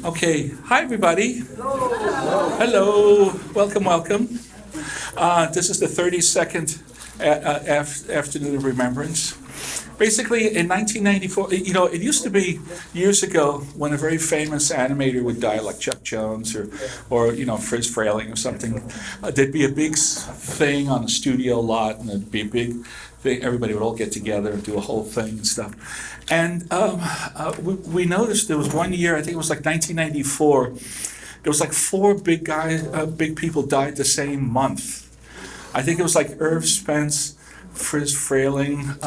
Okay, hi everybody. Hello, welcome, welcome. This is the 32nd afternoon of Remembrance. Basically, in 1994, it used to be years ago when a very famous animator would die, like Chuck Jones or Frizz Frayling or something. There'd be a big thing on a studio lot, and there'd be a big thing. Everybody would all get together and do a whole thing and stuff. And we noticed there was one year, I think it was like 1994. There was like four big people died the same month. I think it was like Irv Spence, Frizz Frayling,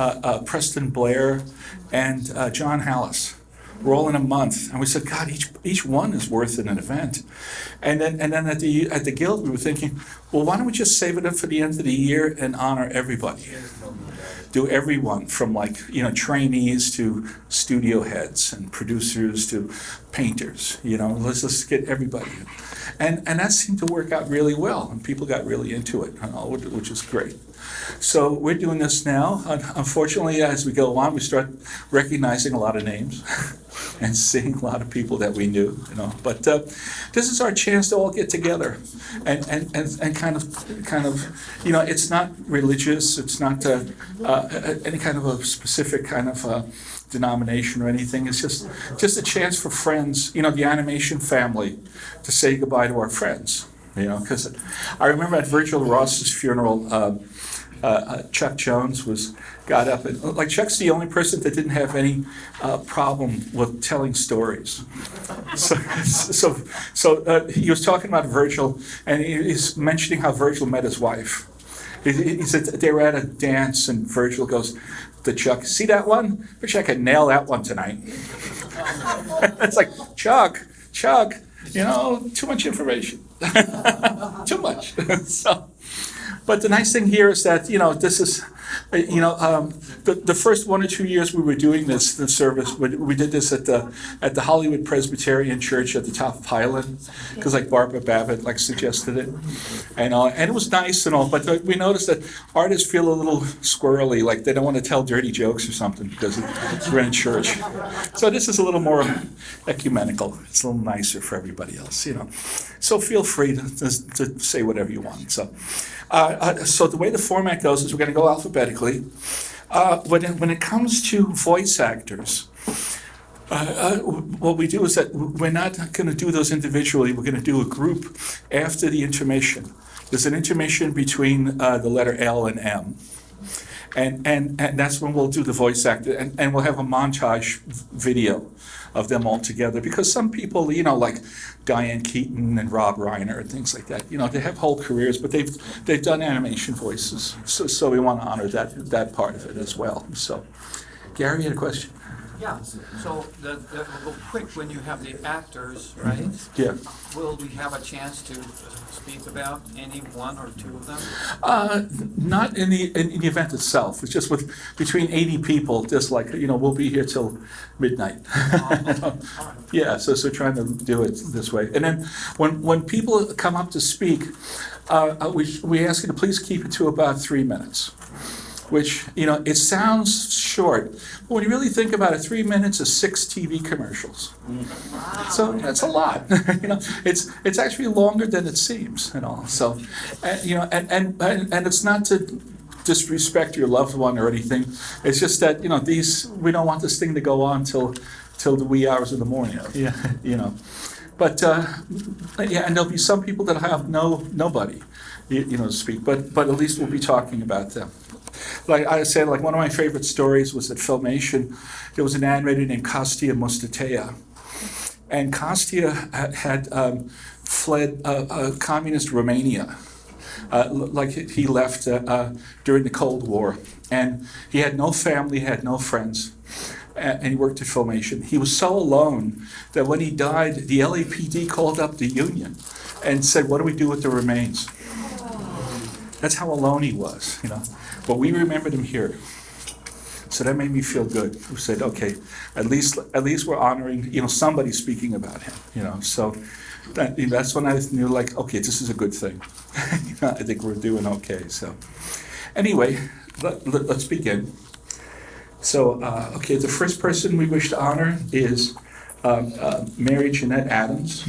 Preston Blair, and John Hallis were all in a month. And we said, God, each one is worth an event. And then at the Guild, we were thinking, well, why don't we just save it up for the end of the year and honor everybody? Do everyone from trainees to studio heads and producers to painters. Let's just get everybody. And that seemed to work out really well, and people got really into it, which is great. So we're doing this now. Unfortunately, as we go on, we start recognizing a lot of names and seeing a lot of people that we knew. But this is our chance to all get together and kind of, it's not religious. It's not any kind of a specific kind of denomination or anything. It's just a chance for friends, the animation family, to say goodbye to our friends. Because I remember at Virgil Ross's funeral, Chuck Jones got up and Chuck's the only person that didn't have any problem with telling stories. So he was talking about Virgil, and he's mentioning how Virgil met his wife. He said they were at a dance, and Virgil goes to Chuck, "See that one? Wish I could nail that one tonight." It's like, Chuck, too much information. Too much. But the nice thing here is that, this is, the first 1 or 2 years we were doing the service, we did this at the Hollywood Presbyterian Church at the top of Highland, because Barbara Babbitt suggested it, and it was nice and all. But we noticed that artists feel a little squirrely, like they don't want to tell dirty jokes or something because we're in church. So this is a little more ecumenical. It's a little nicer for everybody else, So feel free to say whatever you want. So the way the format goes is we're going to go alphabetically. When it comes to voice actors, what we do is that we're not going to do those individually. We're going to do a group after the intermission. There's an intermission between the letter L and M. And that's when we'll do the voice actor, and we'll have a montage video of them all together, because some people, like Diane Keaton and Rob Reiner and things like that, they have whole careers, but they've done animation voices, so we want to honor that part of it as well. So, Gary, you had a question? Yeah, so we'll go quick when you have the actors, right? Mm-hmm. Yeah. Will we have a chance to speak about any one or two of them? Not in the event itself. It's just between 80 people, just we'll be here till midnight. Yeah, so trying to do it this way. And then when people come up to speak, we ask you to please keep it to about 3 minutes. Which, it sounds short, but when you really think about it, 3 minutes is 6 TV commercials. So that's a lot. It's actually longer than it seems, So, and it's not to disrespect your loved one or anything. It's just that we don't want this thing to go on till the wee hours of the morning. Yeah, But and there'll be some people that have nobody, to speak. But at least we'll be talking about them. Like I said, one of my favorite stories was at Filmation. There was an animator named Kostya Mustatea. And Kostya had fled communist Romania. He left during the Cold War. And he had no family, had no friends. And he worked at Filmation. He was so alone that when he died, the LAPD called up the union and said, "What do we do with the remains?" That's how alone he was, But we remembered him here. So that made me feel good. We said, okay, at least we're honoring, somebody speaking about him, So that's when I knew, okay, this is a good thing. I think we're doing okay. So anyway, let's begin. So, the first person we wish to honor is Mary Jeanette Adams.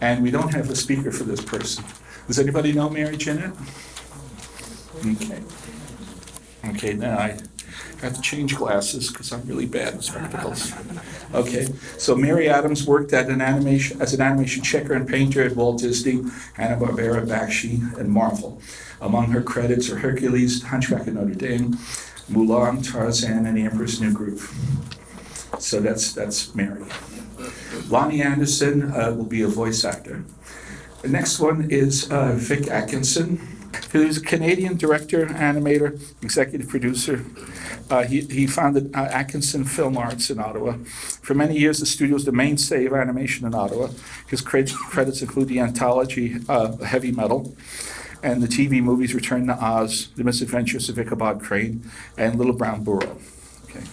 And we don't have a speaker for this person. Does anybody know Mary Jeanette? Okay. Okay, now I have to change glasses because I'm really bad with spectacles. Okay, so Mary Adams worked as an animation checker and painter at Walt Disney, Hanna-Barbera, Bakshi, and Marvel. Among her credits are Hercules, Hunchback of Notre Dame, Mulan, Tarzan, and The Emperor's New Groove. So that's Mary. Lonnie Anderson will be a voice actor. The next one is Vic Atkinson. He's a Canadian director, animator, executive producer. He founded Atkinson Film Arts in Ottawa. For many years, the studio was the mainstay of animation in Ottawa. His credits include the anthology Heavy Metal, and the TV movies Return to Oz, The Misadventures of Ichabod Crane, and Little Brown Burro. Okay.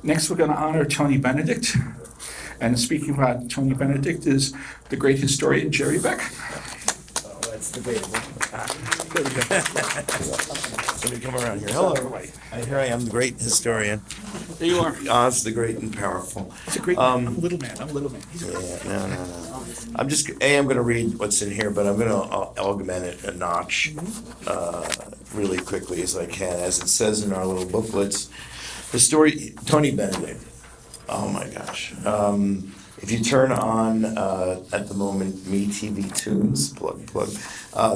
Next, we're going to honor Tony Benedict. And speaking about Tony Benedict is the great historian Jerry Beck. Oh, that's debatable. There we go. Let me come around here. Hello. Here I am, the great historian. There you are. Oz the Great and Powerful. It's a great man. I'm a little man. He's a Yeah, no. I'm going to read what's in here, but I'm going to augment it a notch really quickly as I can. As it says in our little booklets, the story, Tony Benedict. Oh my gosh. If you turn on, at the moment, MeTV Tunes, plug,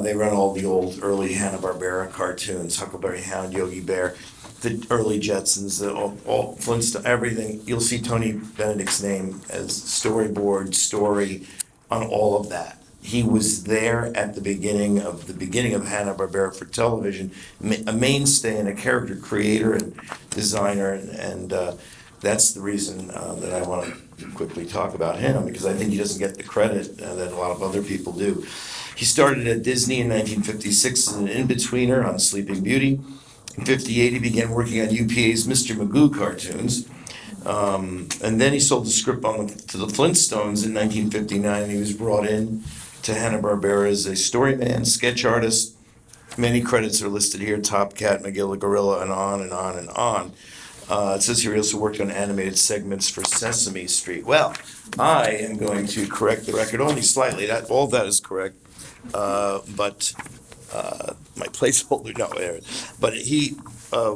they run all the old early Hanna-Barbera cartoons, Huckleberry Hound, Yogi Bear, the early Jetsons, all Flintstone, everything. You'll see Tony Benedict's name as storyboard, story, on all of that. He was there at the beginning of Hanna-Barbera for television, a mainstay and a character creator and designer, and that's the reason that I want to quickly talk about him, because I think he doesn't get the credit that a lot of other people do. He started at Disney in 1956 as an in-betweener on Sleeping Beauty. In 1958, he began working on UPA's Mr. Magoo cartoons. And then he sold the script to the Flintstones in 1959. He was brought in to Hanna-Barbera as a storyman, sketch artist. Many credits are listed here: Top Cat, McGilla Gorilla, and on and on and on. It says here he also worked on animated segments for Sesame Street. Well, I am going to correct the record only slightly. All of that is correct, but my placeholder, no, but he,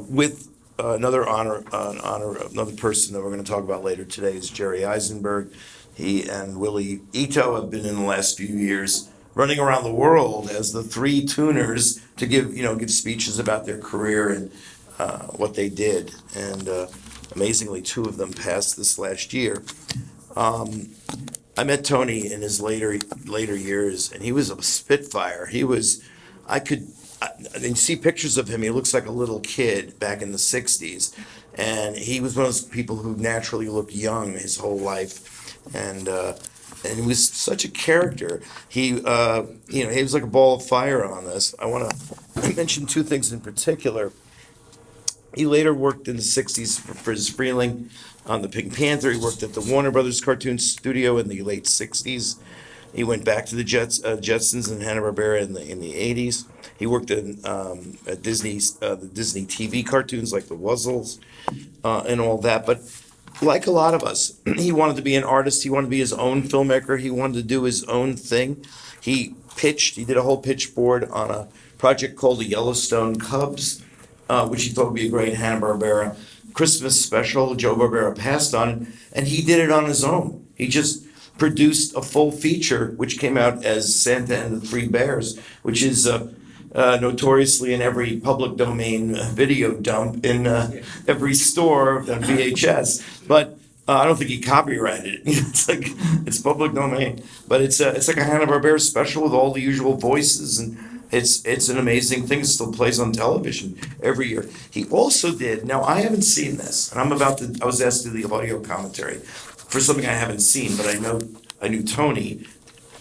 with another another person that we're going to talk about later today is Jerry Eisenberg. He and Willie Ito have been in the last few years running around the world as the three tuners to give speeches about their career and what they did, and amazingly, two of them passed this last year. I met Tony in his later years, and he was a spitfire. You see pictures of him. He looks like a little kid back in the '60s, and he was one of those people who naturally looked young his whole life, and he was such a character. He was like a ball of fire on this. I want to mention two things in particular. He later worked in the '60s for Friz Freleng on the Pink Panther. He worked at the Warner Brothers cartoon studio in the late '60s. He went back to the Jetsons and Hanna-Barbera in the '80s. He worked at Disney's the Disney TV cartoons like the Wuzzles and all that. But like a lot of us, he wanted to be an artist. He wanted to be his own filmmaker. He wanted to do his own thing. He did a whole pitch board on a project called the Yellowstone Cubs, which he thought would be a great Hanna-Barbera Christmas special. Joe Barbera passed on it, and he did it on his own. He just produced a full feature, which came out as Santa and the Three Bears, which is notoriously in every public domain video dump in every store on VHS. But I don't think he copyrighted it. It's public domain. But it's like a Hanna-Barbera special with all the usual voices, and it's an amazing thing. It still plays on television every year. He also did, now I haven't seen this, and I was asked to do the audio commentary for something I haven't seen, but I knew Tony.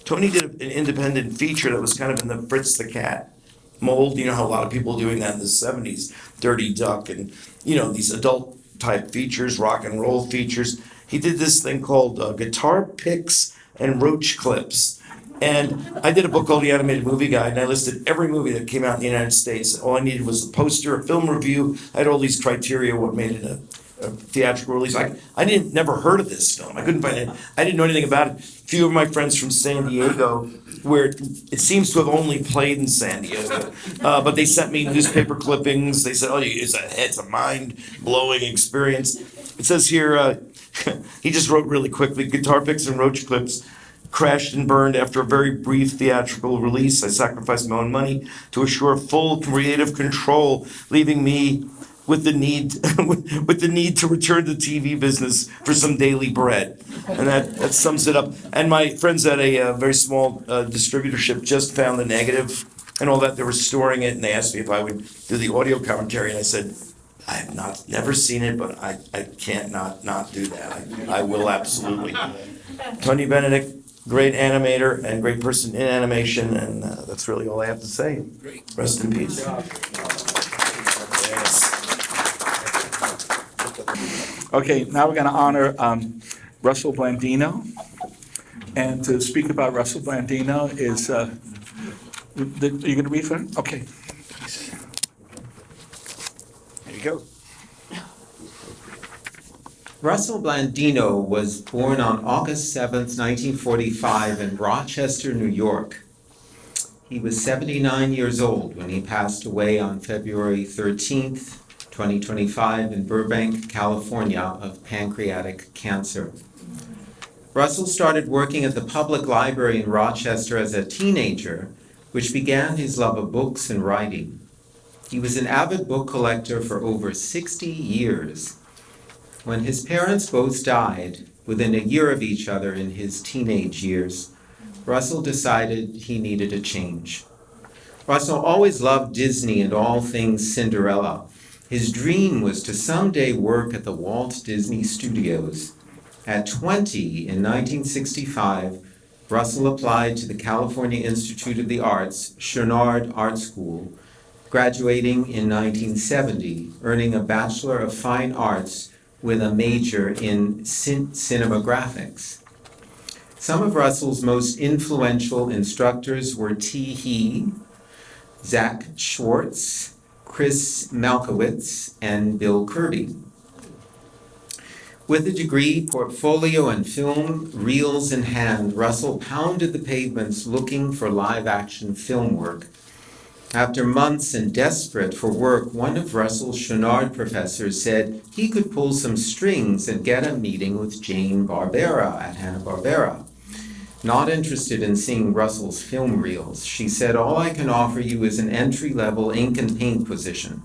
Tony did an independent feature that was kind of in the Fritz the Cat mold. You know how a lot of people were doing that in the '70s, Dirty Duck, and these adult type features, rock and roll features. He did this thing called Guitar Picks and Roach Clips. And I did a book called The Animated Movie Guide, and I listed every movie that came out in the United States. All I needed was a poster, a film review. I had all these criteria, what made it theatrical release. I didn't never heard of this film. I couldn't find it. I didn't know anything about it. A few of my friends from San Diego, where it seems to have only played in San Diego, but they sent me newspaper clippings. They said, "Oh, it's a mind-blowing experience." It says here, he just wrote really quickly, guitar picks and roach clips crashed and burned after a very brief theatrical release. I sacrificed my own money to assure full creative control, leaving me with the need to return to the TV business for some daily bread. And that sums it up. And my friends at a very small distributorship just found the negative and all that. They were storing it, and they asked me if I would do the audio commentary, and I said, I have never seen it, but I can't not do that. I will absolutely. Tony Benedict, great animator and great person in animation, and that's really all I have to say. Great. Rest in peace. Yes. Okay, now we're going to honor Russell Blandino. And to speak about Russell Blandino is, are you going to read for him? Okay. There you go. Russell Blandino was born on August 7th, 1945 in Rochester, New York. He was 79 years old when he passed away on February 13th, 2025 in Burbank, California, of pancreatic cancer. Russell started working at the public library in Rochester as a teenager, which began his love of books and writing. He was an avid book collector for over 60 years. When his parents both died within a year of each other in his teenage years, Russell decided he needed a change. Russell always loved Disney and all things Cinderella. His dream was to someday work at the Walt Disney Studios. At 20, in 1965, Russell applied to the California Institute of the Arts, Chouinard Art School, graduating in 1970, earning a Bachelor of Fine Arts with a major in cinematographics. Some of Russell's most influential instructors were T. He, Zach Schwartz, Chris Malkowitz, and Bill Kirby. With a degree, portfolio, and film reels in hand, Russell pounded the pavements looking for live-action film work. After months and desperate for work, one of Russell's Chouinard professors said he could pull some strings and get a meeting with Jane Barbera at Hanna-Barbera. Not interested in seeing Russell's film reels, she said, "All I can offer you is an entry-level ink and paint position."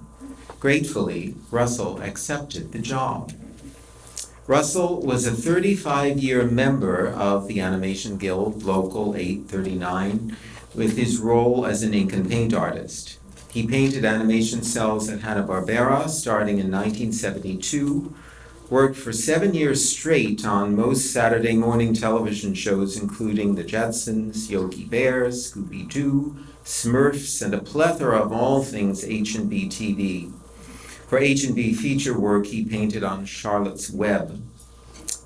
Gratefully, Russell accepted the job. Russell was a 35-year member of the Animation Guild, Local 839, with his role as an ink and paint artist. He painted animation cells at Hanna-Barbera starting in 1972, worked for 7 years straight on most Saturday morning television shows, including The Jetsons, Yogi Bears, Scooby-Doo, Smurfs, and a plethora of all things H&B TV. For H&B feature work, he painted on Charlotte's Web.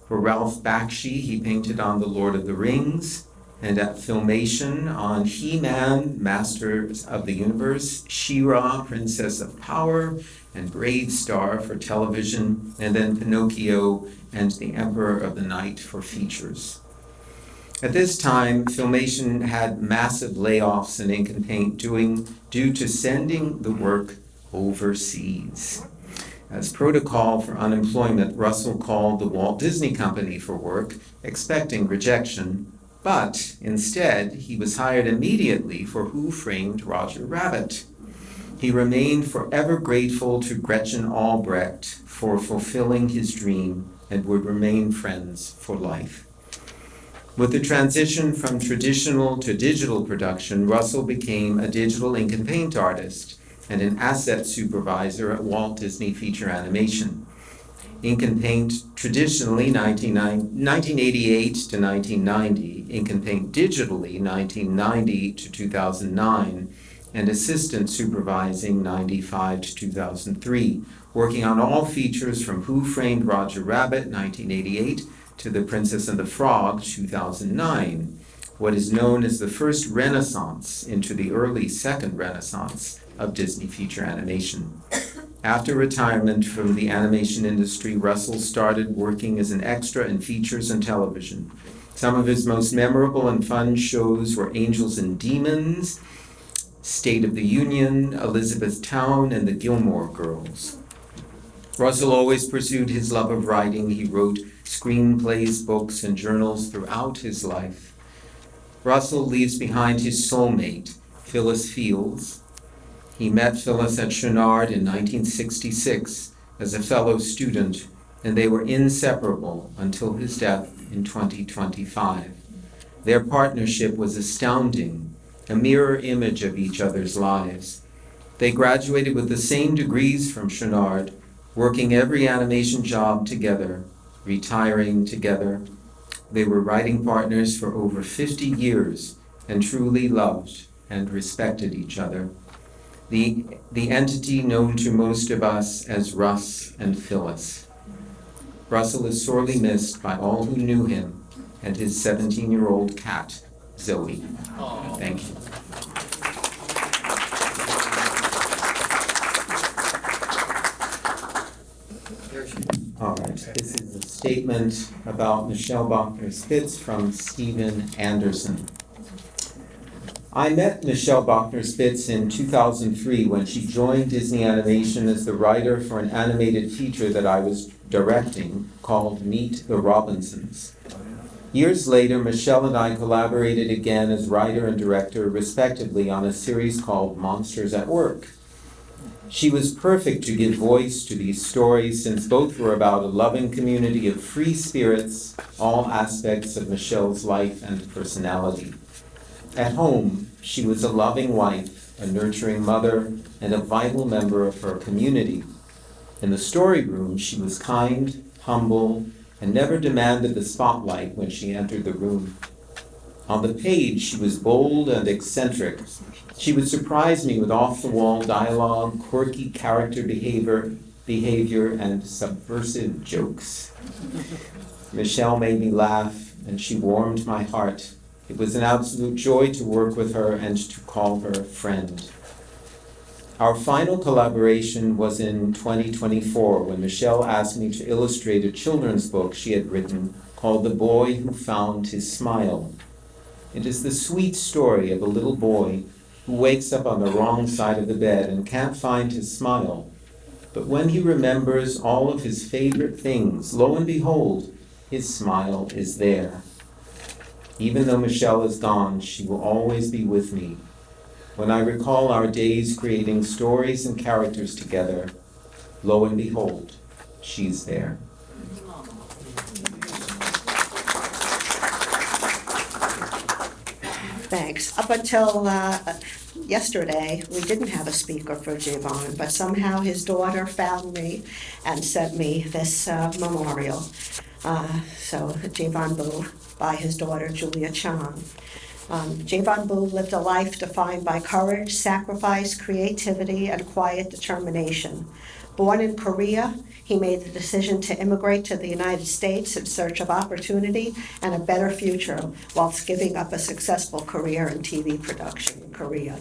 For Ralph Bakshi, he painted on The Lord of the Rings, and at Filmation on He-Man, Masters of the Universe, She-Ra, Princess of Power, and Brave Star for television, and then Pinocchio and The Emperor of the Night for features. At this time, Filmation had massive layoffs in ink and paint due to sending the work overseas. As protocol for unemployment, Russell called the Walt Disney Company for work, expecting rejection, but instead he was hired immediately for Who Framed Roger Rabbit. He remained forever grateful to Gretchen Albrecht for fulfilling his dream and would remain friends for life. With the transition from traditional to digital production, Russell became a digital ink and paint artist and an asset supervisor at Walt Disney Feature Animation. Ink and paint traditionally 1988 to 1990, ink and paint digitally 1990 to 2009, and assistant supervising 95 to 2003, working on all features from Who Framed Roger Rabbit 1988 to The Princess and the Frog 2009, what is known as the first renaissance into the early second renaissance of Disney feature animation. After retirement from the animation industry, Russell started working as an extra in features and television. Some of his most memorable and fun shows were Angels and Demons, State of the Union, Elizabethtown, and the Gilmore Girls. Russell always pursued his love of writing. He wrote screenplays, books, and journals throughout his life. Russell leaves behind his soulmate, Phyllis Fields. He met Phyllis at Chouinard in 1966 as a fellow student, and they were inseparable until his death in 2025. Their partnership was astounding, a mirror image of each other's lives. They graduated with the same degrees from Chouinard, working every animation job together, retiring together. They were writing partners for over 50 years and truly loved and respected each other. The entity known to most of us as Russ and Phyllis. Russell is sorely missed by all who knew him and his 17-year-old cat, Zoe. Thank you. There she is. All right, this is a statement about Michelle Bachner-Spitz from Stephen Anderson. I met Michelle Bachner-Spitz in 2003 when she joined Disney Animation as the writer for an animated feature that I was directing called Meet the Robinsons. Years later, Michelle and I collaborated again as writer and director, respectively, on a series called Monsters at Work. She was perfect to give voice to these stories since both were about a loving community of free spirits, all aspects of Michelle's life and personality. At home, she was a loving wife, a nurturing mother, and a vital member of her community. In the story room, she was kind, humble, and never demanded the spotlight when she entered the room. On the page, she was bold and eccentric. She would surprise me with off-the-wall dialogue, quirky character behavior, and subversive jokes. Michelle made me laugh, and she warmed my heart. It was an absolute joy to work with her and to call her friend. Our final collaboration was in 2024 when Michelle asked me to illustrate a children's book she had written called The Boy Who Found His Smile. It is the sweet story of a little boy who wakes up on the wrong side of the bed and can't find his smile. But when he remembers all of his favorite things, lo and behold, his smile is there. Even though Michelle is gone, she will always be with me. When I recall our days creating stories and characters together, lo and behold, she's there. Thanks. Up until yesterday, we didn't have a speaker for Javon, but somehow his daughter found me and sent me this memorial. So Javon Boo by his daughter Julia Chan. Javon Boo lived a life defined by courage, sacrifice, creativity, and quiet determination. Born in Korea, he made the decision to immigrate to the United States in search of opportunity and a better future, whilst giving up a successful career in TV production in Korea.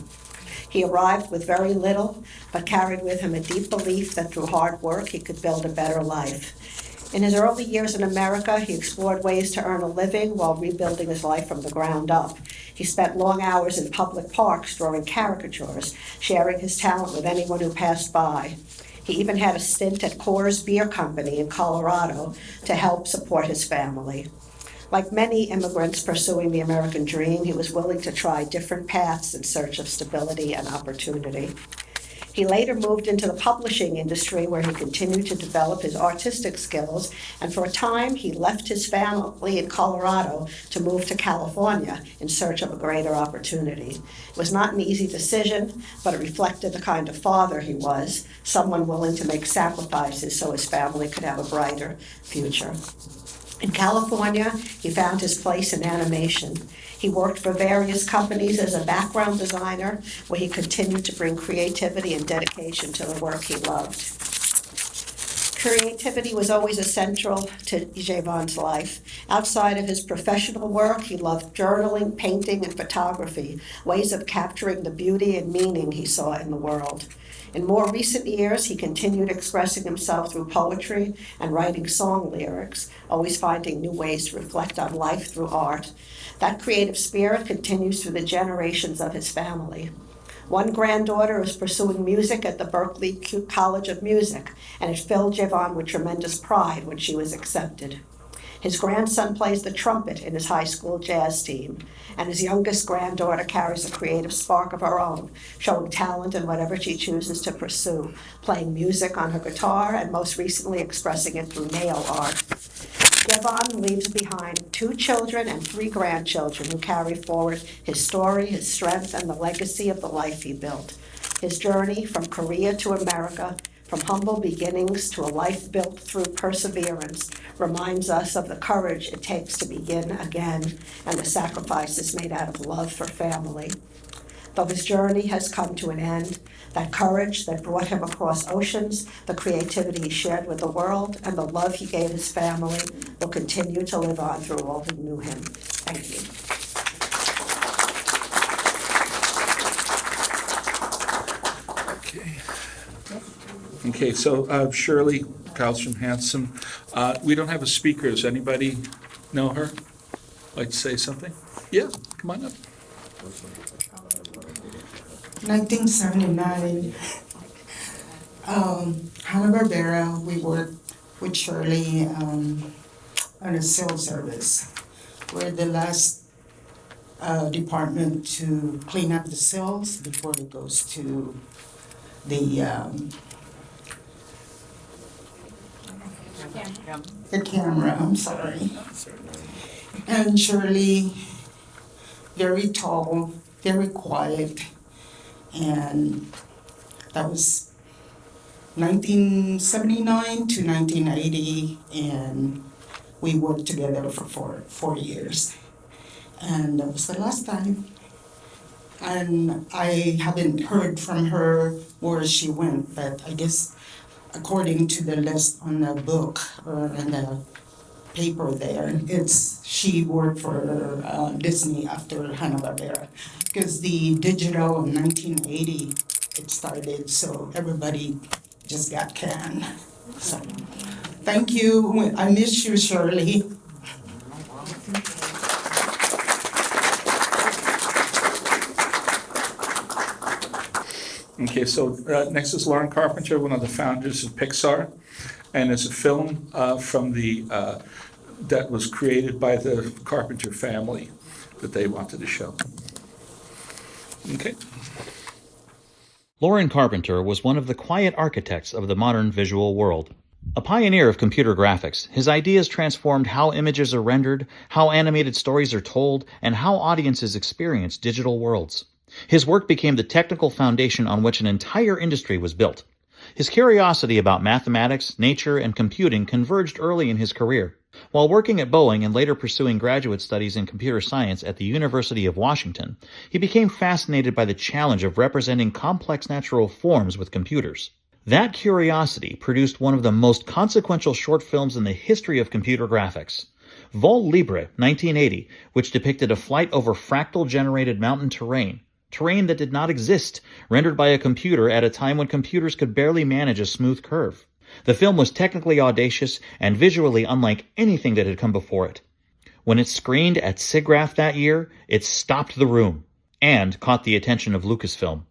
He arrived with very little, but carried with him a deep belief that through hard work he could build a better life. In his early years in America, he explored ways to earn a living while rebuilding his life from the ground up. He spent long hours in public parks drawing caricatures, sharing his talent with anyone who passed by. He even had a stint at Coors Beer Company in Colorado to help support his family. Like many immigrants pursuing the American dream, he was willing to try different paths in search of stability and opportunity. He later moved into the publishing industry where he continued to develop his artistic skills, and for a time he left his family in Colorado to move to California in search of a greater opportunity. It was not an easy decision, but it reflected the kind of father he was, someone willing to make sacrifices so his family could have a brighter future. In California, he found his place in animation. He worked for various companies as a background designer, where he continued to bring creativity and dedication to the work he loved. Creativity was always essential to Javon's life. Outside of his professional work, he loved journaling, painting, and photography, ways of capturing the beauty and meaning he saw in the world. In more recent years, he continued expressing himself through poetry and writing song lyrics, always finding new ways to reflect on life through art. That creative spirit continues through the generations of his family. One granddaughter is pursuing music at the Berklee College of Music, and it filled Javon with tremendous pride when she was accepted. His grandson plays the trumpet in his high school jazz team, and his youngest granddaughter carries a creative spark of her own, showing talent in whatever she chooses to pursue, playing music on her guitar and most recently expressing it through nail art. Javon leaves behind 2 children and 3 grandchildren who carry forward his story, his strength, and the legacy of the life he built. His journey from Korea to America, from humble beginnings to a life built through perseverance, reminds us of the courage it takes to begin again and the sacrifices made out of love for family. Though his journey has come to an end, that courage that brought him across oceans, the creativity he shared with the world, and the love he gave his family will continue to live on through all who knew him. Thank you. Okay, so Shirley Karlstrom Hansen. We don't have a speaker. Does anybody know her? Like to say something? Yeah, come on up. 1979, Hanna-Barbera, we worked with Shirley on a civil service. We're the last department to clean up the cells before it goes to the camera, I'm sorry. And Shirley, very tall, very quiet, and that was 1979 to 1980, and we worked together for 4 years. And that was the last time. And I haven't heard from her where she went, but I guess according to the list on the book or in the paper there, she worked for Disney after Hanna-Barbera, because the digital in 1980 it started, so everybody just got canned. So thank you. I miss you, Shirley. Okay, so next is Lauren Carpenter, one of the founders of Pixar, and it's a film from that was created by the Carpenter family that they wanted to show. Okay. Lauren Carpenter was one of the quiet architects of the modern visual world. A pioneer of computer graphics, his ideas transformed how images are rendered, how animated stories are told, and how audiences experience digital worlds. His work became the technical foundation on which an entire industry was built. His curiosity about mathematics, nature, and computing converged early in his career. While working at Boeing and later pursuing graduate studies in computer science at the University of Washington, he became fascinated by the challenge of representing complex natural forms with computers. That curiosity produced one of the most consequential short films in the history of computer graphics. Vol Libre, 1980, which depicted a flight over fractal-generated mountain terrain that did not exist, rendered by a computer at a time when computers could barely manage a smooth curve. The film was technically audacious and visually unlike anything that had come before it. When it screened at SIGGRAPH that year, it stopped the room and caught the attention of Lucasfilm.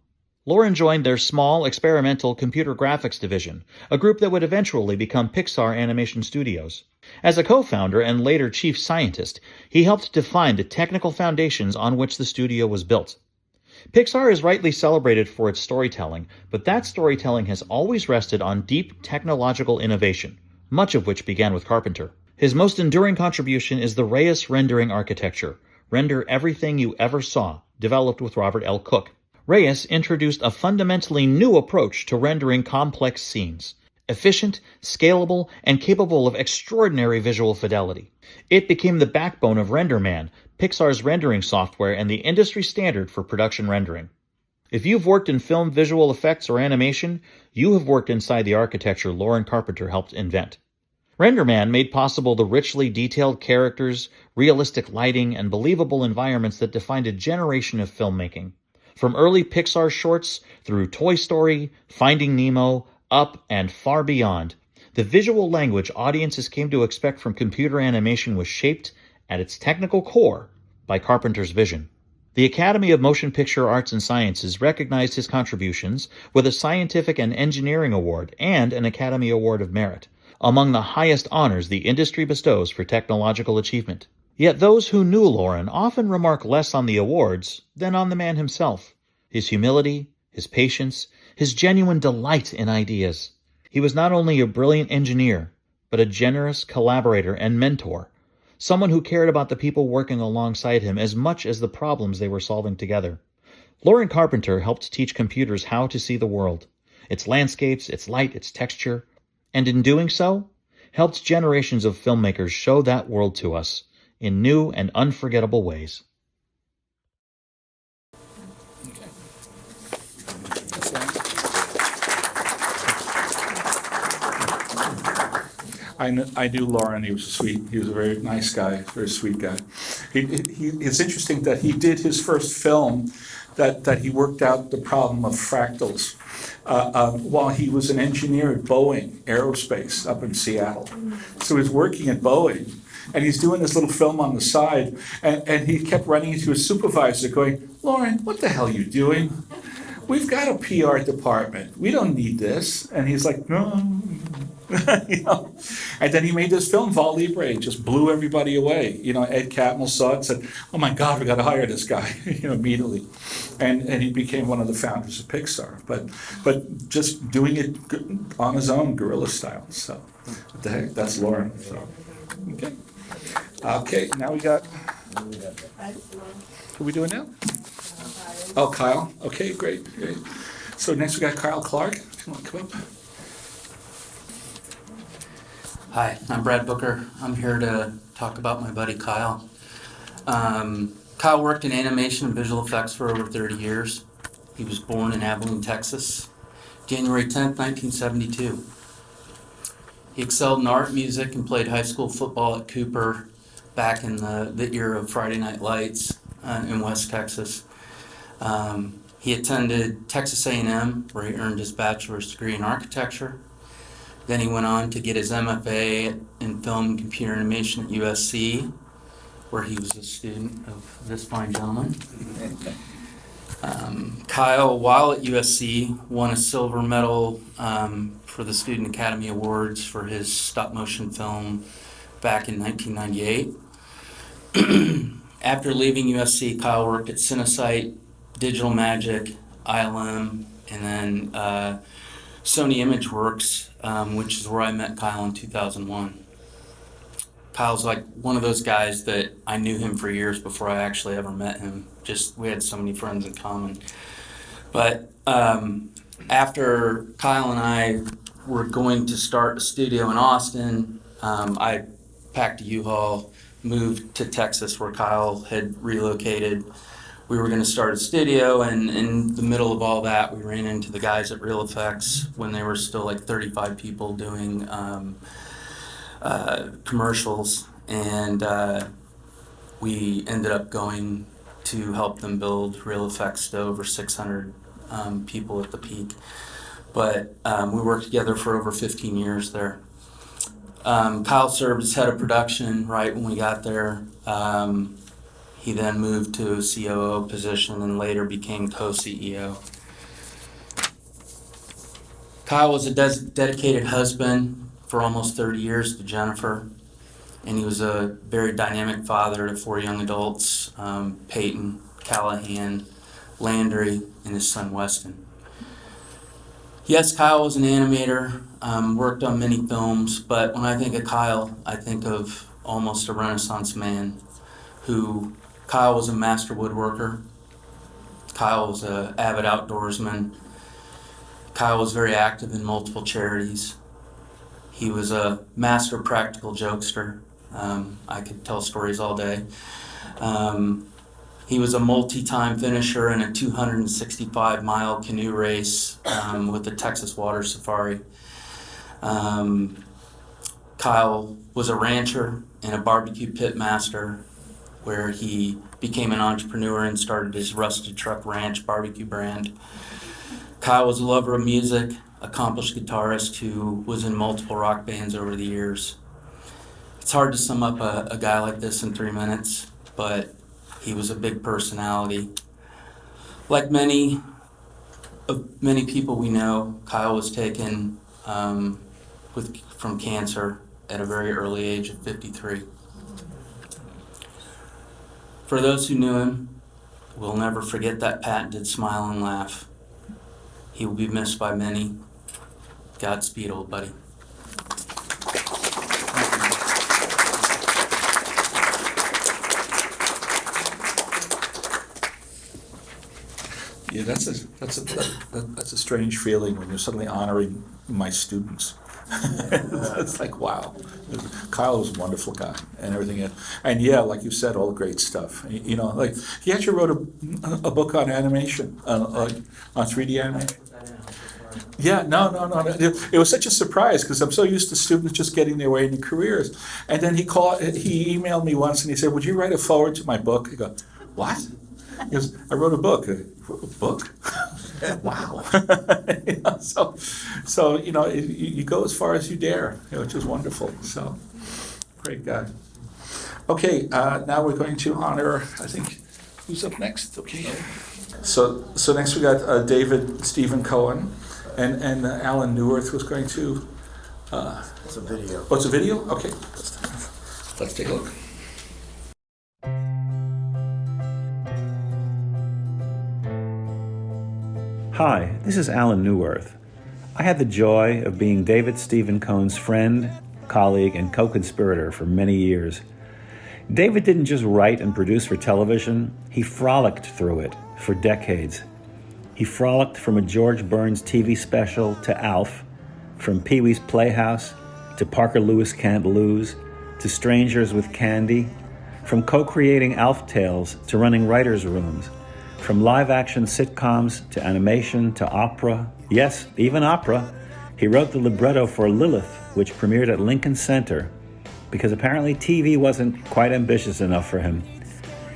Lauren joined their small, experimental computer graphics division, a group that would eventually become Pixar Animation Studios. As a co-founder and later chief scientist, he helped define the technical foundations on which the studio was built. Pixar is rightly celebrated for its storytelling, but that storytelling has always rested on deep technological innovation, much of which began with Carpenter. His most enduring contribution is the Reyes rendering architecture, Render Everything You Ever Saw, developed with Robert L. Cook. Reyes introduced a fundamentally new approach to rendering complex scenes, efficient, scalable, and capable of extraordinary visual fidelity. It became the backbone of RenderMan, Pixar's rendering software and the industry standard for production rendering. If you've worked in film visual effects or animation, you have worked inside the architecture Lauren Carpenter helped invent. RenderMan made possible the richly detailed characters, realistic lighting, and believable environments that defined a generation of filmmaking. From early Pixar shorts through Toy Story, Finding Nemo, Up, and far beyond, the visual language audiences came to expect from computer animation was shaped, at its technical core, by Carpenter's vision. The Academy of Motion Picture Arts and Sciences recognized his contributions with a Scientific and Engineering Award and an Academy Award of Merit, among the highest honors the industry bestows for technological achievement. Yet those who knew Lauren often remark less on the awards than on the man himself, his humility, his patience, his genuine delight in ideas. He was not only a brilliant engineer, but a generous collaborator and mentor, someone who cared about the people working alongside him as much as the problems they were solving together. Lauren Carpenter helped teach computers how to see the world, its landscapes, its light, its texture, and in doing so, helped generations of filmmakers show that world to us in new and unforgettable ways. I knew Lauren. He was he was a very nice guy, very sweet guy. It's interesting that he did his first film that he worked out the problem of fractals while he was an engineer at Boeing Aerospace up in Seattle. So he was working at Boeing, and he's doing this little film on the side, and he kept running into his supervisor going, "Lauren, what the hell are you doing? We've got a PR department. We don't need this." And he's like, "No." You know? And then he made this film, Vol Libre, just blew everybody away. You know, Ed Catmull saw it and said, "Oh my God, we got to hire this guy," you know, immediately. And he became one of the founders of Pixar. But just doing it on his own, guerrilla style. So, what the heck? That's Lauren. So, okay. Okay, now we got. Who are we doing now? Oh, Kyle. Okay, great. So next we got Kyle Clark. Come on, come up. Hi, I'm Brad Booker. I'm here to talk about my buddy Kyle. Kyle worked in animation and visual effects for over 30 years. He was born in Abilene, Texas, January 10th, 1972. He excelled in art, music, and played high school football at Cooper back in the era of Friday Night Lights in West Texas. He attended Texas A&M, where he earned his bachelor's degree in architecture. Then he went on to get his MFA in film and computer animation at USC, where he was a student of this fine gentleman. Kyle, while at USC, won a silver medal for the Student Academy Awards for his stop-motion film back in 1998. After leaving USC, Kyle worked at Cinesite, Digital Magic, ILM, and then Sony ImageWorks, which is where I met Kyle in 2001. Kyle's like one of those guys that I knew him for years before I actually ever met him. Just we had so many friends in common. But after Kyle and I were going to start a studio in Austin, I packed a U-Haul, moved to Texas where Kyle had relocated. We were going to start a studio, and in the middle of all that, we ran into the guys at Real Effects when they were still like 35 people doing commercials, and we ended up going to help them build Real Effects to over 600 people at the peak. But we worked together for over 15 years there. Kyle served as head of production right when we got there. He then moved to a COO position and later became co-CEO. Kyle was a dedicated husband for almost 30 years to Jennifer, and he was a very dynamic father to 4 young adults, Peyton, Callahan, Landry, and his son Weston. Yes, Kyle was an animator, worked on many films, but when I think of Kyle, I think of almost a Renaissance man Kyle was a master woodworker. Kyle was an avid outdoorsman. Kyle was very active in multiple charities. He was a master practical jokester. I could tell stories all day. He was a multi-time finisher in a 265-mile canoe race with the Texas Water Safari. Kyle was a rancher and a barbecue pit master, where he became an entrepreneur and started his Rusted Truck Ranch barbecue brand. Kyle was a lover of music, accomplished guitarist who was in multiple rock bands over the years. It's hard to sum up a guy like this in 3 minutes, but he was a big personality. Like many people we know, Kyle was taken from cancer at a very early age of 53. For those who knew him, we'll never forget that patented smile and laugh. He will be missed by many. Godspeed, old buddy. Yeah, that's a strange feeling when you're suddenly honoring my students. It's like, wow. Kyle was a wonderful guy and everything. And yeah, like you said, all the great stuff. You know, like he actually wrote a book on animation, on 3D animation. Yeah, no. It was such a surprise because I'm so used to students just getting their way into careers. And then he emailed me once and he said, "Would you write a foreword to my book?" I go, "What?" He goes, "I wrote a book." A book? Wow. You know, so you know, you go as far as you dare, which is wonderful. So, great guy. Okay, now we're going to honor, I think, who's up next? Okay. So next we got David Stephen Cohen and Alan Newirth was going to. It's a video. Oh, it's a video? Okay. Let's take a look. Hi, this is Alan Newirth. I had the joy of being David Stephen Cohen's friend, colleague, and co-conspirator for many years. David didn't just write and produce for television, he frolicked through it for decades. He frolicked from a George Burns TV special to Alf, from Pee-wee's Playhouse to Parker Lewis Can't Lose, to Strangers with Candy, from co-creating Alf Tales to running writers' rooms, from live-action sitcoms to animation to opera, yes, even opera. He wrote the libretto for Lilith, which premiered at Lincoln Center, because apparently TV wasn't quite ambitious enough for him.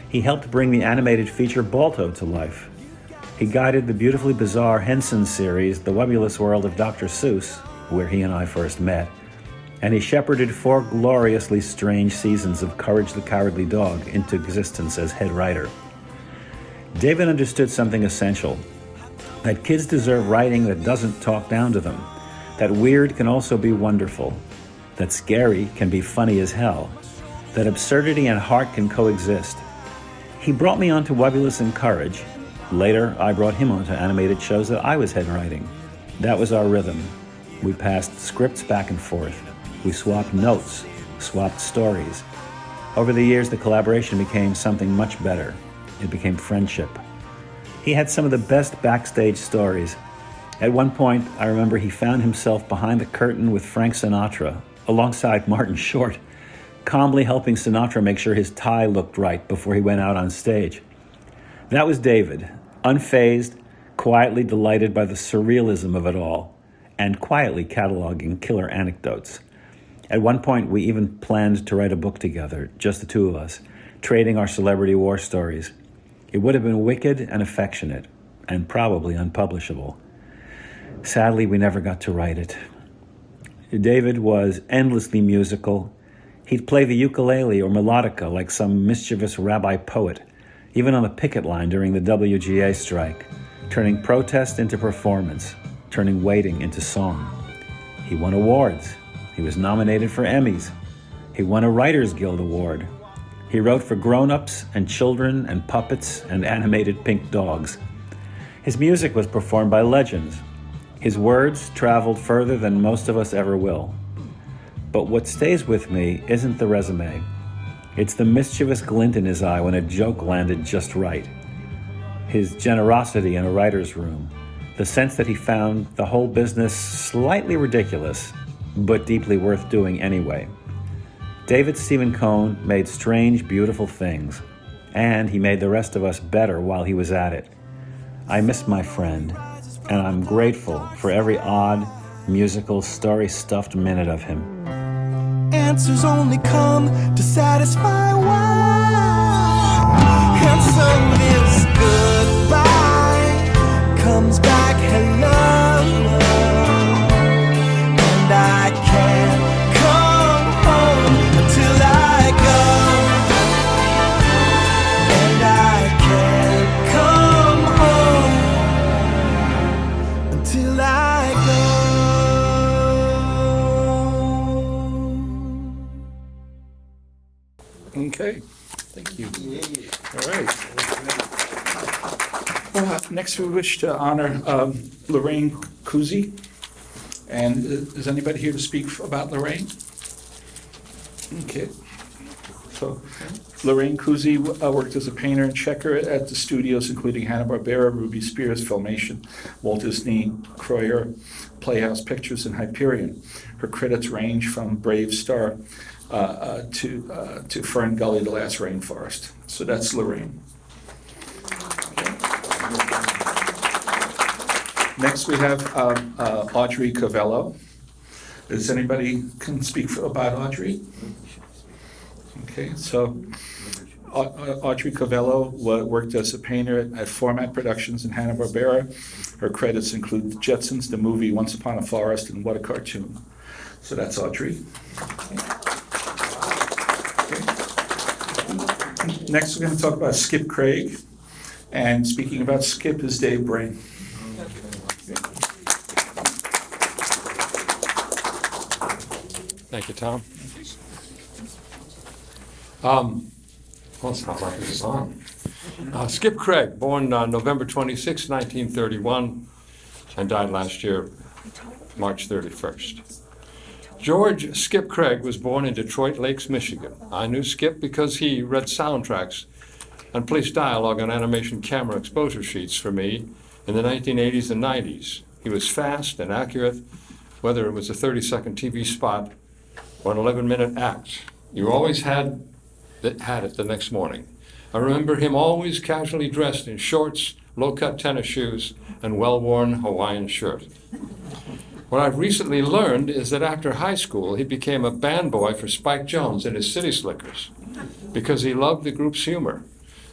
He helped bring the animated feature Balto to life. He guided the beautifully bizarre Henson series, The Webulous World of Dr. Seuss, where he and I first met, and he shepherded 4 gloriously strange seasons of Courage the Cowardly Dog into existence as head writer. David understood something essential, that kids deserve writing that doesn't talk down to them, that weird can also be wonderful, that scary can be funny as hell, that absurdity and heart can coexist. He brought me onto Webulous and Courage. Later, I brought him onto animated shows that I was head writing. That was our rhythm. We passed scripts back and forth. We swapped notes, swapped stories. Over the years, the collaboration became something much better. It became friendship. He had some of the best backstage stories. At one point, I remember he found himself behind the curtain with Frank Sinatra, alongside Martin Short, calmly helping Sinatra make sure his tie looked right before he went out on stage. That was David, unfazed, quietly delighted by the surrealism of it all, and quietly cataloging killer anecdotes. At one point, we even planned to write a book together, just the two of us, trading our celebrity war stories. It would have been wicked and affectionate, and probably unpublishable. Sadly, we never got to write it. David was endlessly musical. He'd play the ukulele or melodica like some mischievous rabbi poet, even on the picket line during the WGA strike, turning protest into performance, turning waiting into song. He won awards. He was nominated for Emmys. He won a Writers Guild Award. He wrote for grown-ups and children and puppets and animated pink dogs. His music was performed by legends. His words traveled further than most of us ever will. But what stays with me isn't the resume. It's the mischievous glint in his eye when a joke landed just right. His generosity in a writer's room. The sense that he found the whole business slightly ridiculous, but deeply worth doing anyway. David Stephen Cohen made strange, beautiful things, and he made the rest of us better while he was at it. I miss my friend, and I'm grateful for every odd, musical, story-stuffed minute of him. Answers only come to satisfy why. And so this goodbye comes back hello. And I can't come home until I go. And I can't come home until I go. Okay, thank you. All right. Next, we wish to honor Lorraine Kuzi. And is anybody here to speak about Lorraine? Okay. So Lorraine Kuzi worked as a painter and checker at the studios, including Hanna-Barbera, Ruby Spears, Filmation, Walt Disney, Kroyer, Playhouse Pictures, and Hyperion. Her credits range from Brave Star to Fern Gully, The Last Rainforest. So that's Lorraine. Next, we have Audrey Covello. Does anybody can speak about Audrey? Okay, so Audrey Covello worked as a painter at Format Productions in Hanna-Barbera. Her credits include The Jetsons, the movie Once Upon a Forest, and What a Cartoon. So that's Audrey. Okay. Next, we're going to talk about Skip Craig. And speaking about Skip is Dave Brain. Thank you, Tom. Well, it's not like it's a song. Skip Craig, born November 26, 1931, and died last year, March 31st. George Skip Craig was born in Detroit Lakes, Michigan. I knew Skip because he read soundtracks and placed dialogue on animation camera exposure sheets for me in the 1980s and 90s. He was fast and accurate, whether it was a 30-second TV spot or an 11-minute act. You always had it the next morning. I remember him always casually dressed in shorts, low-cut tennis shoes, and well-worn Hawaiian shirt. What I've recently learned is that after high school, he became a band boy for Spike Jones and his City Slickers because he loved the group's humor.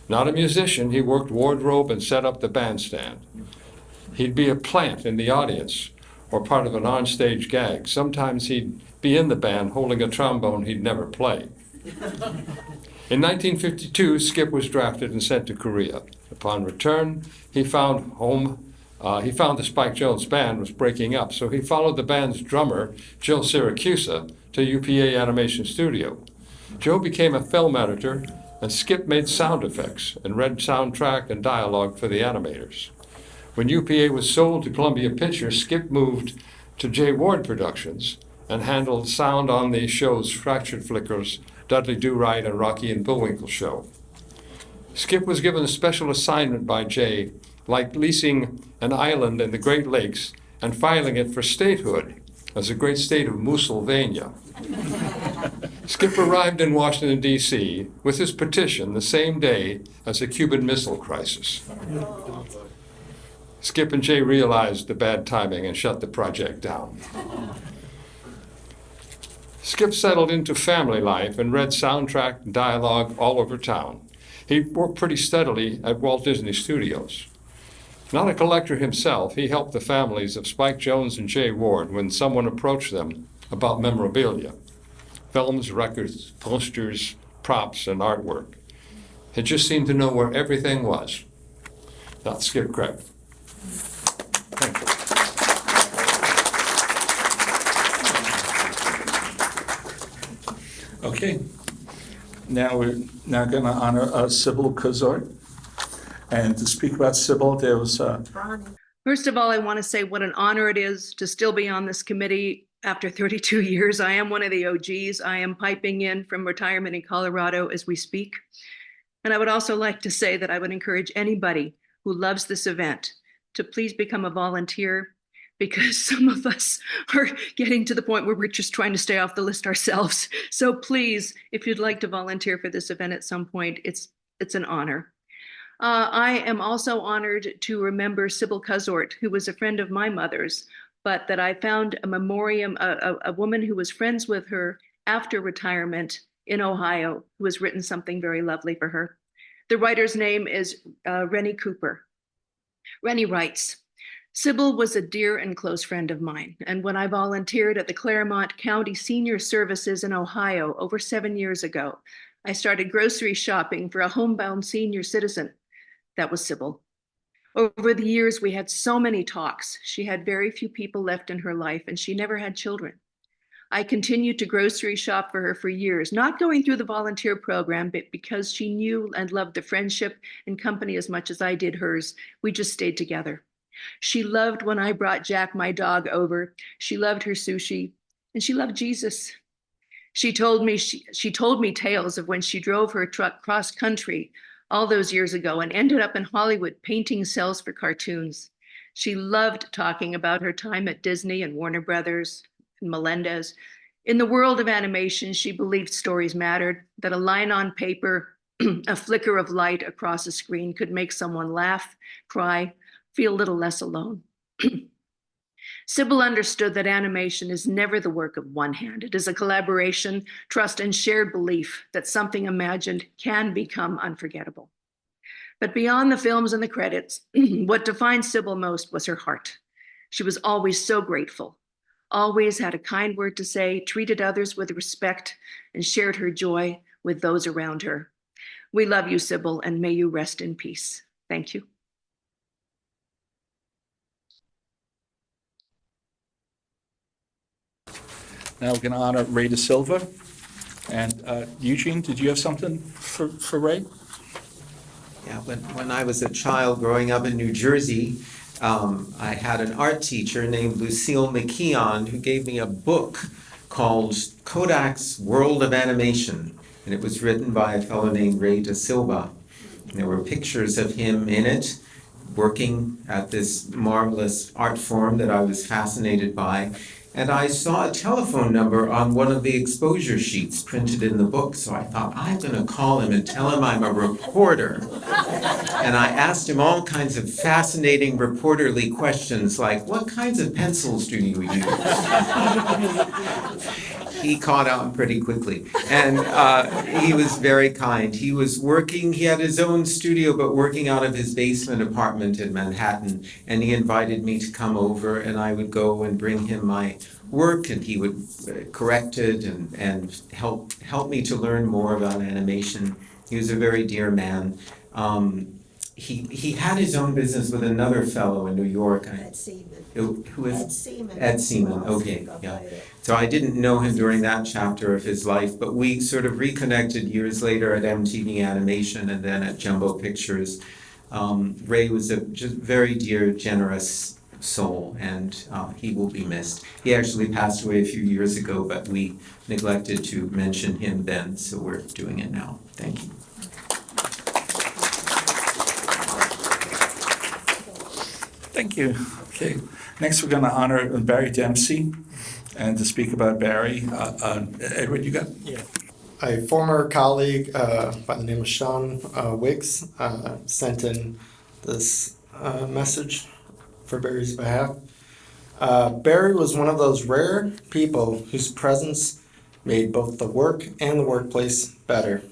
Not a musician, he worked wardrobe and set up the bandstand. He'd be a plant in the audience or part of an onstage gag. Sometimes he'd be in the band holding a trombone he'd never play. In 1952, Skip was drafted and sent to Korea. Upon return, he found the Spike Jones band was breaking up, so he followed the band's drummer, Joe Siracusa, to UPA Animation Studio. Joe became a film editor, and Skip made sound effects and read soundtrack and dialogue for the animators. When UPA was sold to Columbia Pictures, Skip moved to J. Ward Productions and handled sound on the shows Fractured Flickers, Dudley Do-Right, and Rocky and Bullwinkle Show. Skip was given a special assignment by Jay, like leasing an island in the Great Lakes and filing it for statehood as the great state of Moosylvania. Skip arrived in Washington, D.C. with his petition the same day as the Cuban Missile Crisis. Skip and Jay realized the bad timing and shut the project down. Skip settled into family life and read soundtrack and dialogue all over town. He worked pretty steadily at Walt Disney Studios. Not a collector himself, he helped the families of Spike Jones and Jay Ward when someone approached them about memorabilia. Films, records, posters, props, and artwork. He just seemed to know where everything was. That's Skip Craig. Thank you. Okay. Now we're going to honor Sybil Kuzort. And to speak about Sybil, there was... First of all, I want to say what an honor it is to still be on this committee after 32 years. I am one of the OGs. I am piping in from retirement in Colorado as we speak. And I would also like to say that I would encourage anybody who loves this event to please become a volunteer, because some of us are getting to the point where we're just trying to stay off the list ourselves. So please, if you'd like to volunteer for this event at some point, it's it's an honor. I am also honored to remember Sybil Cuzort, who was a friend of my mother's, but that I found a memoriam, a woman who was friends with her after retirement in Ohio, who has written something very lovely for her. The writer's name is Rennie Cooper. Rennie writes, Sybil was a dear and close friend of mine, and when I volunteered at the Claremont County Senior Services in Ohio over 7 years ago, I started grocery shopping for a homebound senior citizen. That was Sybil. Over the years, we had so many talks. She had very few people left in her life, and she never had children. I continued to grocery shop for her for years, not going through the volunteer program, but because she knew and loved the friendship and company as much as I did hers. We just stayed together. She loved when I brought Jack, my dog, over. She loved her sushi, and she loved Jesus. She told me tales of when she drove her truck cross country all those years ago and ended up in Hollywood painting cells for cartoons. She loved talking about her time at Disney and Warner Brothers and Melendez. In the world of animation, she believed stories mattered, that a line on paper, a flicker of light across a screen could make someone laugh, cry, feel a little less alone. Sybil understood that animation is never the work of one hand. It is a collaboration, trust, and shared belief that something imagined can become unforgettable. But beyond the films and the credits, what defined Sybil most was her heart. She was always so grateful, always had a kind word to say, treated others with respect, and shared her joy with those around her. We love you, Sybil, and may you rest in peace. Thank you. Now we're going to honor Ray Da Silva. And Eugene, did you have something for Ray? Yeah, when I was a child growing up in New Jersey, I had an art teacher named Lucille McKeon who gave me a book called Kodak's World of Animation. And it was written by a fellow named Ray Da Silva. And there were pictures of him in it, working at this marvelous art form that I was fascinated by. And I saw a telephone number on one of the exposure sheets printed in the book, so I thought, I'm going to call him and tell him I'm a reporter. And I asked him all kinds of fascinating reporterly questions, like, what kinds of pencils do you use? He caught on pretty quickly. And he was very kind. He was working, he had his own studio, but working out of his basement apartment in Manhattan. And he invited me to come over, and I would go and bring him my work, and he would correct it and help me to learn more about animation. He was a very dear man. He had his own business with another fellow in New York. Ed Seaman. Who is Ed Seaman. Ed Seaman, okay, yeah. So I didn't know him during that chapter of his life, but we sort of reconnected years later at MTV Animation and then at Jumbo Pictures. Ray was a just very dear, generous soul, and he will be missed. He actually passed away a few years ago, but we neglected to mention him then, so we're doing it now. Thank you. Thank you. Okay. Next, we're going to honor Barry Dempsey. And to speak about Barry, Edward, you got? Yeah. A former colleague by the name of Sean Wiggs sent in this message for Barry's behalf. Barry was one of those rare people whose presence made both the work and the workplace better.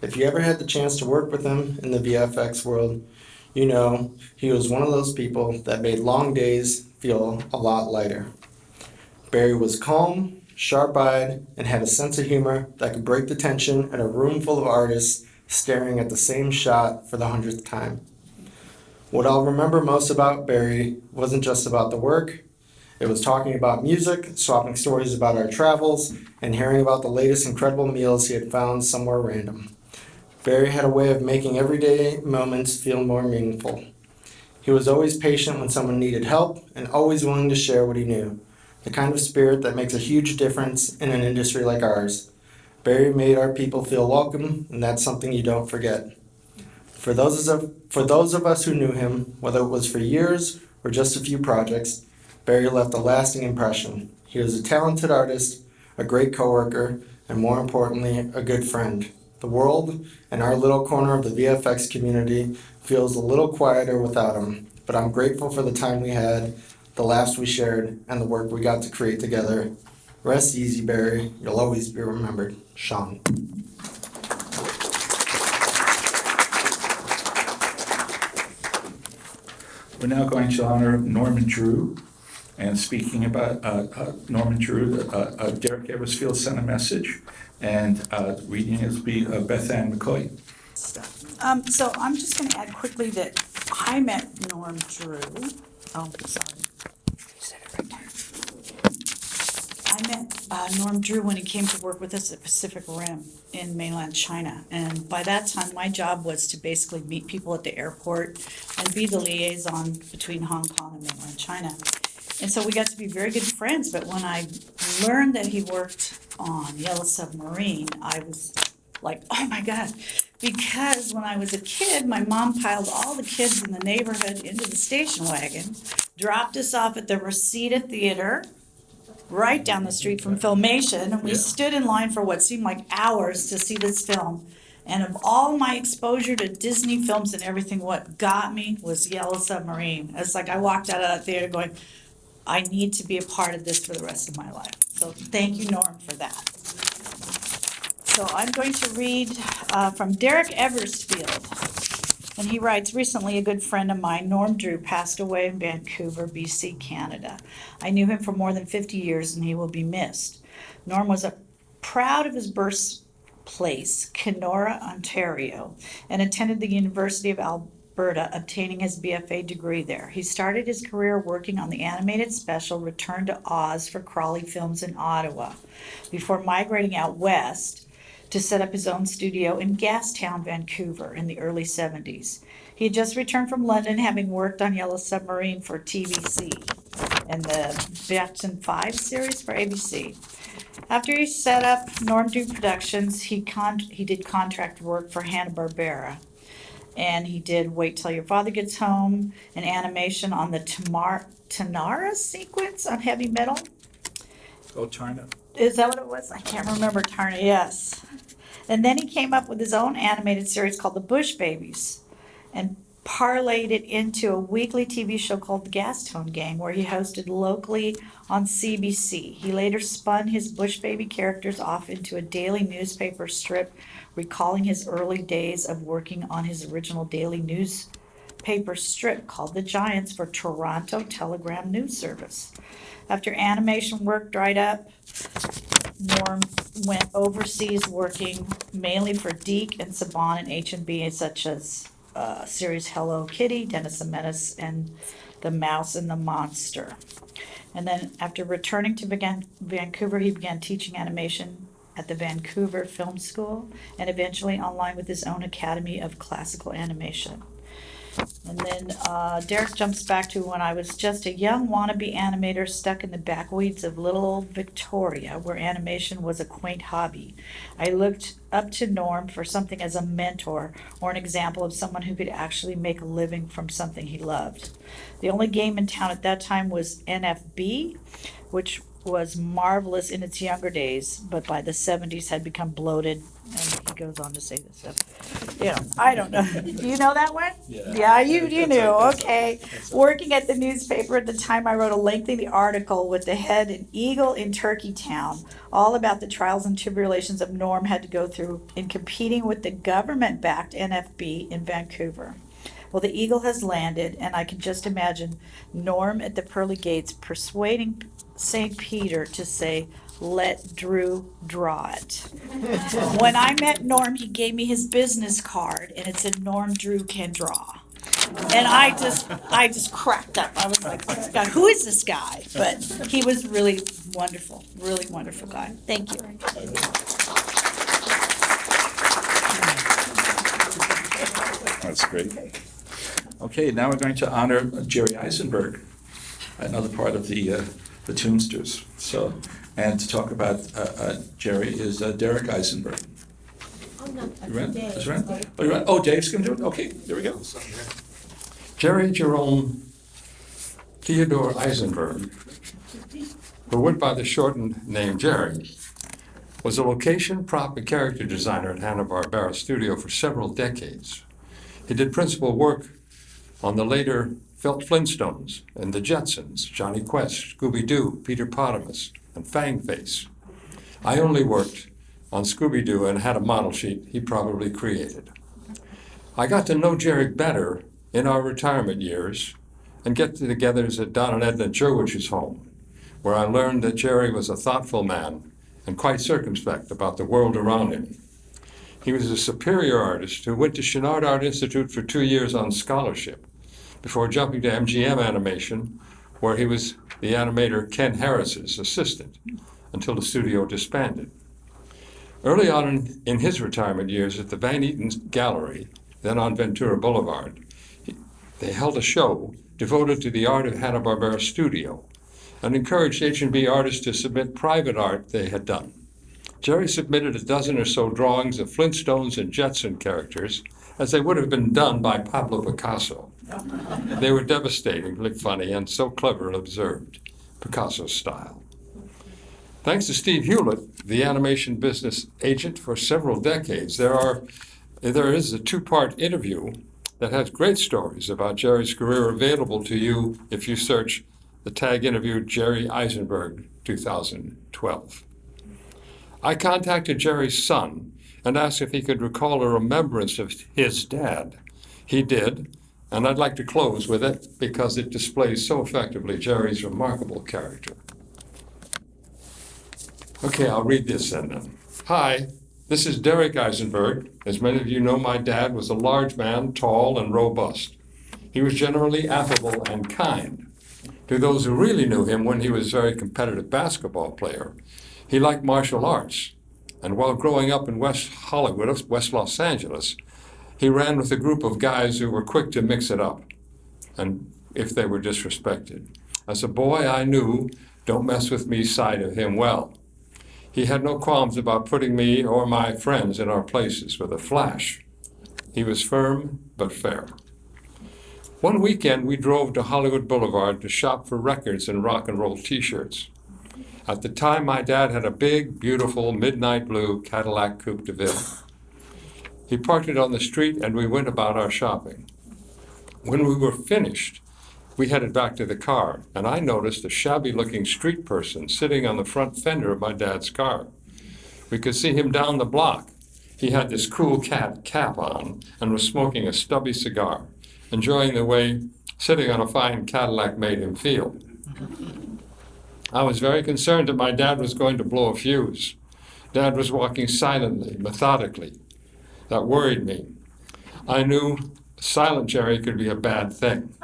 If you ever had the chance to work with him in the VFX world, you know he was one of those people that made long days feel a lot lighter. Barry was calm, sharp-eyed, and had a sense of humor that could break the tension in a room full of artists staring at the same shot for the 100th time. What I'll remember most about Barry wasn't just about the work. It was talking about music, swapping stories about our travels, and hearing about the latest incredible meals he had found somewhere random. Barry had a way of making everyday moments feel more meaningful. He was always patient when someone needed help and always willing to share what he knew, the kind of spirit that makes a huge difference in an industry like ours. Barry made our people feel welcome, and that's something you don't forget. For those of us who knew him, whether it was for years or just a few projects, Barry left a lasting impression. He was a talented artist, a great coworker, and more importantly, a good friend. The world and our little corner of the VFX community feels a little quieter without him, but I'm grateful for the time we had, the laughs we shared, and the work we got to create together. Rest easy, Barry. You'll always be remembered. Sean. We're now going to honor Norman Drew. And speaking about Norman Drew, Derek Eversfield sent a message, and reading it will be Beth Ann McCoy. So I'm just going to add quickly that I met Norm Drew. Oh, sorry. I met Norm Drew when he came to work with us at Pacific Rim in mainland China. And by that time, my job was to basically meet people at the airport and be the liaison between Hong Kong and mainland China. And so we got to be very good friends, but when I learned that he worked on Yellow Submarine, I was like, oh my God. Because when I was a kid, my mom piled all the kids in the neighborhood into the station wagon, dropped us off at the Reseda Theater, right down the street from Filmation, and we stood in line for what seemed like hours to see this film. And of all my exposure to Disney films and everything, what got me was Yellow Submarine. It's like I walked out of that theater going, I need to be a part of this for the rest of my life. So thank you, Norm, for that. So I'm going to read from Derek Eversfield. And he writes, recently a good friend of mine, Norm Drew, passed away in Vancouver, BC, Canada. I knew him for more than 50 years and he will be missed. Norm was proud of his birthplace, Kenora, Ontario, and attended the University of Alberta, obtaining his BFA degree there. He started his career working on the animated special Return to Oz for Crawley Films in Ottawa, before migrating out west to set up his own studio in Gastown, Vancouver in the early 70s. He had just returned from London, having worked on Yellow Submarine for TVC and the Jackson 5 series for ABC. After he set up Norm Drew Productions, he did contract work for Hanna-Barbera. And he did Wait Till Your Father Gets Home, an animation on the Tanara sequence on Heavy Metal. Oh, Tarna. Is that what it was? I can't remember. Tarna, yes. And then he came up with his own animated series called The Bush Babies and parlayed it into a weekly TV show called The Gastone Gang, where he hosted locally on CBC. He later spun his Bush Baby characters off into a daily newspaper strip, recalling his early days of working on his original daily newspaper strip called The Giants for Toronto Telegram News Service. After animation work dried up, Norm went overseas working mainly for Deke and Saban and H&B, such as series Hello Kitty, Dennis the Menace, and The Mouse and the Monster. And then after returning to Vancouver, he began teaching animation at the Vancouver Film School and eventually online with his own Academy of Classical Animation. And then Derek jumps back to when I was just a young wannabe animator stuck in the backweeds of little old Victoria, where animation was a quaint hobby. I looked up to Norm for something as a mentor or an example of someone who could actually make a living from something he loved. The only game in town at that time was NFB, which was marvelous in its younger days, but by the 70s had become bloated. And he goes on to say this stuff. I don't know. Do you know that one? Yeah, you knew. Okay. Working at the newspaper at the time, I wrote a lengthy article with the head An Eagle in Turkey Town, all about the trials and tribulations of Norm had to go through in competing with the government-backed NFB in Vancouver. Well, the Eagle has landed, and I can just imagine Norm at the pearly gates persuading St. Peter to say, let Drew draw it. When I met Norm, he gave me his business card, and it said, Norm Drew can draw. And I just cracked up. I was like, oh my God, who is this guy? But he was really wonderful guy. Thank you. That's great. Okay, now we're going to honor Jerry Eisenberg, another part of the Toonsters. So, and to talk about Jerry is Derek Eisenberg. Oh, no, You ready? Dave. Is ready? Oh, you ready? Oh, Dave's going to do it? Okay, there we go. Jerry Jerome Theodore Eisenberg, who went by the shortened name Jerry, was a location, prop, and character designer at Hanna-Barbera Studio for several decades. He did principal work on the later Flintstones and the Jetsons, Johnny Quest, Scooby-Doo, Peter Potamus, and Fangface. I only worked on Scooby-Doo and had a model sheet he probably created. I got to know Jerry better in our retirement years and get-togethers at Don and Edna Jerwich's home, where I learned that Jerry was a thoughtful man and quite circumspect about the world around him. He was a superior artist who went to Chouinard Art Institute for 2 years on scholarship before jumping to MGM Animation, where he was the animator Ken Harris's assistant until the studio disbanded. Early on in his retirement years at the Van Eaton Gallery, then on Ventura Boulevard, they held a show devoted to the art of Hanna-Barbera Studio and encouraged H&B artists to submit private art they had done. Jerry submitted a dozen or so drawings of Flintstones and Jetson characters, as they would have been done by Pablo Picasso. They were devastatingly funny and so clever and observed, Picasso style. Thanks to Steve Hewlett, the animation business agent for several decades, there is a two-part interview that has great stories about Jerry's career available to you if you search the tag interview Jerry Eisenberg 2012. I contacted Jerry's son and asked if he could recall a remembrance of his dad. He did, and I'd like to close with it because it displays so effectively Jerry's remarkable character. Okay, I'll read this then. Hi, this is Derek Eisenberg. As many of you know, my dad was a large man, tall and robust. He was generally affable and kind. To those who really knew him when he was a very competitive basketball player, he liked martial arts. And while growing up in West Hollywood, West Los Angeles, he ran with a group of guys who were quick to mix it up, and if they were disrespected. As a boy, I knew, don't mess with me side of him well. He had no qualms about putting me or my friends in our places with a flash. He was firm but fair. One weekend, we drove to Hollywood Boulevard to shop for records and rock and roll t-shirts. At the time, my dad had a big, beautiful, midnight blue Cadillac Coupe de Ville. He parked it on the street and we went about our shopping. When we were finished, we headed back to the car, and I noticed a shabby-looking street person sitting on the front fender of my dad's car. We could see him down the block. He had this cool cat cap on and was smoking a stubby cigar, enjoying the way sitting on a fine Cadillac made him feel. I was very concerned that my dad was going to blow a fuse. Dad was walking silently, methodically. That worried me. I knew silent Jerry could be a bad thing.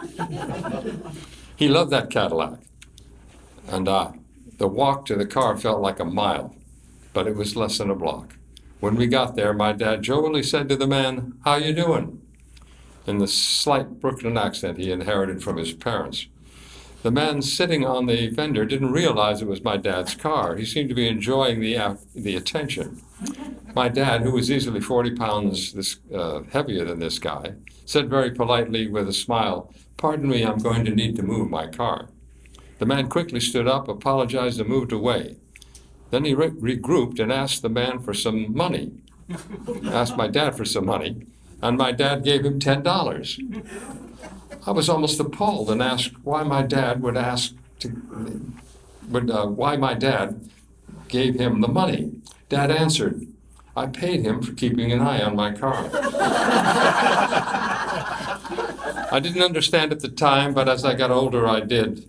He loved that Cadillac. And the walk to the car felt like a mile, but it was less than a block. When we got there, my dad jovially said to the man, "How you doing?" in the slight Brooklyn accent he inherited from his parents. The man sitting on the fender didn't realize it was my dad's car. He seemed to be enjoying the attention. My dad, who was easily 40 pounds heavier than this guy, said very politely with a smile, "Pardon me, I'm going to need to move my car." The man quickly stood up, apologized, and moved away. Then he regrouped and asked the man for some money. Asked my dad for some money, and my dad gave him $10. I was almost appalled and asked why my dad why my dad gave him the money. Dad answered, "I paid him for keeping an eye on my car." I didn't understand at the time, but as I got older, I did.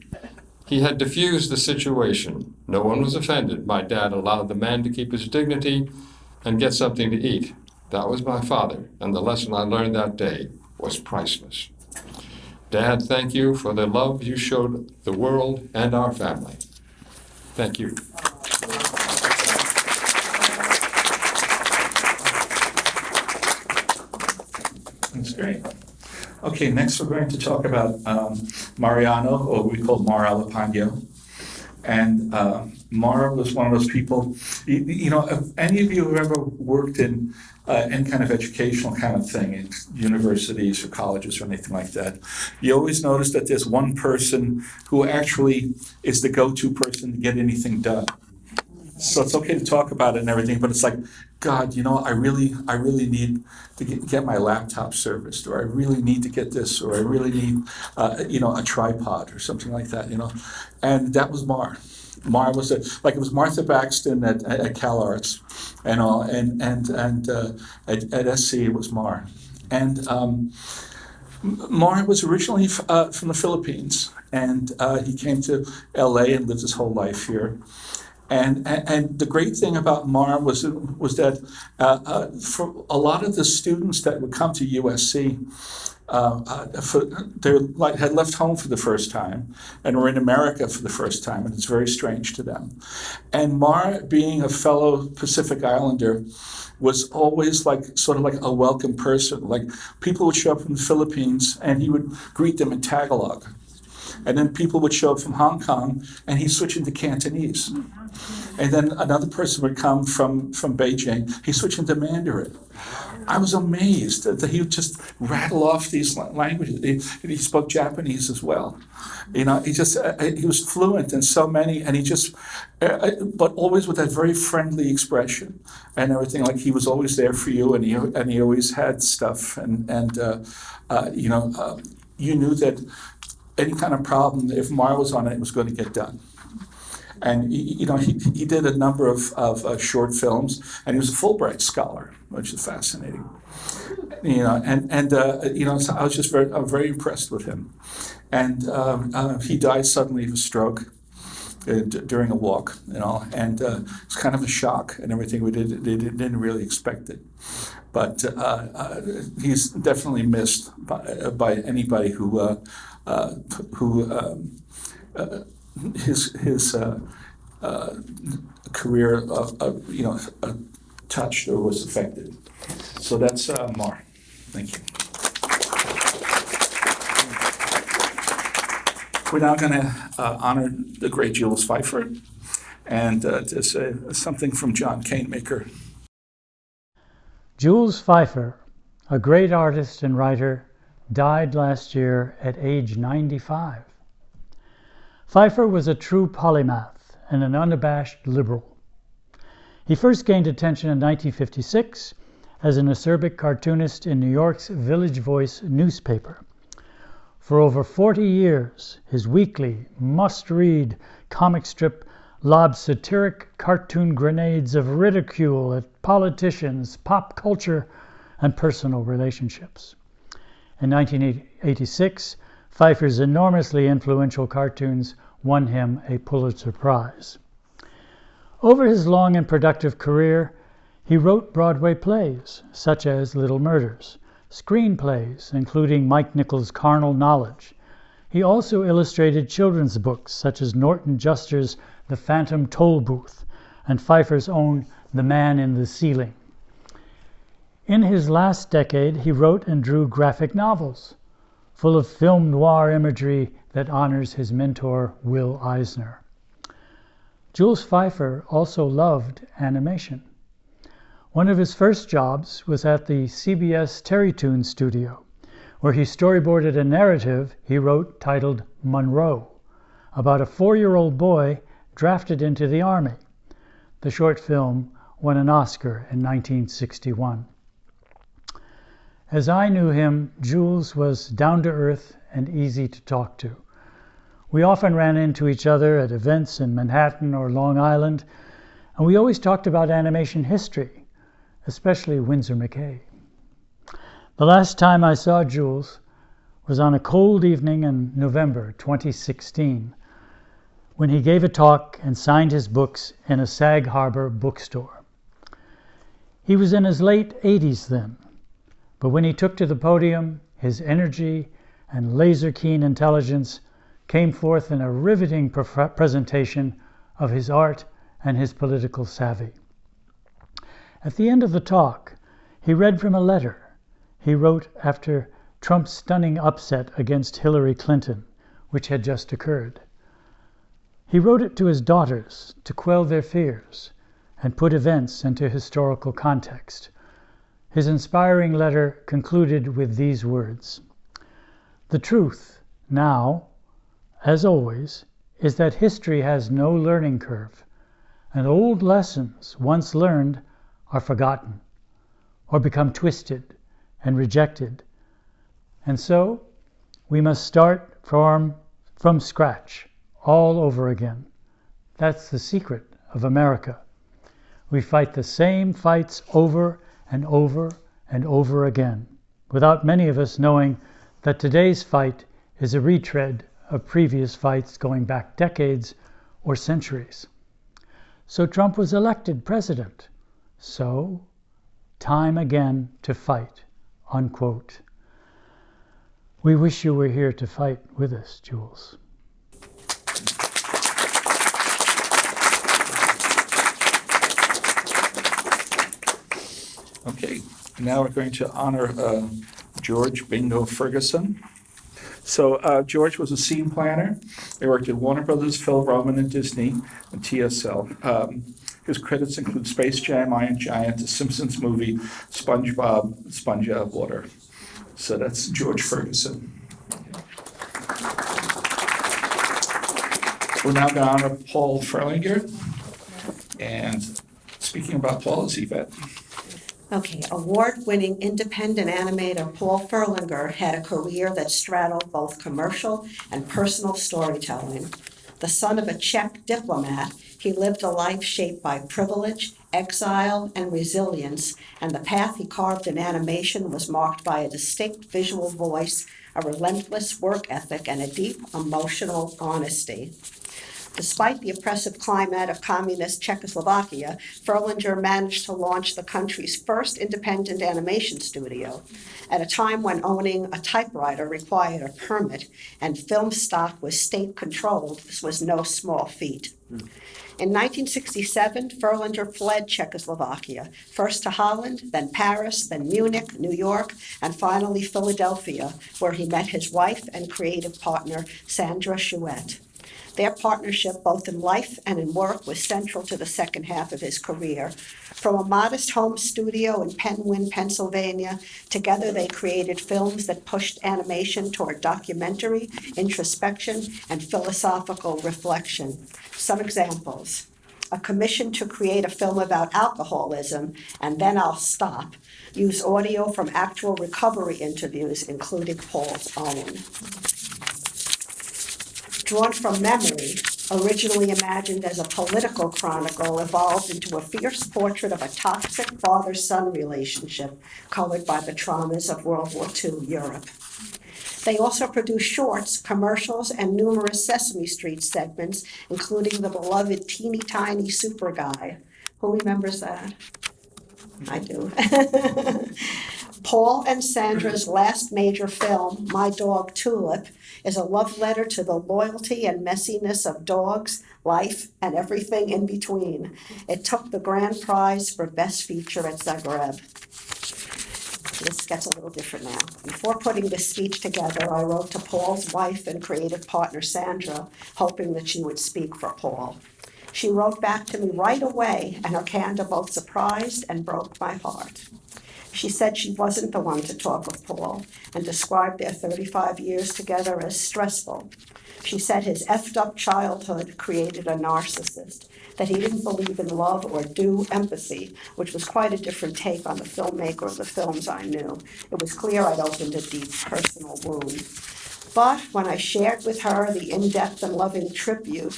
He had diffused the situation. No one was offended. My dad allowed the man to keep his dignity and get something to eat. That was my father, and the lesson I learned that day was priceless. Dad, thank you for the love you showed the world and our family. Thank you. That's great. Okay, next we're going to talk about Mariano, or we call Mar Alapano. And Mar was one of those people, if any of you have ever worked in any kind of educational kind of thing, in universities or colleges or anything like that, you always notice that there's one person who actually is the go-to person to get anything done. So it's okay to talk about it and everything, but it's like, God, I really need to get my laptop serviced, or I really need to get this, or I really need, a tripod or something like that, And that was Mar. Mar was it was Martha Baxton at CalArts, and all, and at SC it was Mar, and Mar was originally from the Philippines, and he came to LA and lived his whole life here. And the great thing about Mar was that for a lot of the students that would come to USC, they had left home for the first time and were in America for the first time, and it's very strange to them. And Mar, being a fellow Pacific Islander, was always sort of like a welcome person. Like, people would show up from the Philippines, and he would greet them in Tagalog. And then people would show up from Hong Kong, and he'd switch into Cantonese. And then another person would come from Beijing, he'd switch into Mandarin. I was amazed that he would just rattle off these languages. He spoke Japanese as well. He was fluent in so many, and but always with that very friendly expression and everything. Like, he was always there for you, and he always had stuff, and you knew that any kind of problem, if Mar was on it, it was going to get done. And he did a number of short films, and he was a Fulbright scholar, which is fascinating. So I was just I'm very impressed with him. And he died suddenly of a stroke during a walk, and it's kind of a shock and everything. They didn't really expect it, but he's definitely missed by anybody who his career touched or was affected. So that's Mar. Thank you. We're now going to honor the great Jules Feiffer, and there's something from John Canemaker. Jules Feiffer, a great artist and writer, died last year at age 95. Feiffer was a true polymath and an unabashed liberal. He first gained attention in 1956 as an acerbic cartoonist in New York's Village Voice newspaper. For over 40 years, his weekly, must-read comic strip lobbed satiric cartoon grenades of ridicule at politicians, pop culture, and personal relationships. In 1986, Feiffer's enormously influential cartoons won him a Pulitzer Prize. Over his long and productive career, he wrote Broadway plays, such as Little Murders, screenplays, including Mike Nichols' Carnal Knowledge. He also illustrated children's books, such as Norton Juster's The Phantom Toll Booth, and Feiffer's own The Man in the Ceiling. In his last decade, he wrote and drew graphic novels, full of film noir imagery that honors his mentor, Will Eisner. Jules Feiffer also loved animation. One of his first jobs was at the CBS Terrytoon studio, where he storyboarded a narrative he wrote titled Monroe, about a 4-year-old boy drafted into the Army. The short film won an Oscar in 1961. As I knew him, Jules was down-to-earth and easy to talk to. We often ran into each other at events in Manhattan or Long Island, and we always talked about animation history, especially Winsor McCay. The last time I saw Jules was on a cold evening in November 2016, when he gave a talk and signed his books in a Sag Harbor bookstore. He was in his late 80s then, but when he took to the podium, his energy and laser-keen intelligence came forth in a riveting presentation of his art and his political savvy. At the end of the talk, he read from a letter he wrote after Trump's stunning upset against Hillary Clinton, which had just occurred. He wrote it to his daughters to quell their fears and put events into historical context. His inspiring letter concluded with these words: "The truth, now, as always, is that history has no learning curve, and old lessons once learned are forgotten or become twisted and rejected. And so we must start from scratch all over again. That's the secret of America. We fight the same fights over and over and over again, without many of us knowing that today's fight is a retread of previous fights going back decades or centuries. So Trump was elected president. So, time again to fight, unquote. We wish you were here to fight with us, Jules. Okay, now we're going to honor George Bingo Ferguson. So George was a scene planner. He worked at Warner Brothers, Phil Roman, and Disney, and TSL. His credits include Space Jam, Iron Giant, The Simpsons movie, SpongeBob, Sponge Out of Water. So that's George Ferguson. We're now going to honor Paul Ferlinger. And speaking about Paul is Yvette. Okay, award-winning independent animator Paul Ferlinger had a career that straddled both commercial and personal storytelling. The son of a Czech diplomat, he lived a life shaped by privilege, exile, and resilience, and the path he carved in animation was marked by a distinct visual voice, a relentless work ethic, and a deep emotional honesty. Despite the oppressive climate of communist Czechoslovakia, Ferlinger managed to launch the country's first independent animation studio. At a time when owning a typewriter required a permit and film stock was state-controlled, this was no small feat. In 1967, Ferlinger fled Czechoslovakia, first to Holland, then Paris, then Munich, New York, and finally Philadelphia, where he met his wife and creative partner, Sandra Chouette. Their partnership, both in life and in work, was central to the second half of his career. From a modest home studio in Penwyn, Pennsylvania, together they created films that pushed animation toward documentary, introspection, and philosophical reflection. Some examples: a commission to create a film about alcoholism, and Then I'll Stop, used audio from actual recovery interviews, including Paul's own. Drawn from memory, originally imagined as a political chronicle, evolved into a fierce portrait of a toxic father-son relationship colored by the traumas of World War II Europe. They also produced shorts, commercials, and numerous Sesame Street segments, including the beloved Teeny Tiny Super Guy. Who remembers that? I do. Paul and Sandra's last major film, My Dog Tulip, is a love letter to the loyalty and messiness of dogs, life, and everything in between. It took the grand prize for Best Feature at Zagreb. This gets a little different now. Before putting this speech together, I wrote to Paul's wife and creative partner, Sandra, hoping that she would speak for Paul. She wrote back to me right away, and her candor both surprised and broke my heart. She said she wasn't the one to talk of Paul and described their 35 years together as stressful. She said his effed up childhood created a narcissist, that he didn't believe in love or do empathy, which was quite a different take on the filmmaker of the films I knew. It was clear I'd opened a deep personal wound. But when I shared with her the in-depth and loving tribute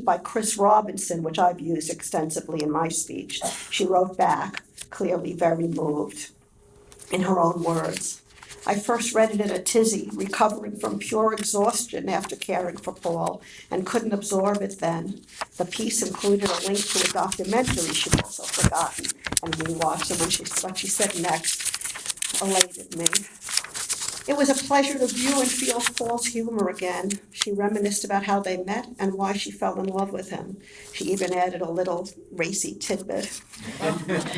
by Chris Robinson, which I've used extensively in my speech, she wrote back, clearly very moved. In her own words, I first read it in a tizzy, recovering from pure exhaustion after caring for Paul, and couldn't absorb it then. The piece included a link to a documentary she'd also forgotten, and we watched, and what she said next elated me. It was a pleasure to view and feel Paul's humor again. She reminisced about how they met and why she fell in love with him. She even added a little racy tidbit.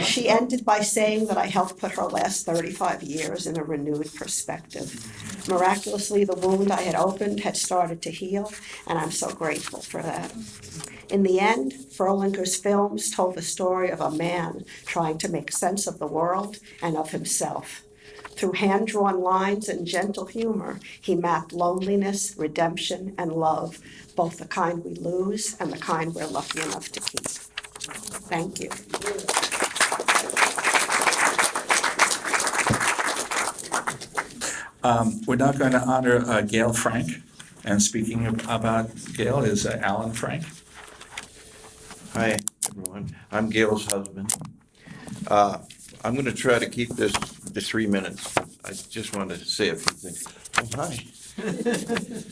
She ended by saying that I helped put her last 35 years in a renewed perspective. Miraculously, the wound I had opened had started to heal, and I'm so grateful for that. In the end, Ferlinger's films told the story of a man trying to make sense of the world and of himself. Through hand-drawn lines and gentle humor, he mapped loneliness, redemption, and love, both the kind we lose and the kind we're lucky enough to keep. Thank you. We're now going to honor Gail Frank. And speaking about Gail is Alan Frank. Hi, everyone. I'm Gail's husband. I'm going to try to keep this to 3 minutes. I just wanted to say a few things. Oh, hi.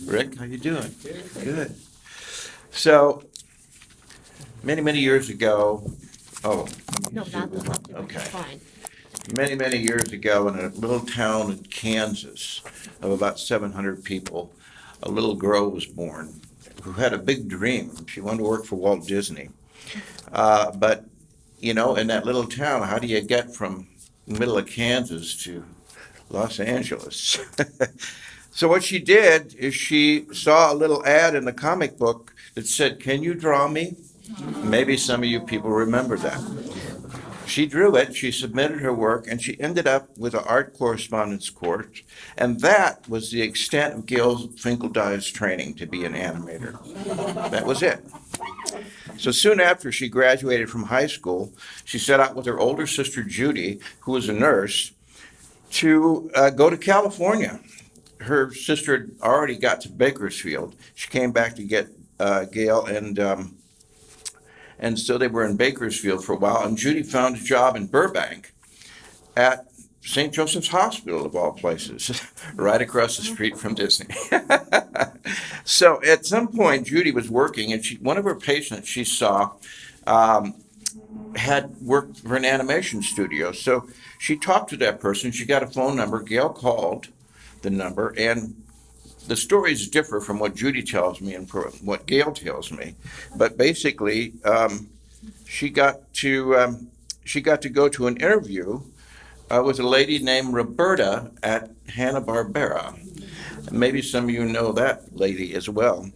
Rick, how you doing? Good. So, many years ago, No, not okay. fine. Many years ago, in a little town in Kansas of about 700 people, a little girl was born who had a big dream. She wanted to work for Walt Disney. But, you know, in that little town, how do you get from the middle of Kansas to Los Angeles? So what she did is she saw a little ad in the comic book that said, "Can you draw me?" Maybe some of you people remember that. She drew it, she submitted her work, and she ended up with an art correspondence course. And that was the extent of Gail Finkeldye's training to be an animator. That was it. So soon after she graduated from high school, she set out with her older sister Judy, who was a nurse, to go to California. Her sister had already got to Bakersfield. She came back to get Gail, and so they were in Bakersfield for a while. And Judy found a job in Burbank at St. Joseph's Hospital, of all places, right across the street from Disney. So at some point, Judy was working, and one of her patients she saw had worked for an animation studio. So she talked to that person. She got a phone number. Gail called the number, and the stories differ from what Judy tells me and what Gail tells me. But basically, she got to go to an interview with a lady named Roberta at Hanna-Barbera. Maybe some of you know that lady as well.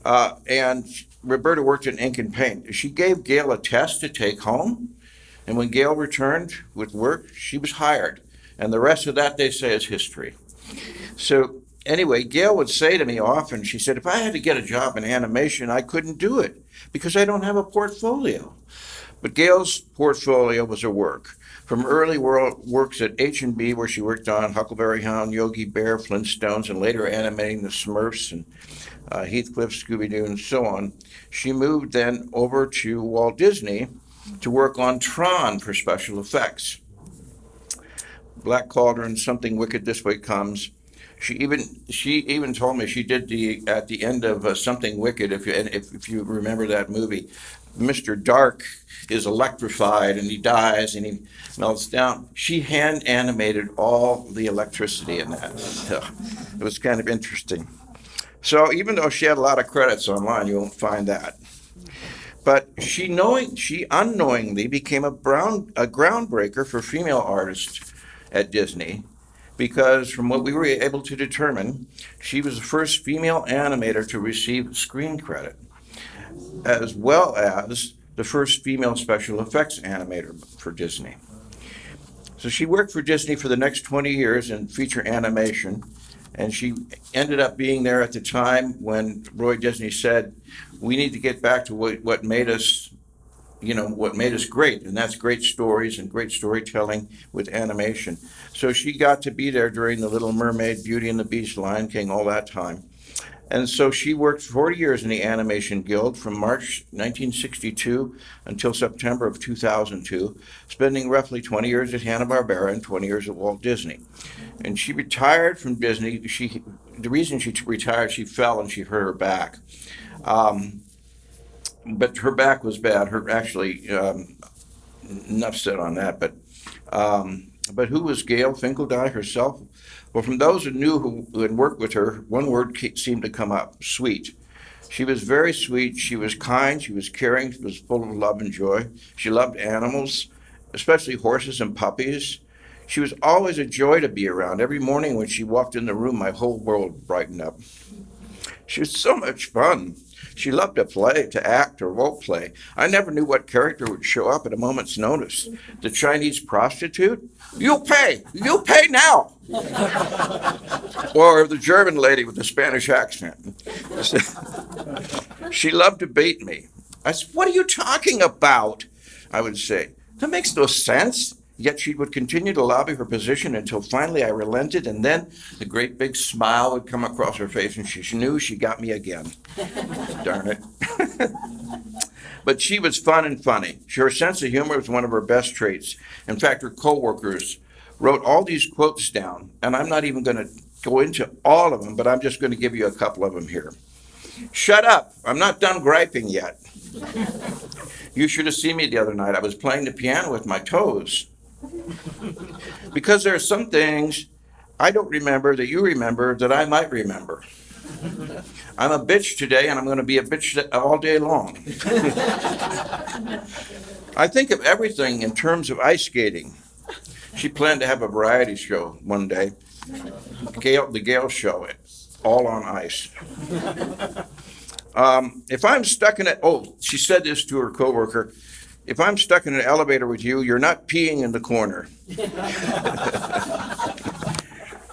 And Roberta worked in ink and paint. She gave Gail a test to take home, and when Gail returned with work, she was hired. And the rest of that, they say, is history. So anyway, Gail would say to me often, she said, if I had to get a job in animation, I couldn't do it because I don't have a portfolio. But Gail's portfolio was her work. From early works at H&B, where she worked on Huckleberry Hound, Yogi Bear, Flintstones, and later animating the Smurfs and Heathcliff, Scooby-Doo, and so on, she moved then over to Walt Disney to work on Tron for special effects. Black Cauldron, Something Wicked This Way Comes. She even told me she did at the end of Something Wicked, if you remember that movie, Mr. Dark is electrified and he dies and he melts down. She hand animated all the electricity in that. So it was kind of interesting. So even though she had a lot of credits online, you won't find that. But she unknowingly became a groundbreaker for female artists at Disney, because from what we were able to determine, she was the first female animator to receive screen credit, as well as the first female special effects animator for Disney. So she worked for Disney for the next 20 years in feature animation, and she ended up being there at the time when Roy Disney said, we need to get back to what made us great, and that's great stories and great storytelling with animation. So she got to be there during The Little Mermaid, Beauty and the Beast, Lion King, all that time. And so she worked 40 years in the Animation Guild from March 1962 until September of 2002, spending roughly 20 years at Hanna-Barbera and 20 years at Walt Disney. And she retired from Disney. The reason she retired, she fell and she hurt her back. But her back was bad. Enough said on that. But who was Gail Finkeldye herself? Well, from those who knew who had worked with her, one word seemed to come up: sweet. She was very sweet. She was kind. She was caring. She was full of love and joy. She loved animals, especially horses and puppies. She was always a joy to be around. Every morning when she walked in the room, my whole world brightened up. She was so much fun. She loved to play, to act, or role play. I never knew what character would show up at a moment's notice. The Chinese prostitute? You pay now! Or the German lady with the Spanish accent. She loved to bait me. I said, "What are you talking about?" I would say. "That makes no sense." Yet she would continue to lobby her position until finally I relented, and then the great big smile would come across her face, and she knew she got me again. Darn it. But she was fun and funny. Her sense of humor was one of her best traits. In fact, her coworkers wrote all these quotes down, and I'm not even going to go into all of them, but I'm just going to give you a couple of them here. "Shut up. I'm not done griping yet." "You should have seen me the other night. I was playing the piano with my toes." "Because there are some things I don't remember that you remember that I might remember." "I'm a bitch today, and I'm going to be a bitch all day long." "I think of everything in terms of ice skating." She planned to have a variety show one day. The Gale Show, all on ice. If I'm stuck in it, she said this to her coworker, "If I'm stuck in an elevator with you, you're not peeing in the corner."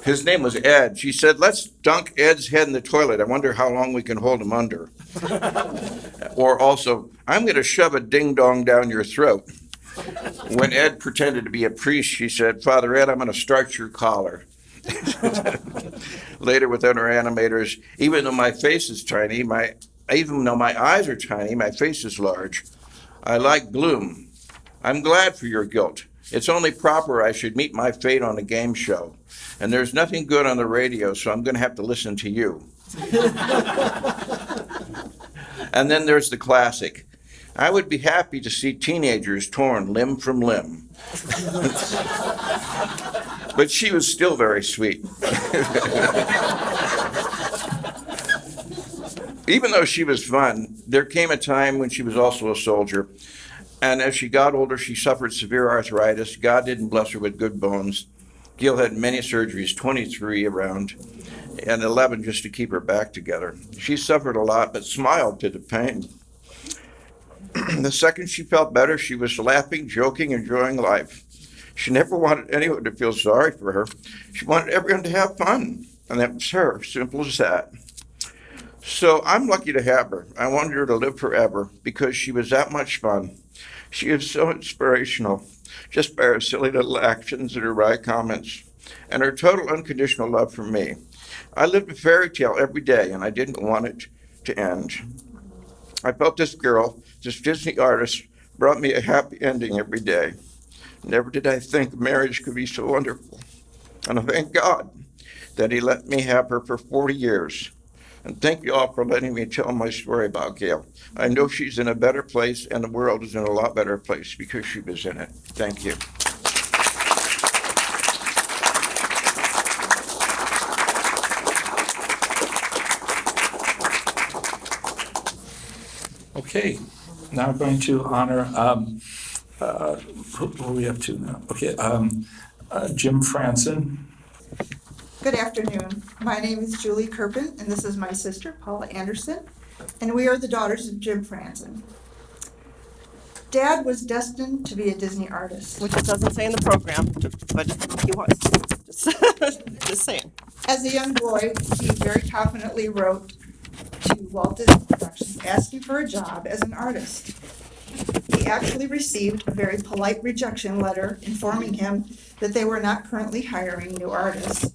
His name was Ed. She said, "Let's dunk Ed's head in the toilet. I wonder how long we can hold him under." Or also, "I'm going to shove a ding-dong down your throat." When Ed pretended to be a priest, she said, "Father Ed, I'm going to start your collar." Later, with other animators, even though my face is tiny, even though my eyes are tiny, my face is large. "I like gloom. I'm glad for your guilt. It's only proper I should meet my fate on a game show. And there's nothing good on the radio, so I'm going to have to listen to you." And then there's the classic. "I would be happy to see teenagers torn limb from limb." But she was still very sweet. Even though she was fun, there came a time when she was also a soldier. And as she got older, she suffered severe arthritis. God didn't bless her with good bones. Gail had many surgeries, 23 around, and 11 just to keep her back together. She suffered a lot, but smiled to the pain. The second she felt better, she was laughing, joking, enjoying life. She never wanted anyone to feel sorry for her. She wanted everyone to have fun, and that was her, simple as that. So I'm lucky to have her. I wanted her to live forever because she was that much fun. She is so inspirational, just by her silly little actions and her wry comments, and her total unconditional love for me. I lived a fairy tale every day, and I didn't want it to end. I felt this girl, this Disney artist, brought me a happy ending every day. Never did I think marriage could be so wonderful. And I thank God that He let me have her for 40 years. And thank you all for letting me tell my story about Gail. I know she's in a better place, and the world is in a lot better place because she was in it. Thank you. Okay, now I'm going to honor, who are we up to now? Okay, Jim Franson. Good afternoon. My name is Julie Kirpin, and this is my sister, Paula Anderson, and we are the daughters of Jim Franson. Dad was destined to be a Disney artist. Which it doesn't say in the program, but he was. Just saying. As a young boy, he very confidently wrote to Walt Disney Productions asking for a job as an artist. He actually received a very polite rejection letter informing him that they were not currently hiring new artists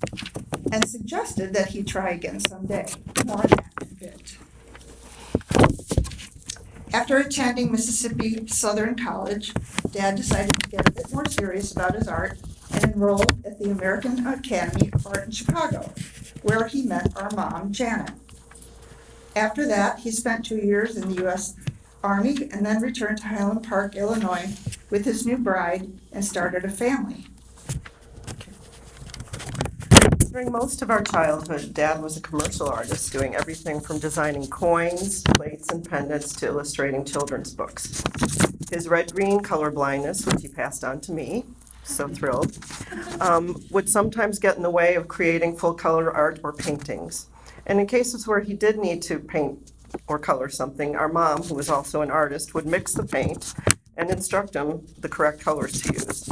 and suggested that he try again someday. More on that in a bit. After attending Mississippi Southern College, Dad decided to get a bit more serious about his art and enrolled at the American Academy of Art in Chicago, where he met our mom, Janet. After that, he spent 2 years in the U.S. Army and then returned to Highland Park, Illinois with his new bride and started a family. During most of our childhood, Dad was a commercial artist, doing everything from designing coins, plates, and pendants to illustrating children's books. His red-green color blindness, which he passed on to me, so thrilled, would sometimes get in the way of creating full-color art or paintings. And in cases where he did need to paint or color something, our mom, who was also an artist, would mix the paint and instruct him the correct colors to use.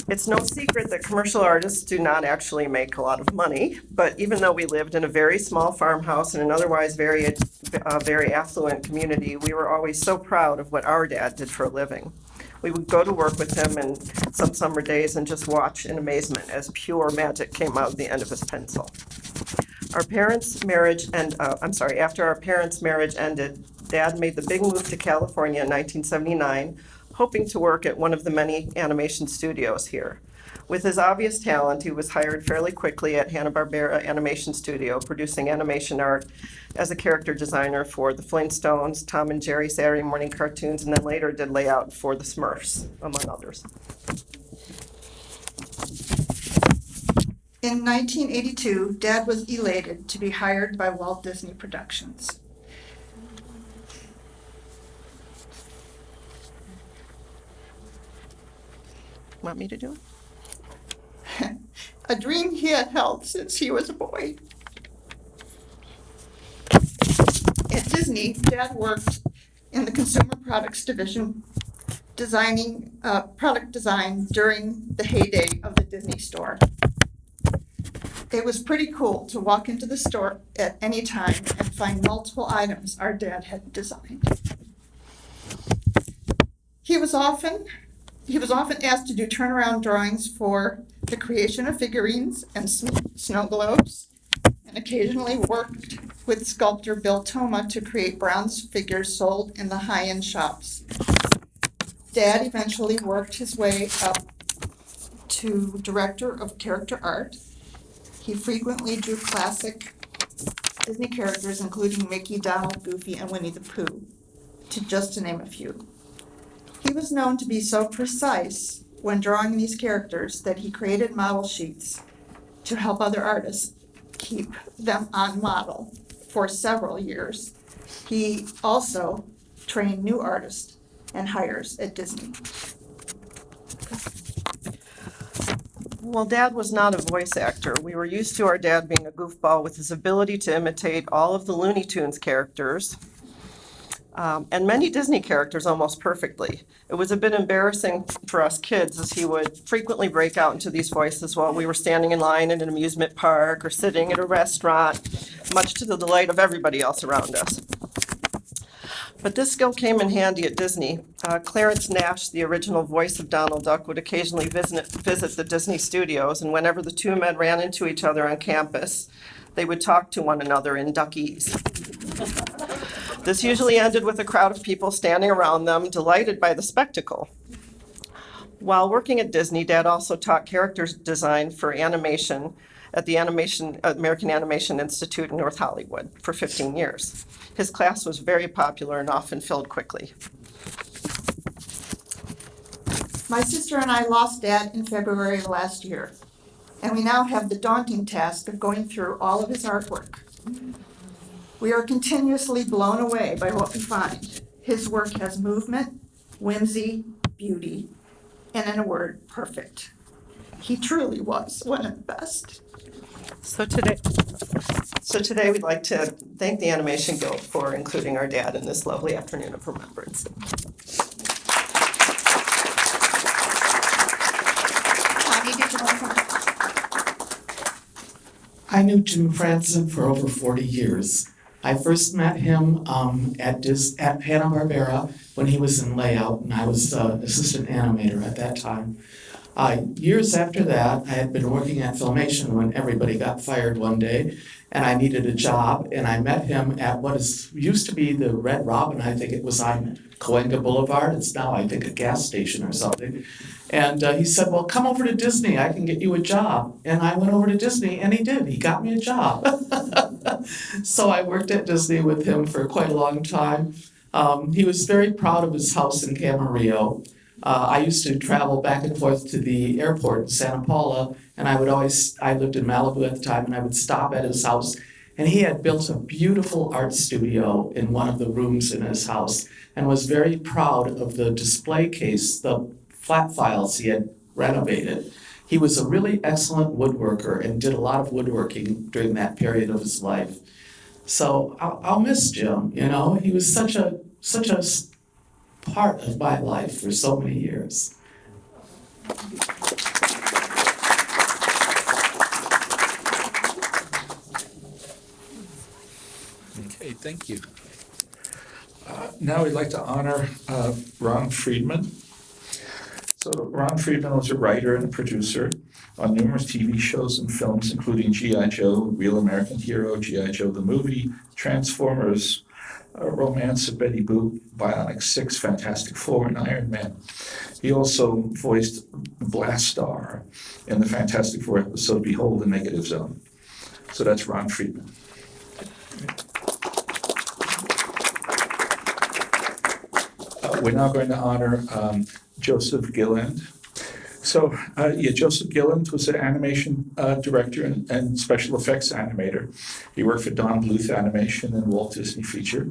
It's no secret that commercial artists do not actually make a lot of money, but even though we lived in a very small farmhouse in an otherwise very affluent community, we were always so proud of what our dad did for a living. We would go to work with him in some summer days and just watch in amazement as pure magic came out of the end of his pencil. After our parents' marriage ended, Dad made the big move to California in 1979, hoping to work at one of the many animation studios here. With his obvious talent, he was hired fairly quickly at Hanna-Barbera Animation Studio, producing animation art as a character designer for the Flintstones, Tom and Jerry Saturday morning cartoons, and then later did layout for the Smurfs, among others. In 1982, Dad was elated to be hired by Walt Disney Productions. Want me to do it? A dream he had held since he was a boy. At Disney, Dad worked in the consumer products division, designing product design during the heyday of the Disney store. It was pretty cool to walk into the store at any time and find multiple items our dad had designed. He was often asked to do turnaround drawings for the creation of figurines and snow globes, and occasionally worked with sculptor Bill Toma to create bronze figures sold in the high-end shops. Dad eventually worked his way up to director of character art. He frequently drew classic Disney characters, including Mickey, Donald, Goofy, and Winnie the Pooh, just to name a few. He was known to be so precise when drawing these characters that he created model sheets to help other artists keep them on model for several years. He also trained new artists and hires at Disney. Well, Dad was not a voice actor. We were used to our dad being a goofball with his ability to imitate all of the Looney Tunes characters, and many Disney characters almost perfectly. It was a bit embarrassing for us kids as he would frequently break out into these voices while we were standing in line at an amusement park or sitting at a restaurant, much to the delight of everybody else around us. But this skill came in handy at Disney. Clarence Nash, the original voice of Donald Duck, would occasionally visit the Disney studios, and whenever the two men ran into each other on campus, they would talk to one another in Duckese. This usually ended with a crowd of people standing around them, delighted by the spectacle. While working at Disney, Dad also taught character design for animation at the American Animation Institute in North Hollywood for 15 years. His class was very popular and often filled quickly. My sister and I lost Dad in February of last year, and we now have the daunting task of going through all of his artwork. We are continuously blown away by what we find. His work has movement, whimsy, beauty, and in a word, perfect. He truly was one of the best. So today we'd like to thank the Animation Guild for including our dad in this lovely afternoon of remembrance. I knew Jim Franzen for over 40 years. I first met him at Hanna-Barbera when he was in layout, and I was assistant animator at that time. Years after that, I had been working at Filmation when everybody got fired one day, and I needed a job, and I met him at what used to be the Red Robin. I think it was on Cahuenga Boulevard. It's now, I think, a gas station or something. And he said, well, come over to Disney. I can get you a job. And I went over to Disney, and he did. He got me a job. So I worked at Disney with him for quite a long time. He was very proud of his house in Camarillo. I used to travel back and forth to the airport in Santa Paula, and I lived in Malibu at the time, and I would stop at his house. And he had built a beautiful art studio in one of the rooms in his house and was very proud of the display case, the flat files he had renovated. He was a really excellent woodworker and did a lot of woodworking during that period of his life. So I'll miss Jim. You know, he was such a part of my life for so many years. Okay, thank you. Now we'd like to honor Ron Friedman. So Ron Friedman was a writer and a producer on numerous TV shows and films, including G.I. Joe, Real American Hero, G.I. Joe the Movie, Transformers, Romance of Betty Boop, Bionic 6, Fantastic Four, and Iron Man. He also voiced Blastar in the Fantastic Four episode Behold the Negative Zone. So that's Ron Friedman. We're now going to honor Joseph Gilland. So, Joseph Gilland was an animation director and special effects animator. He worked for Don Bluth Animation and Walt Disney Feature.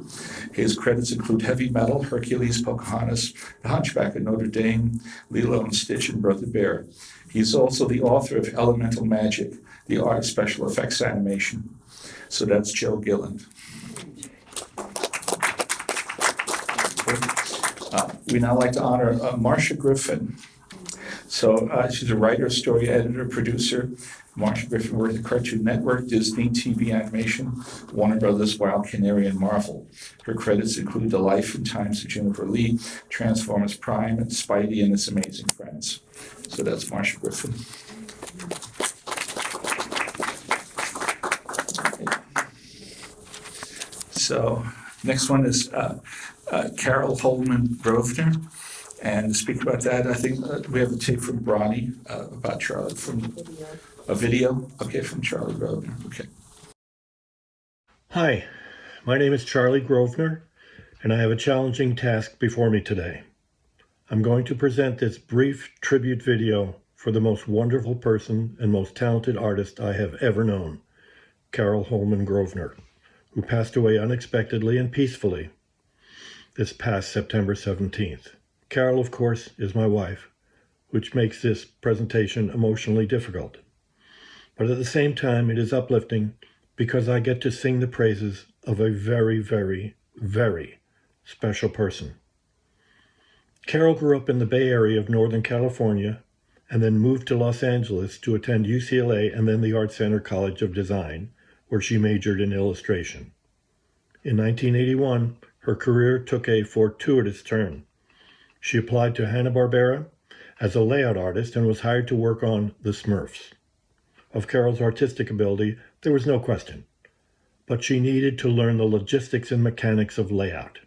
His credits include Heavy Metal, Hercules, Pocahontas, The Hunchback of Notre Dame, Lilo and Stitch, and Brother Bear. He's also the author of Elemental Magic, the art of special effects animation. So that's Joe Gilland. We now like to honor Marcia Griffin. So she's a writer, story editor, producer. Marcia Griffin worked at Cartoon Network, Disney, TV Animation, Warner Brothers, Wild Canary, and Marvel. Her credits include The Life and Times of Jennifer Lee, Transformers Prime, and Spidey and His Amazing Friends. So that's Marcia Griffin. So next one is Carol Holman Grosvenor. And to speak about that, I think we have a tape from Bronny about Charlie, from a video, okay, from Charlie Grosvenor, okay. Hi, my name is Charlie Grosvenor, and I have a challenging task before me today. I'm going to present this brief tribute video for the most wonderful person and most talented artist I have ever known, Carol Holman Grosvenor, who passed away unexpectedly and peacefully this past September 17th. Carol, of course, is my wife, which makes this presentation emotionally difficult. But at the same time, it is uplifting because I get to sing the praises of a very, very, very special person. Carol grew up in the Bay Area of Northern California and then moved to Los Angeles to attend UCLA and then the Art Center College of Design, where she majored in illustration. In 1981, her career took a fortuitous turn. She applied to Hanna-Barbera as a layout artist and was hired to work on The Smurfs. Of Carol's artistic ability, there was no question, but she needed to learn the logistics and mechanics of layout.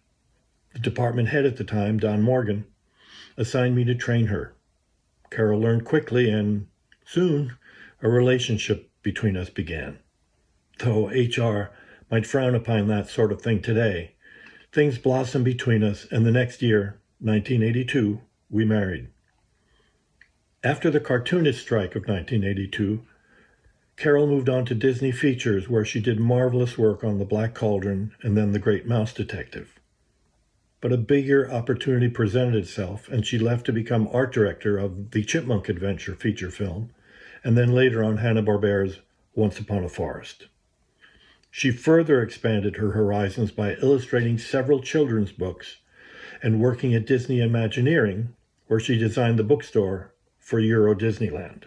The department head at the time, Don Morgan, assigned me to train her. Carol learned quickly, and soon a relationship between us began. Though HR might frown upon that sort of thing today, things blossomed between us, and the next year, 1982, we married. After the cartoonist strike of 1982, Carol moved on to Disney Features, where she did marvelous work on The Black Cauldron and then The Great Mouse Detective. But a bigger opportunity presented itself, and she left to become art director of the Chipmunk Adventure feature film, and then later on Hanna-Barbera's Once Upon a Forest. She further expanded her horizons by illustrating several children's books and working at Disney Imagineering, where she designed the bookstore for Euro Disneyland.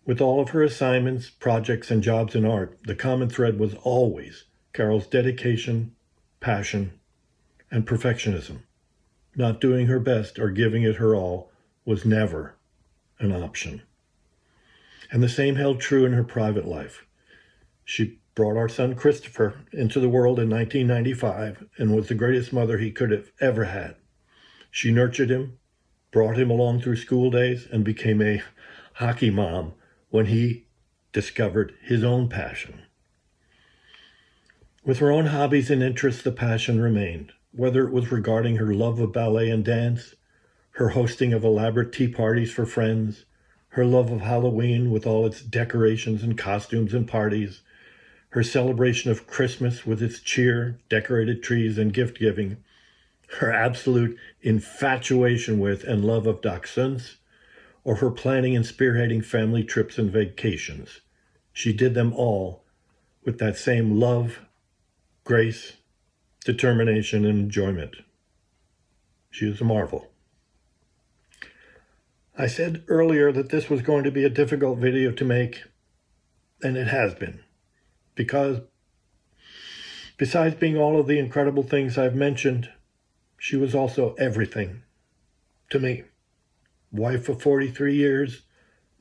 With all of her assignments, projects, and jobs in art, the common thread was always Carol's dedication, passion, and perfectionism. Not doing her best or giving it her all was never an option. And the same held true in her private life. She brought our son Christopher into the world in 1995 and was the greatest mother he could have ever had. She nurtured him, brought him along through school days, and became a hockey mom when he discovered his own passion. With her own hobbies and interests, the passion remained, whether it was regarding her love of ballet and dance, her hosting of elaborate tea parties for friends, her love of Halloween with all its decorations and costumes and parties, her celebration of Christmas with its cheer, decorated trees, and gift-giving, her absolute infatuation with and love of dachshunds, or her planning and spearheading family trips and vacations. She did them all with that same love, grace, determination, and enjoyment. She is a marvel. I said earlier that this was going to be a difficult video to make, and it has been, because besides being all of the incredible things I've mentioned, she was also everything to me. Wife of 43 years,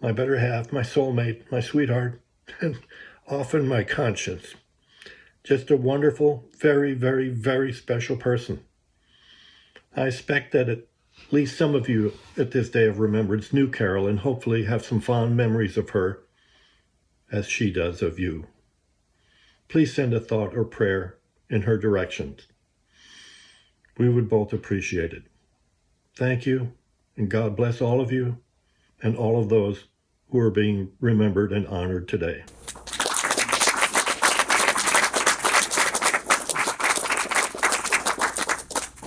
my better half, my soulmate, my sweetheart, and often my conscience. Just a wonderful, very, very, very special person. I expect that at least some of you at this day of remembrance knew Carol and hopefully have some fond memories of her as she does of you. Please send a thought or prayer in her direction. We would both appreciate it. Thank you, and God bless all of you and all of those who are being remembered and honored today.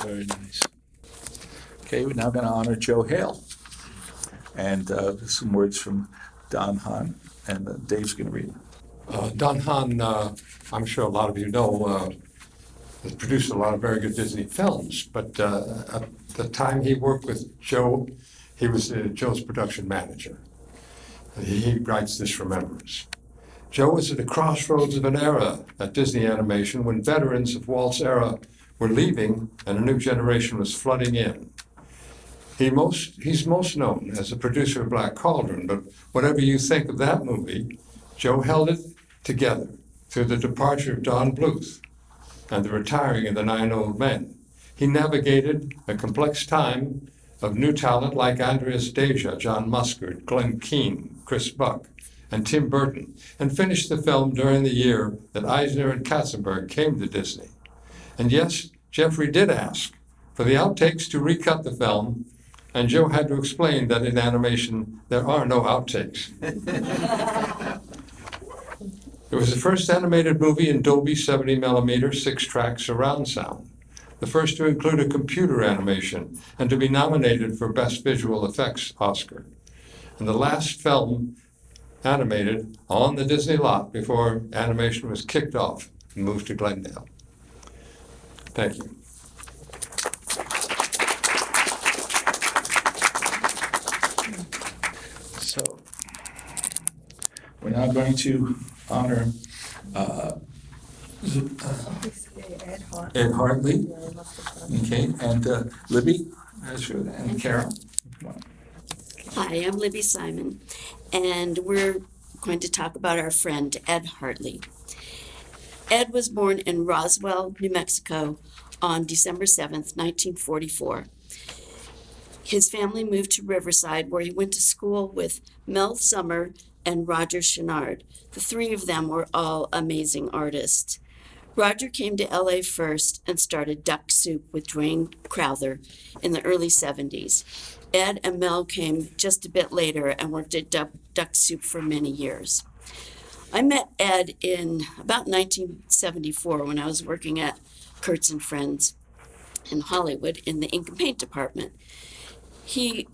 Very nice. Okay, we're now going to honor Joe Hale. And some words from Don Hahn, and Dave's going to read. Don Hahn, I'm sure a lot of you know, has produced a lot of very good Disney films, but at the time he worked with Joe, he was Joe's production manager. He writes this Remembrance. Joe was at the crossroads of an era at Disney Animation when veterans of Walt's era were leaving and a new generation was flooding in. He's most known as the producer of Black Cauldron, but whatever you think of that movie, Joe held it together through the departure of Don Bluth and the retiring of the 9 Old Men. He navigated a complex time of new talent like Andreas Deja, John Musker, Glenn Keane, Chris Buck, and Tim Burton, and finished the film during the year that Eisner and Katzenberg came to Disney. And yes, Jeffrey did ask for the outtakes to recut the film, and Joe had to explain that in animation there are no outtakes. It was the first animated movie in Dolby 70mm 6-track surround sound, the first to include a computer animation and to be nominated for Best Visual Effects Oscar, and the last film animated on the Disney lot before animation was kicked off and moved to Glendale. Thank you. So we're now going to honor Ed Hartley, okay, and Libby, and Carol. Hi, I'm Libby Simon, and we're going to talk about our friend Ed Hartley. Ed was born in Roswell, New Mexico on December 7th, 1944. His family moved to Riverside, where he went to school with Mel Summer and Roger Chenard. The three of them were all amazing artists. Roger came to LA first and started Duck Soup with Dwayne Crowther in the early 70s. Ed and Mel came just a bit later and worked at Duck Soup for many years. I met Ed in about 1974 when I was working at Kurtz and Friends in Hollywood in the ink and paint department.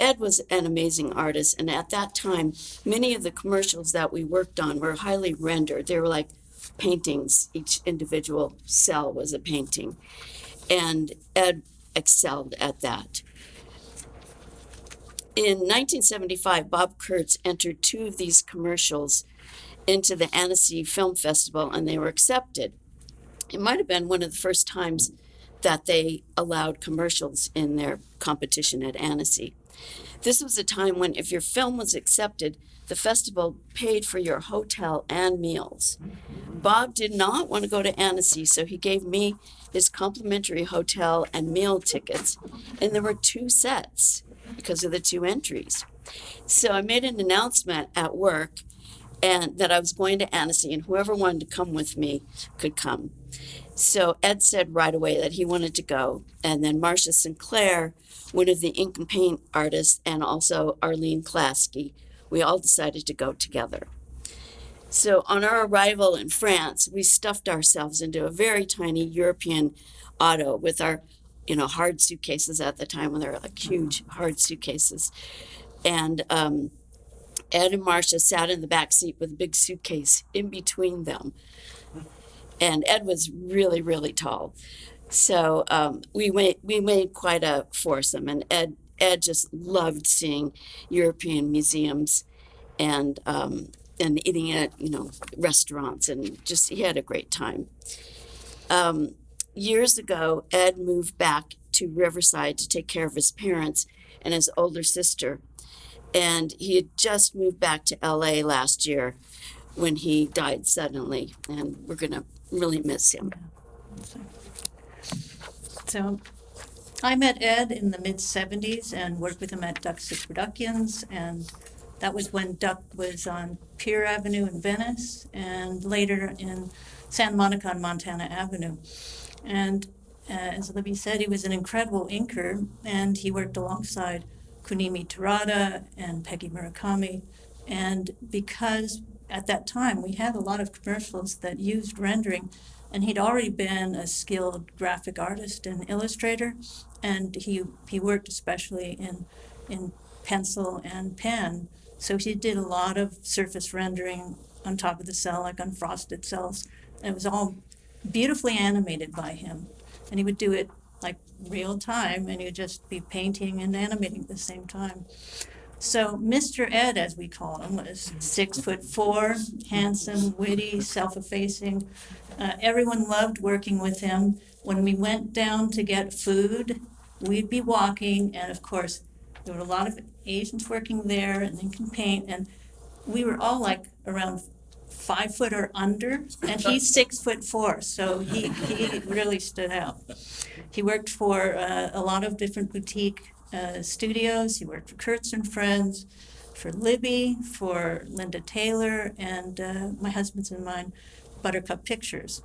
Ed was an amazing artist, and at that time, many of the commercials that we worked on were highly rendered. They were like paintings. Each individual cell was a painting, and Ed excelled at that. In 1975, Bob Kurtz entered 2 of these commercials into the Annecy Film Festival, and they were accepted. It might have been one of the first times that they allowed commercials in their competition at Annecy. This was a time when if your film was accepted, the festival paid for your hotel and meals. Bob did not want to go to Annecy, so he gave me his complimentary hotel and meal tickets, and there were 2 sets because of the 2 entries. So I made an announcement at work and that I was going to Annecy, and whoever wanted to come with me could come. So Ed said right away that he wanted to go. And then Marcia Sinclair, one of the ink and paint artists, and also Arlene Klasky, we all decided to go together. So on our arrival in France, we stuffed ourselves into a very tiny European auto with our, hard suitcases at the time when they were like huge hard suitcases. And Ed and Marcia sat in the back seat with a big suitcase in between them. And Ed was really, really tall. So we made quite a foursome. And Ed just loved seeing European museums and eating at restaurants, and just he had a great time. Years ago, Ed moved back to Riverside to take care of his parents and his older sister. And he had just moved back to LA last year when he died suddenly. And we're going to really miss him. So I met Ed in the mid-'70s and worked with him at Duck's Productions, and that was when Duck was on Pier Avenue in Venice and later in Santa Monica on Montana Avenue. And as Libby said, he was an incredible inker, and he worked alongside Kunimi Terada and Peggy Murakami. And because at that time we had a lot of commercials that used rendering, and he'd already been a skilled graphic artist and illustrator, and he worked especially in pencil and pen. So he did a lot of surface rendering on top of the cell, like on frosted cells. And it was all beautifully animated by him. And he would do it like real time, and he would just be painting and animating at the same time. So Mr. Ed, as we call him, was 6'4", handsome, witty, self-effacing. Everyone loved working with him. When we went down to get food, we'd be walking, and of course, there were a lot of Asians working there, and they can paint, and we were all like around 5 foot or under, and he's 6'4", so he really stood out. He worked for a lot of different boutique studios. He worked for Kurtz and Friends, for Libby, for Linda Taylor, and my husband's and mine, Buttercup Pictures.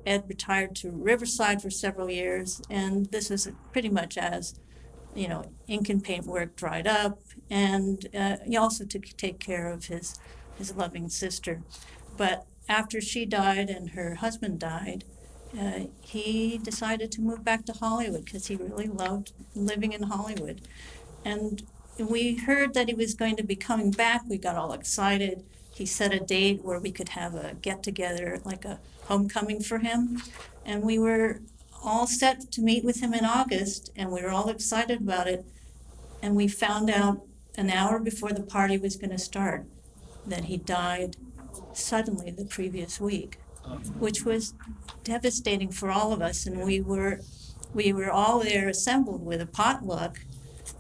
Ed retired to Riverside for several years, and this is pretty much as ink and paint work dried up, and he also took take care of his loving sister. But after she died and her husband died, he decided to move back to Hollywood because he really loved living in Hollywood. And we heard that he was going to be coming back. We got all excited. He set a date where we could have a get-together, like a homecoming for him. And we were all set to meet with him in August, and we were all excited about it. And we found out an hour before the party was going to start that he died suddenly the previous week, which was devastating for all of us. And we were all there assembled with a potluck,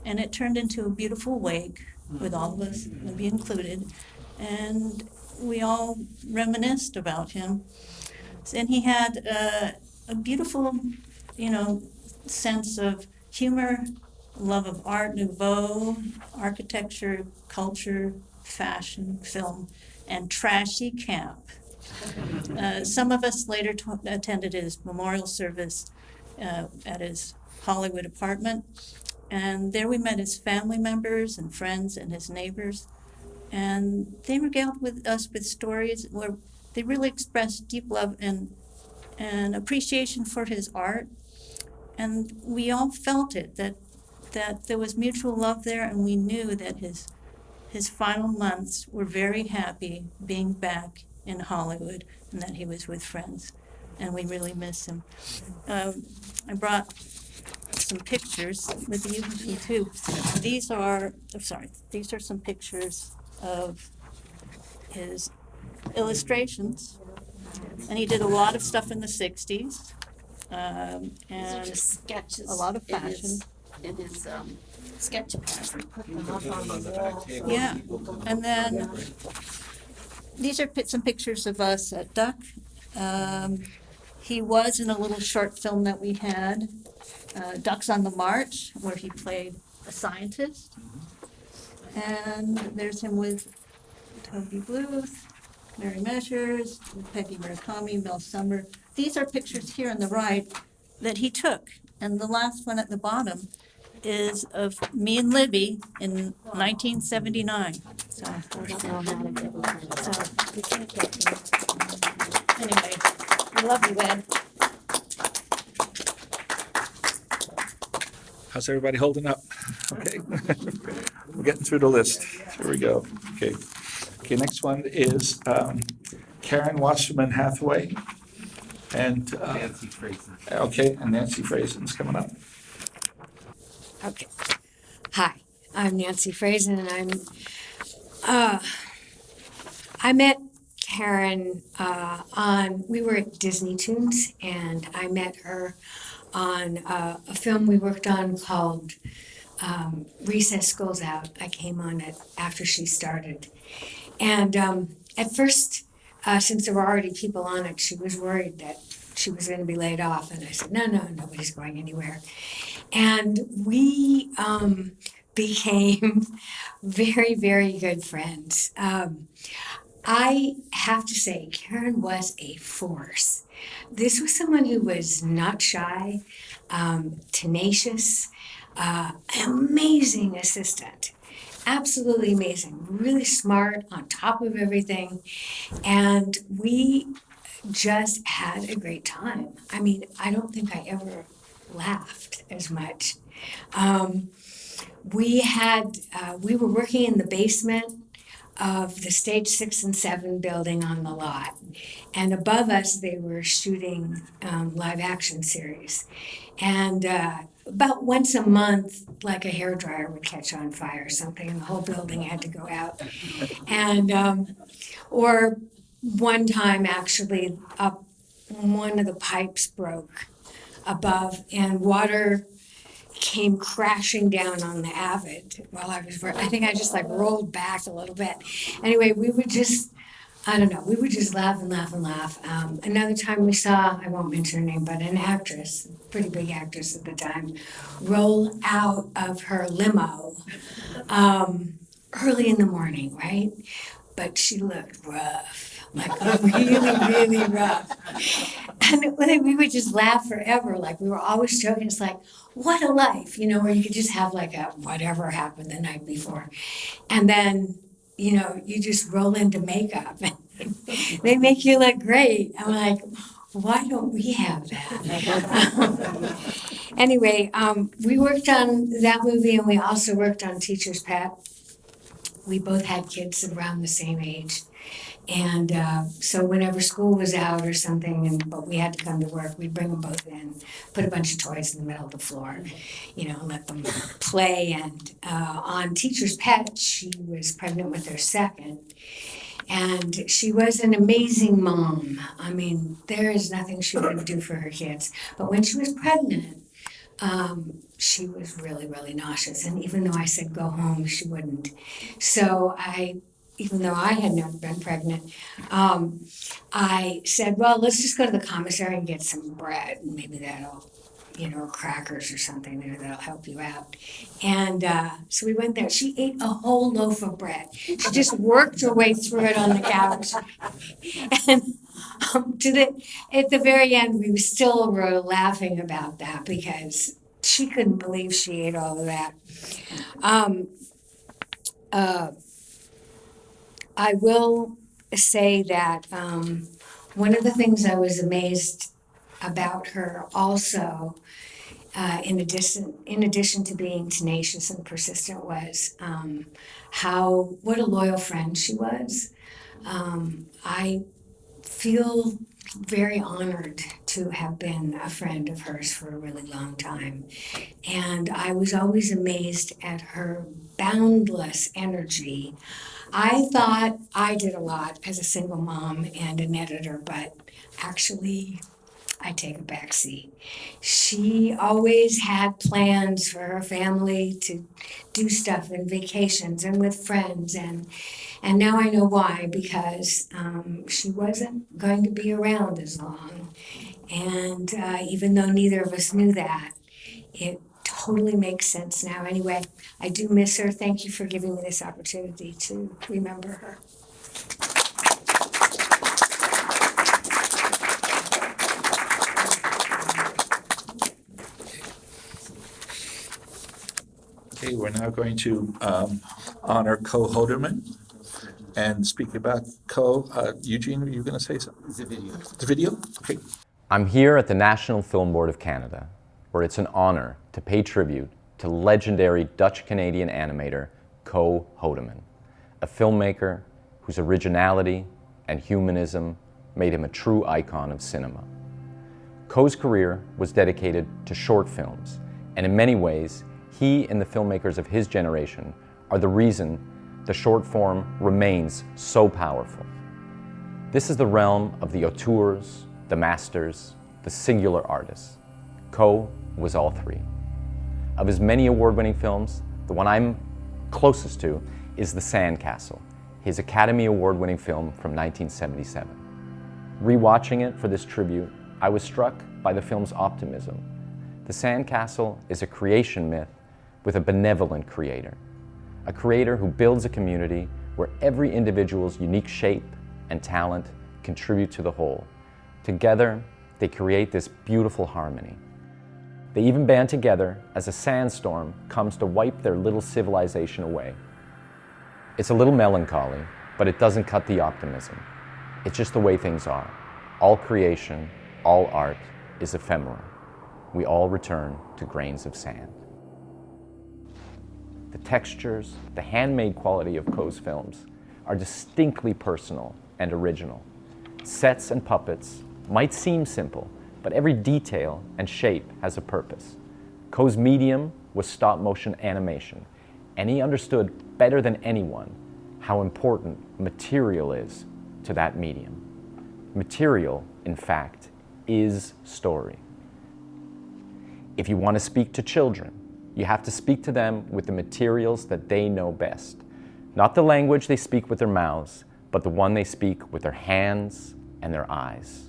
and it turned into a beautiful wake with all of us, Libby included, and we all reminisced about him. And he had a beautiful, sense of humor, love of Art Nouveau, architecture, culture, fashion, film, and trashy camp. Some of us later attended his memorial service at his Hollywood apartment, and there we met his family members and friends and his neighbors, and they regaled with us with stories where they really expressed deep love and appreciation for his art, and we all felt it, that there was mutual love there, and we knew that his final months were very happy being back in Hollywood and that he was with friends, and we really miss him. I brought some pictures with you too. These are some pictures of his illustrations, and he did a lot of stuff in the 60s, and just sketches. a lot of fashion. In his sketch pad. We put them up on the wall. Yeah, and then these are some pictures of us at Duck. He was in a little short film that we had, Ducks on the March, where he played a scientist. And there's him with Toby Bluth, Mary Measures, Peggy Murakami, Mel Summer. These are pictures here on the right that he took. And the last one at the bottom is of me and Libby in 1979. So, anyway, I love you, Ed. How's everybody holding up? Okay. We're getting through the list. Here we go. Okay. Okay, next one is Karen Wasserman Hathaway. And Nancy Fraser. okay, and Nancy Frasen's coming up. Okay. Hi, I'm Nancy Frasen, and I met Karen we were at Disney Toons, and I met her on a film we worked on called Recess Goes Out. I came on it after she started. And at first, since there were already people on it, she was worried that she was going to be laid off. And I said, no, nobody's going anywhere. And we became very, very good friends. I have to say, Karen was a force. This was someone who was not shy, tenacious, amazing assistant. Absolutely amazing, really smart, on top of everything. And we just had a great time. I mean, I don't think I ever laughed as much. We were working in the basement of the stage 6 and 7 building on the lot. And above us, they were shooting live action series. And about once a month, like a hairdryer would catch on fire or something, and the whole building had to go out. And, or one time actually, one of the pipes broke above, and water came crashing down on the Avid while I was I think I just like rolled back a little bit. Anyway, we would just, I don't know, we would just laugh and laugh and laugh. Another time we saw, I won't mention her name, but an actress, pretty big actress at the time, roll out of her limo early in the morning, right? But she looked rough, like really, really rough. And we would just laugh forever. Like we were always joking. It's like, what a life, where you could just have like a whatever happened the night before. And then, you just roll into makeup and they make you look great. I'm like, why don't we have that? Anyway, we worked on that movie, and we also worked on Teacher's Pet. We both had kids around the same age. And so whenever school was out or something, but we had to come to work, we'd bring them both in, put a bunch of toys in the middle of the floor, let them play. And on Teacher's Pet, she was pregnant with her second. And she was an amazing mom. I mean, there is nothing she wouldn't do for her kids. But when she was pregnant, she was really, really nauseous. And even though I said go home, she wouldn't. So even though I had never been pregnant, I said, well, let's just go to the commissary and get some bread, and maybe that'll, or crackers or something there that'll help you out. And so we went there. She ate a whole loaf of bread. She just worked her way through it on the couch. And at the very end, we still were laughing about that because she couldn't believe she ate all of that. I will say that one of the things I was amazed about her also, in addition to being tenacious and persistent, was what a loyal friend she was. I feel very honored to have been a friend of hers for a really long time. And I was always amazed at her boundless energy. I thought I did a lot as a single mom and an editor, but actually I take a back seat. She always had plans for her family to do stuff and vacations and with friends, and now I know why, because she wasn't going to be around as long. And even though neither of us knew that, it totally makes sense now. Anyway, I do miss her. Thank you for giving me this opportunity to remember her. Okay, we're now going to honor Co Hoderman and speak about Co. Eugene, were you going to say something? The video. The video? Okay. I'm here at the National Film Board of Canada, where it's an honor to pay tribute to legendary Dutch-Canadian animator Co Hodeman, a filmmaker whose originality and humanism made him a true icon of cinema. Co's career was dedicated to short films, and in many ways, he and the filmmakers of his generation are the reason the short form remains so powerful. This is the realm of the auteurs, the masters, the singular artists. Co was all three. Of his many award-winning films, the one I'm closest to is The Sandcastle, his Academy Award-winning film from 1977. Rewatching it for this tribute, I was struck by the film's optimism. The Sandcastle is a creation myth with a benevolent creator, a creator who builds a community where every individual's unique shape and talent contribute to the whole. Together, they create this beautiful harmony. They even band together as a sandstorm comes to wipe their little civilization away. It's a little melancholy, but it doesn't cut the optimism. It's just the way things are. All creation, all art is ephemeral. We all return to grains of sand. The textures, the handmade quality of Co's films are distinctly personal and original. Sets and puppets might seem simple, but every detail and shape has a purpose. Co's medium was stop-motion animation, and he understood better than anyone how important material is to that medium. Material, in fact, is story. If you want to speak to children, you have to speak to them with the materials that they know best. Not the language they speak with their mouths, but the one they speak with their hands and their eyes.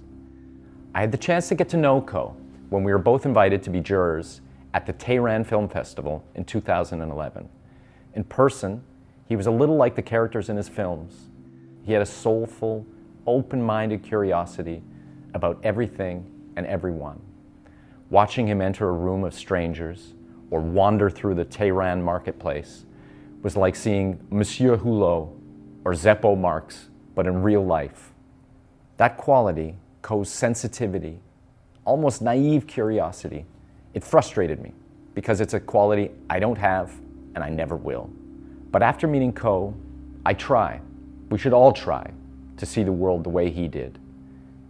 I had the chance to get to know Co when we were both invited to be jurors at the Tehran Film Festival in 2011. In person, he was a little like the characters in his films. He had a soulful, open-minded curiosity about everything and everyone. Watching him enter a room of strangers or wander through the Tehran marketplace was like seeing Monsieur Hulot or Zeppo Marx, but in real life. That quality, Co's sensitivity, almost naive curiosity, it frustrated me because it's a quality I don't have and I never will. But after meeting Co, I try, we should all try, to see the world the way he did.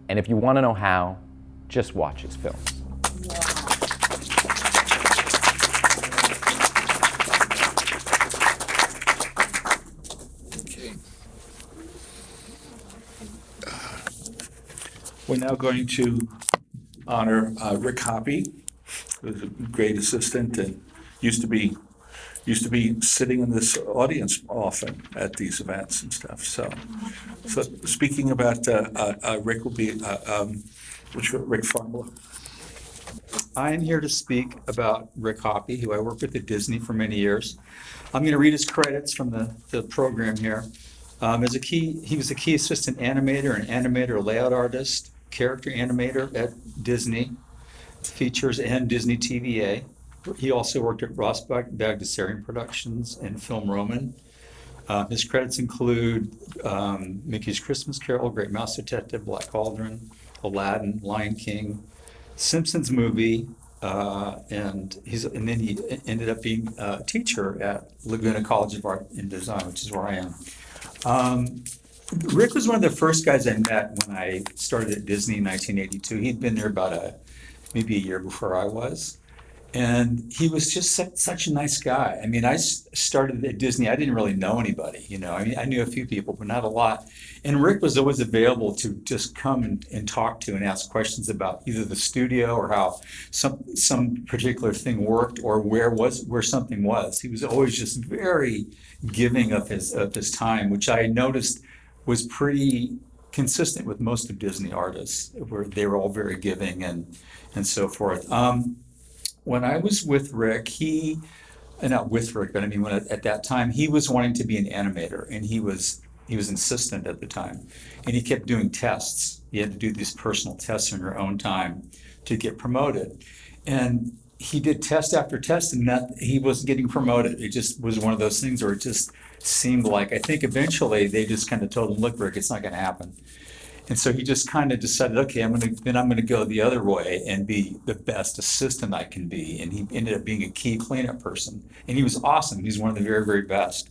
And if you want to know how, just watch his films. Okay. We're now going to honor Rick Hoppy, who's a great assistant and used to be sitting in this audience often at these events and stuff. So speaking about Rick will be Rick Farmelo. I am here to speak about Rick Hoppy, who I worked with at Disney for many years. I'm going to read his credits from the program here. He was a key assistant animator, an animator, layout artist, character animator at Disney, features and Disney TVA. He also worked at Ross Bagdasarian Productions and Film Roman. His credits include Mickey's Christmas Carol, Great Mouse Detective, Black Cauldron, Aladdin, Lion King, Simpsons movie, and then he ended up being a teacher at Laguna College of Art and Design, which is where I am. Rick was one of the first guys I met when I started at Disney in 1982. He'd been there about maybe a year before I was. And he was just such a nice guy. I mean, I started at Disney. I didn't really know anybody, you know. I mean, I knew a few people, but not a lot. And Rick was always available to just come and talk to and ask questions about either the studio or how some particular thing worked or where something was. He was always just very giving of his time, which I noticed was pretty consistent with most of Disney artists, where they were all very giving and so forth. When I was with Rick, not with Rick, but I mean, at that time, he was wanting to be an animator, and he was insistent at the time, and he kept doing tests. He had to do these personal tests in your own time to get promoted, and he did test after test, and he wasn't getting promoted. It just was one of those things where it just seemed like, I think eventually they just kind of told him, look, Rick, it's not going to happen. And so he just kind of decided, okay, I'm gonna go the other way and be the best assistant I can be. And he ended up being a key cleanup person. And he was awesome. He's one of the very, very best.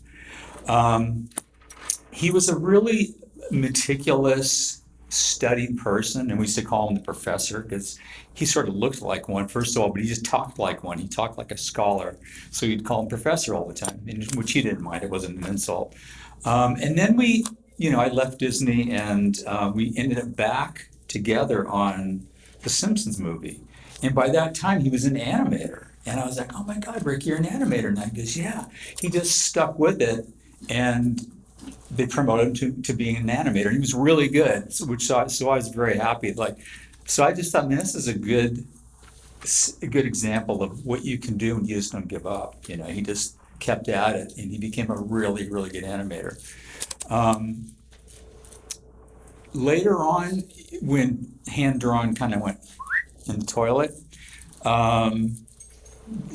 He was a really meticulous, studied person, and we used to call him the professor because he sort of looked like one, first of all, but he just talked like one. He talked like a scholar. So you'd call him professor all the time, which he didn't mind. It wasn't an insult. And then I left Disney, and we ended up back together on the Simpsons movie. And by that time, he was an animator. And I was like, oh my God, Rick, you're an animator now. He goes, yeah. He just stuck with it, and they promoted him to being an animator. And he was really good, so I was very happy. So I just thought, man, this is a good example of what you can do when you just don't give up. He just kept at it, and he became a really, really good animator. Later on, when hand-drawn kind of went in the toilet,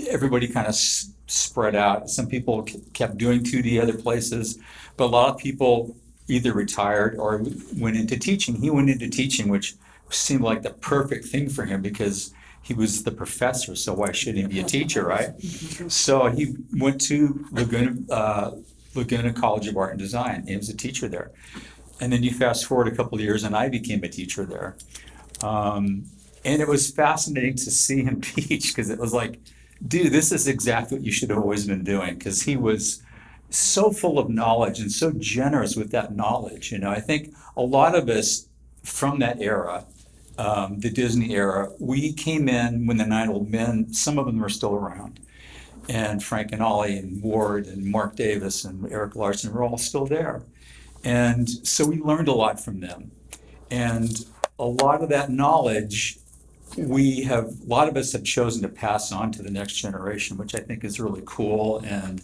everybody kind of spread out. Some people kept doing 2D other places, but a lot of people either retired or went into teaching. He went into teaching, which seemed like the perfect thing for him because he was the professor, so why shouldn't he be a teacher, right? So he went to Laguna College of Art and Design, and he was a teacher there. And then you fast forward a couple of years, and I became a teacher there. And it was fascinating to see him teach because it was like, dude, this is exactly what you should have always been doing, because he was so full of knowledge and so generous with that knowledge. I think a lot of us from that era, the Disney era, we came in when the 9 Old Men, some of them were still around. And Frank and Ollie and Ward and Mark Davis and Eric Larson were all still there. And so we learned a lot from them. And a lot of that knowledge, a lot of us have chosen to pass on to the next generation, which I think is really cool, and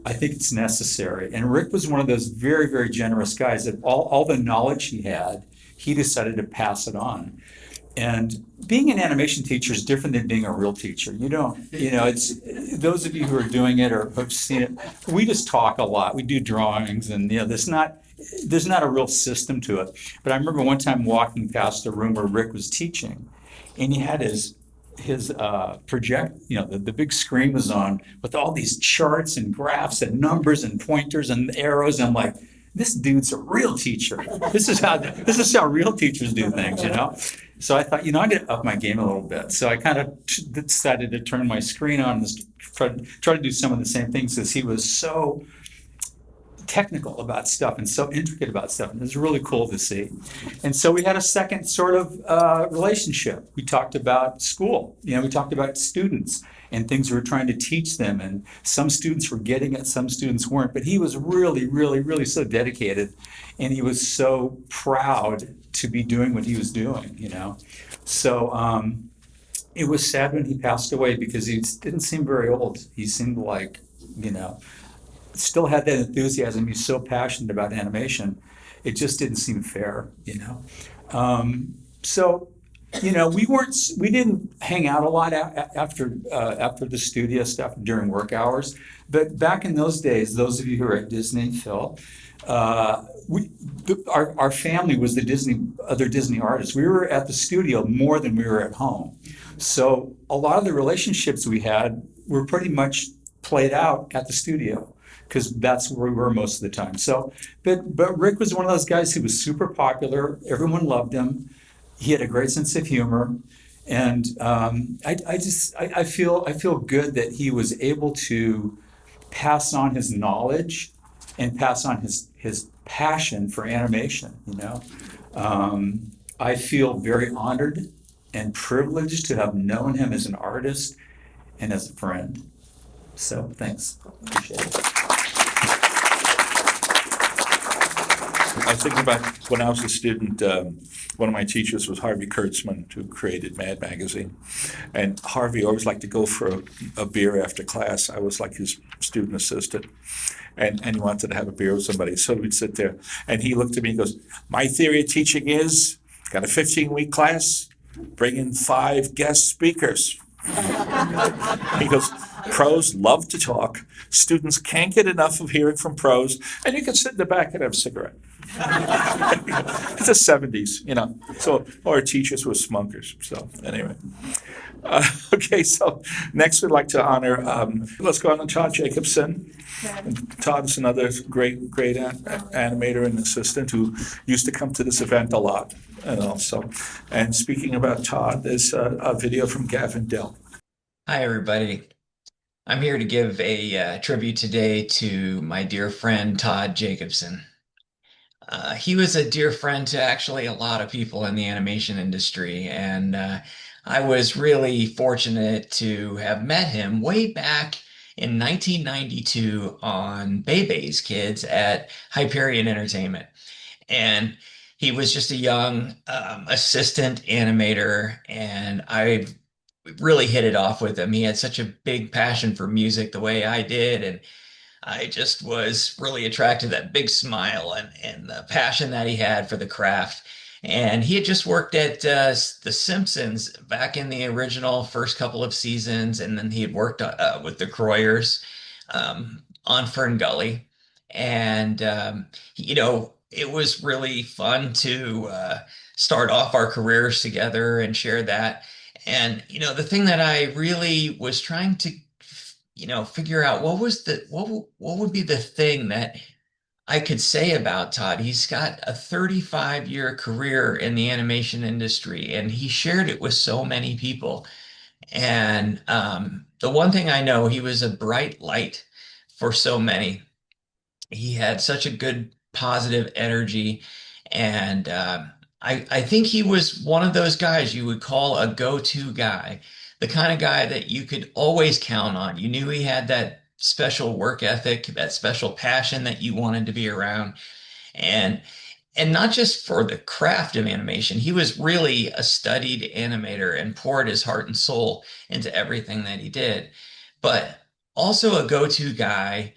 I think it's necessary. And Rick was one of those very, very generous guys that all the knowledge he had, he decided to pass it on. And being an animation teacher is different than being a real teacher. It's those of you who are doing it or have seen it, we just talk a lot. We do drawings, and there's not a real system to it. But I remember one time walking past a room where Rick was teaching, and he had his project, the big screen was on with all these charts and graphs and numbers and pointers and arrows. And I'm like, this dude's a real teacher. This is how real teachers do things, So I thought, I'm going to up my game a little bit. So I kind of decided to turn my screen on and try to do some of the same things, because he was so technical about stuff and so intricate about stuff. And it was really cool to see. And so we had a second sort of relationship. We talked about school. We talked about students and things we were trying to teach them. And some students were getting it, some students weren't. But he was really, really, really so dedicated. And he was so proud to be doing what he was doing, So it was sad when he passed away, because he didn't seem very old. He seemed like, still had that enthusiasm. He's so passionate about animation. It just didn't seem fair, So, we didn't hang out a lot after the studio stuff during work hours. But back in those days, those of you who are at Disney, Phil, our family was other Disney artists. We were at the studio more than we were at home. So a lot of the relationships we had were pretty much played out at the studio, because that's where we were most of the time. So, but Rick was one of those guys who was super popular. Everyone loved him. He had a great sense of humor, and I feel good that he was able to pass on his knowledge and pass on his passion for animation. I feel very honored and privileged to have known him as an artist and as a friend. So thanks. Appreciate it. I think about when I was a student, one of my teachers was Harvey Kurtzman, who created Mad Magazine. And Harvey always liked to go for a beer after class. I was like his student assistant. And he wanted to have a beer with somebody. So we'd sit there. And he looked at me and goes, my theory of teaching is, got a 15-week class, bring in 5 guest speakers. He goes, pros love to talk. Students can't get enough of hearing from pros. And you can sit in the back and have a cigarette. It's the 70s, you know. So our teachers were smunkers. So anyway. Okay, so next we'd like to honor, let's go on to Todd Jacobson. Todd is another great animator and assistant who used to come to this event a lot. And also, and speaking about Todd, there's a video from Gavin Dell. Hi, everybody. I'm here to give a tribute today to my dear friend Todd Jacobson. He was a dear friend to actually a lot of people in the animation industry, and I was really fortunate to have met him way back in 1992 on Bebe's Kids at Hyperion Entertainment. And he was just a young assistant animator, and I really hit it off with him. He had such a big passion for music the way I did, and I just was really attracted to that big smile and the passion that he had for the craft. And he had just worked at The Simpsons back in the original first couple of seasons, and then he had worked with the Croyers on Fern Gully. And, it was really fun to start off our careers together and share that. And, the thing that I really was trying to figure out what would be the thing that I could say about Todd. He's got a 35-year career in the animation industry, and he shared it with so many people. And the one thing I know, he was a bright light for so many. He had such a good positive energy, and I think he was one of those guys you would call a go-to guy, the kind of guy that you could always count on. You knew he had that special work ethic, that special passion that you wanted to be around, and not just for the craft of animation. He was really a studied animator and poured his heart and soul into everything that he did, but also a go-to guy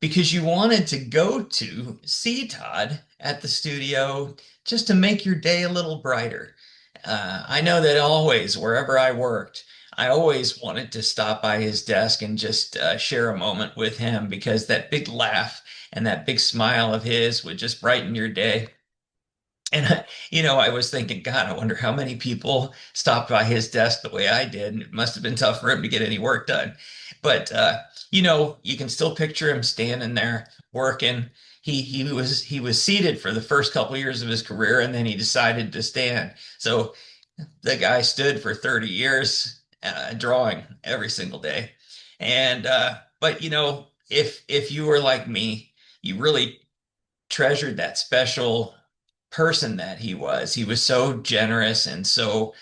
because you wanted to go to see Todd at the studio just to make your day a little brighter. I know that always, wherever I worked, I always wanted to stop by his desk and just share a moment with him because that big laugh and that big smile of his would just brighten your day. And, I was thinking, God, I wonder how many people stopped by his desk the way I did. And it must have been tough for him to get any work done. But, you can still picture him standing there working. He was seated for the first couple of years of his career, and then he decided to stand. So the guy stood for 30 years, drawing every single day. And, but, if you were like me, you really treasured that special person that he was. He was so generous and so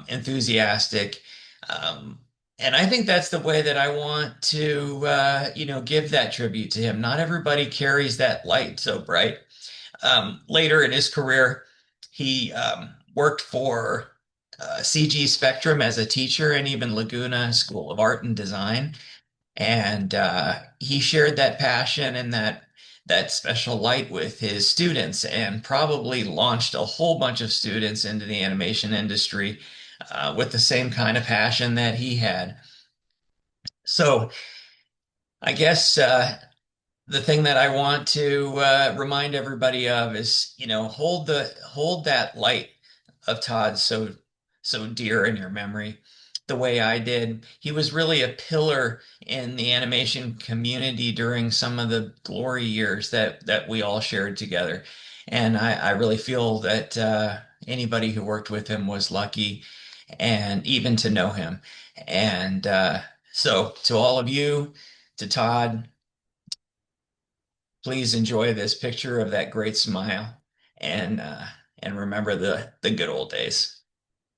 enthusiastic. And I think that's the way that I want to, give that tribute to him. Not everybody carries that light so bright. Later in his career, he worked for CG Spectrum as a teacher and even Laguna School of Art and Design. And he shared that passion and that special light with his students and probably launched a whole bunch of students into the animation industry with the same kind of passion that he had. So I guess the thing that I want to remind everybody of is, hold that light of Todd so dear in your memory, the way I did. He was really a pillar in the animation community during some of the glory years that we all shared together. And I really feel that anybody who worked with him was lucky, and even to know him. And so to all of you, to Todd, please enjoy this picture of that great smile and remember the good old days.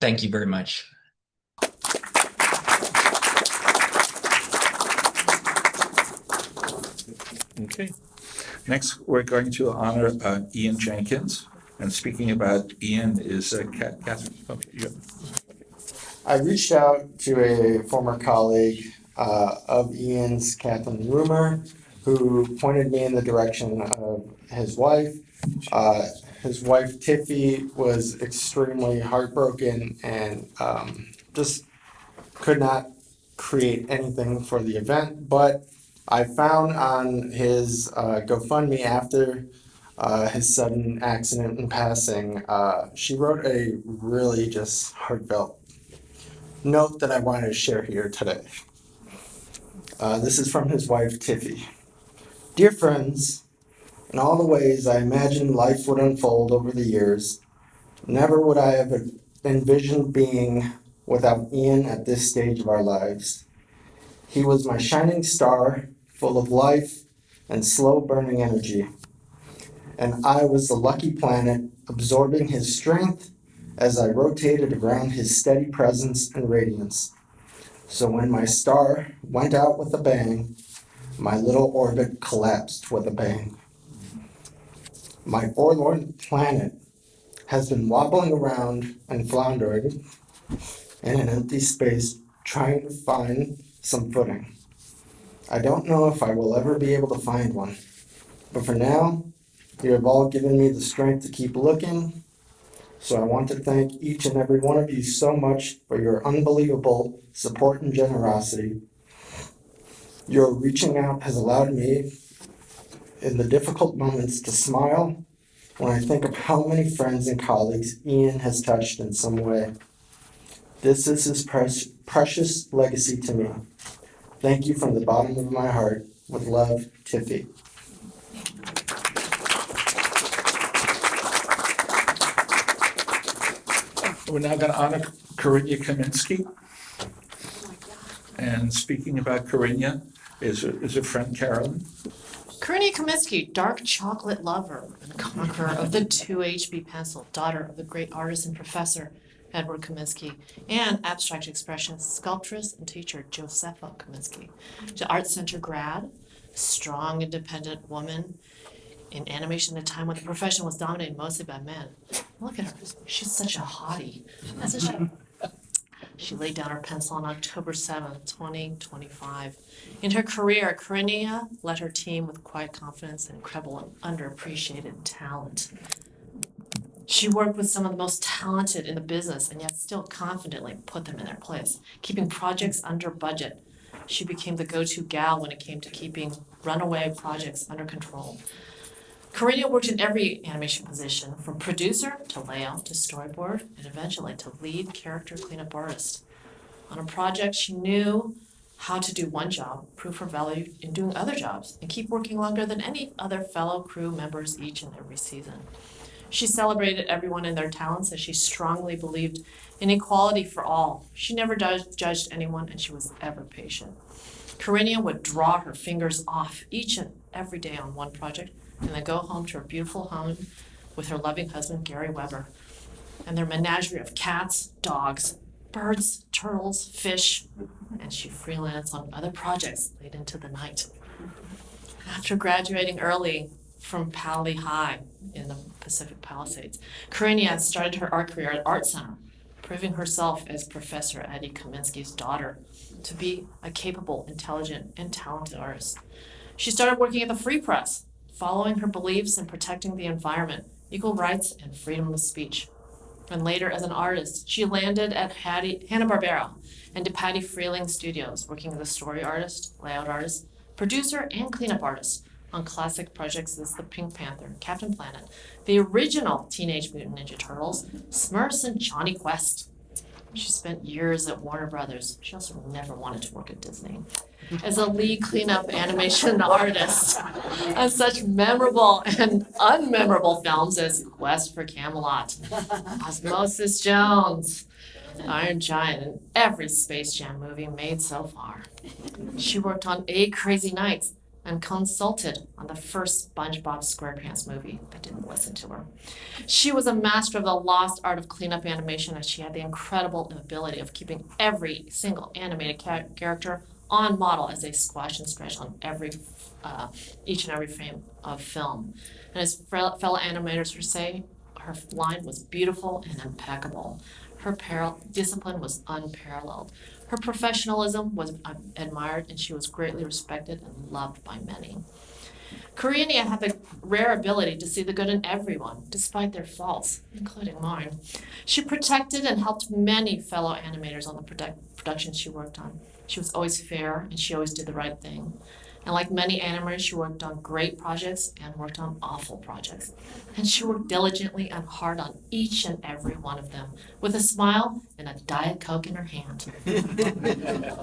Thank you very much. Okay. Next, we're going to honor Ian Jenkins. And speaking about Ian is Catherine. Okay, I reached out to a former colleague of Ian's, Catherine Rumer, who pointed me in the direction of his wife. His wife, Tiffy, was extremely heartbroken and just could not create anything for the event. But I found on his GoFundMe after his sudden accident and passing, she wrote a really just heartfelt note that I wanted to share here today. This is from his wife, Tiffy. Dear friends, in all the ways I imagined life would unfold over the years, never would I have envisioned being without Ian at this stage of our lives. He was my shining star, full of life and slow burning energy. And I was the lucky planet absorbing his strength as I rotated around his steady presence and radiance. So when my star went out with a bang, my little orbit collapsed with a bang. My forlorn planet has been wobbling around and floundering in an empty space, trying to find some footing. I don't know if I will ever be able to find one, but for now, you have all given me the strength to keep looking, so I want to thank each and every one of you so much for your unbelievable support and generosity. Your reaching out has allowed me, in the difficult moments, to smile when I think of how many friends and colleagues Ian has touched in some way. This is his precious legacy to me. Thank you from the bottom of my heart. With love, Tiffy. We're now going to honor Karinya Kaminsky. And speaking about Karinya is her friend Carolyn. Karinya Kaminsky, dark chocolate lover and conqueror of the 2HB pencil, daughter of the great artist and professor Edward Kaminsky, and abstract expressionist, sculptress, and teacher Josepha Kaminsky. She's an art center grad, strong, independent woman in animation at a time when the profession was dominated mostly by men. Look at her. She's such a hottie. She laid down her pencil on October 7th, 2025. In her career, Karinya led her team with quiet confidence and incredible and underappreciated talent. She worked with some of the most talented in the business and yet still confidently put them in their place, keeping projects under budget. She became the go-to gal when it came to keeping runaway projects under control. Karinya worked in every animation position, from producer to layout to storyboard, and eventually to lead character cleanup artist. On a project, she knew how to do one job, prove her value in doing other jobs, and keep working longer than any other fellow crew members each and every season. She celebrated everyone and their talents, as she strongly believed in equality for all. She never judged anyone, and she was ever patient. Karinya would draw her fingers off each and every day on one project, and then go home to her beautiful home with her loving husband, Gary Weber, and their menagerie of cats, dogs, birds, turtles, fish, and she freelanced on other projects late into the night. After graduating early from Pali High in the Pacific Palisades, Karinya started her art career at Art Center, proving herself as Professor Eddie Kaminsky's daughter to be a capable, intelligent, and talented artist. She started working at the Free Press, following her beliefs in protecting the environment, equal rights, and freedom of speech. And later, as an artist, she landed at Hanna-Barbera and DePatie Freeling Studios, working as a story artist, layout artist, producer, and cleanup artist on classic projects as The Pink Panther, Captain Planet, the original Teenage Mutant Ninja Turtles, Smurfs, and Johnny Quest. She spent years at Warner Brothers. She also never wanted to work at Disney. As a lead cleanup animation artist on such memorable and unmemorable films as Quest for Camelot, Osmosis Jones, Iron Giant, and every Space Jam movie made so far. She worked on 8 Crazy Nights and consulted on the first SpongeBob SquarePants movie. I didn't listen to her. She was a master of the lost art of cleanup animation, as she had the incredible ability of keeping every single animated character on model as they squash and stretch on each and every frame of film. And as fellow animators would say, her line was beautiful and impeccable. Her discipline was unparalleled. Her professionalism was admired, and she was greatly respected and loved by many. Karinya had the rare ability to see the good in everyone, despite their faults, including mine. She protected and helped many fellow animators on the productions she worked on. She was always fair, and she always did the right thing. And like many animators, she worked on great projects and worked on awful projects. And she worked diligently and hard on each and every one of them, with a smile and a Diet Coke in her hand.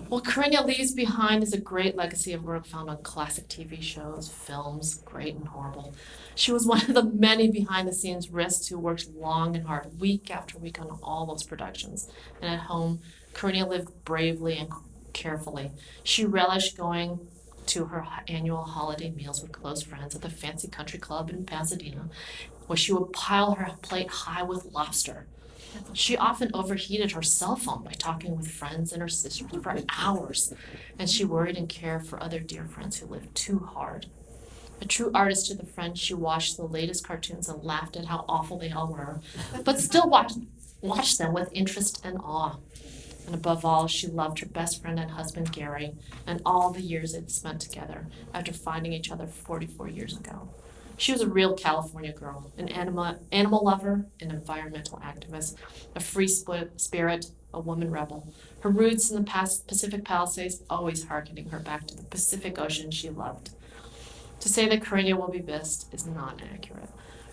What Corinna leaves behind is a great legacy of work found on classic TV shows, films, great and horrible. She was one of the many behind-the-scenes wrists who worked long and hard, week after week, on all those productions. And at home, Corinna lived bravely and carefully. She relished going to her annual holiday meals with close friends at the fancy country club in Pasadena, where she would pile her plate high with lobster. She often overheated her cell phone by talking with friends and her sisters for hours, and she worried and cared for other dear friends who lived too hard. A true artist to the friends, she watched the latest cartoons and laughed at how awful they all were, but still watched them with interest and awe. And above all, she loved her best friend and husband, Gary, and all the years they'd spent together after finding each other 44 years ago. She was a real California girl, an animal lover, an environmental activist, a free spirit, a woman rebel. Her roots in the Pacific Palisades always harkening her back to the Pacific Ocean she loved. To say that Corinna will be missed is not accurate.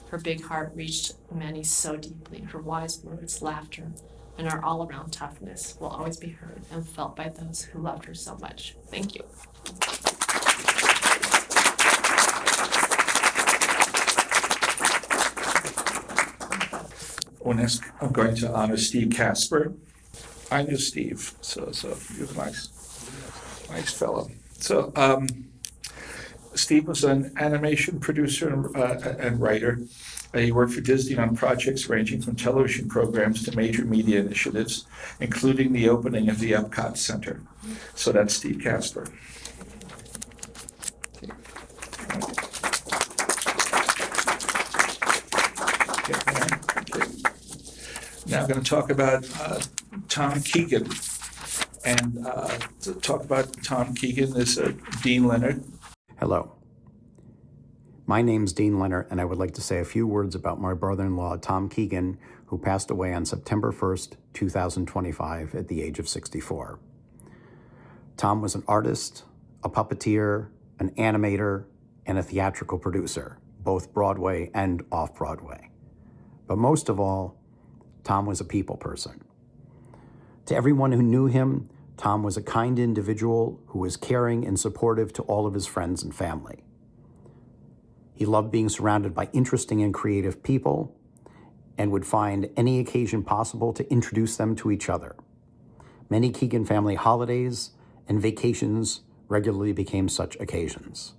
Her big heart reached many so deeply. Her wise words, laughter, and her all-around toughness will always be heard and felt by those who loved her so much. Thank you. I'm going to honor Steve Casper. I knew Steve, so he was a nice fellow. So Steve was an animation producer and writer. He worked for Disney on projects ranging from television programs to major media initiatives, including the opening of the Epcot Center. So that's Steve Casper. Okay. Now I'm going to talk about Tom Keegan. And to talk about Tom Keegan is Dean Leonard. Hello. My name's Dean Leonard, and I would like to say a few words about my brother-in-law, Tom Keegan, who passed away on September 1st, 2025, at the age of 64. Tom was an artist, a puppeteer, an animator, and a theatrical producer, both Broadway and off-Broadway. But most of all, Tom was a people person. To everyone who knew him, Tom was a kind individual who was caring and supportive to all of his friends and family. He loved being surrounded by interesting and creative people and would find any occasion possible to introduce them to each other. Many Keegan family holidays and vacations regularly became such occasions.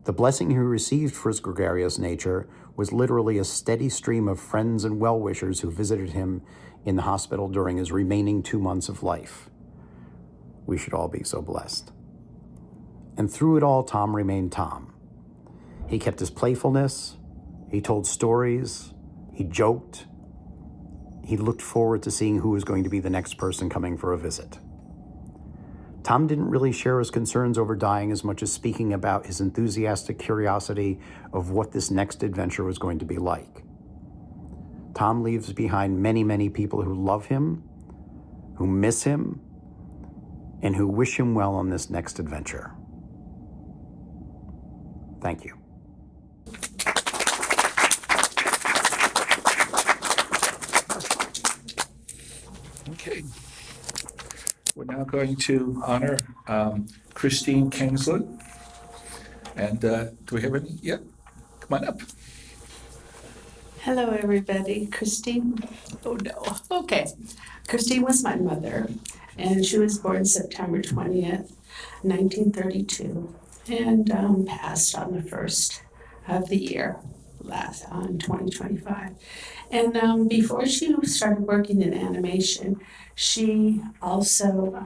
The blessing he received for his gregarious nature was literally a steady stream of friends and well-wishers who visited him in the hospital during his remaining 2 months of life. We should all be so blessed. And through it all, Tom remained Tom. He kept his playfulness, he told stories, he joked, he looked forward to seeing who was going to be the next person coming for a visit. Tom didn't really share his concerns over dying as much as speaking about his enthusiastic curiosity of what this next adventure was going to be like. Tom leaves behind many, many people who love him, who miss him, and who wish him well on this next adventure. Thank you. Okay. We're now going to honor Christine Kingsley. And do we have any? Yeah, come on up. Hello, everybody. Christine? Oh, no. Okay. Christine was my mother, and she was born September 20th, 1932, and passed on the 1st of the year, on 2025. And before she started working in animation, she also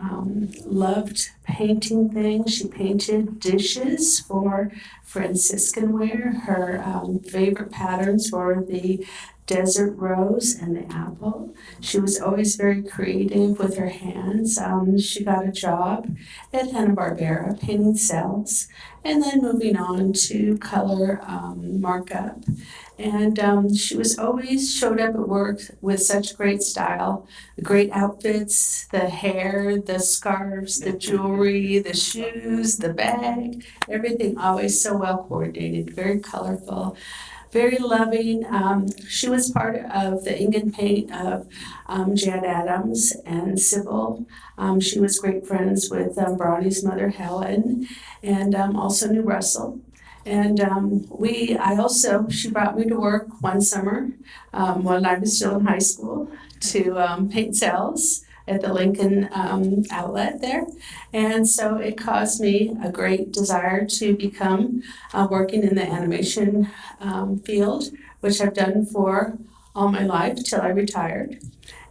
loved painting things. She painted dishes for Franciscan ware. Her favorite patterns were the Desert Rose and the Apple. She was always very creative with her hands. She got a job at Hanna-Barbera painting cells and then moving on to color markup. And she was always showed up at work with such great style, great outfits, the hair, the scarves, the jewelry, the shoes, the bag, everything always so well coordinated, very colorful, very loving. She was part of the ink and paint of Jan Adams and Sybil. She was great friends with Bronnie's mother, Helen, and also knew Russell. And she brought me to work one summer when I was still in high school to paint cells at the Lincoln outlet there. And so it caused me a great desire to become working in the animation field, which I've done for all my life till I retired.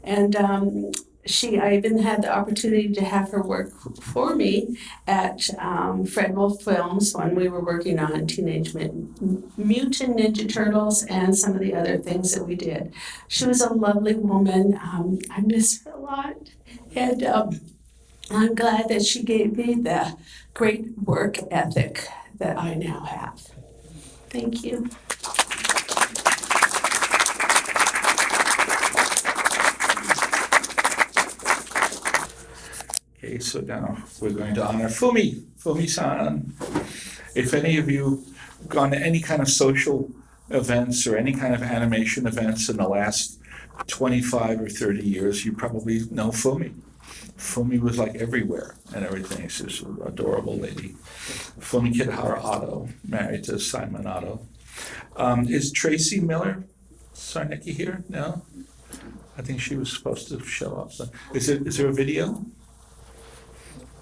And I even had the opportunity to have her work for me at Fred Wolf Films when we were working on Teenage Mutant Ninja Turtles and some of the other things that we did. She was a lovely woman. I miss her a lot. And I'm glad that she gave me the great work ethic that I now have. Thank you. Okay, so now we're going to honor Fumi-san. If any of you have gone to any kind of social events or any kind of animation events in the last 25 or 30 years, you probably know Fumi. Fumi was like everywhere and everything. She's an adorable lady. Fumi Kidahara Otto, married to Simon Otto. Is Tracy Miller Sarnecki here? No? I think she was supposed to show up. Is there a video?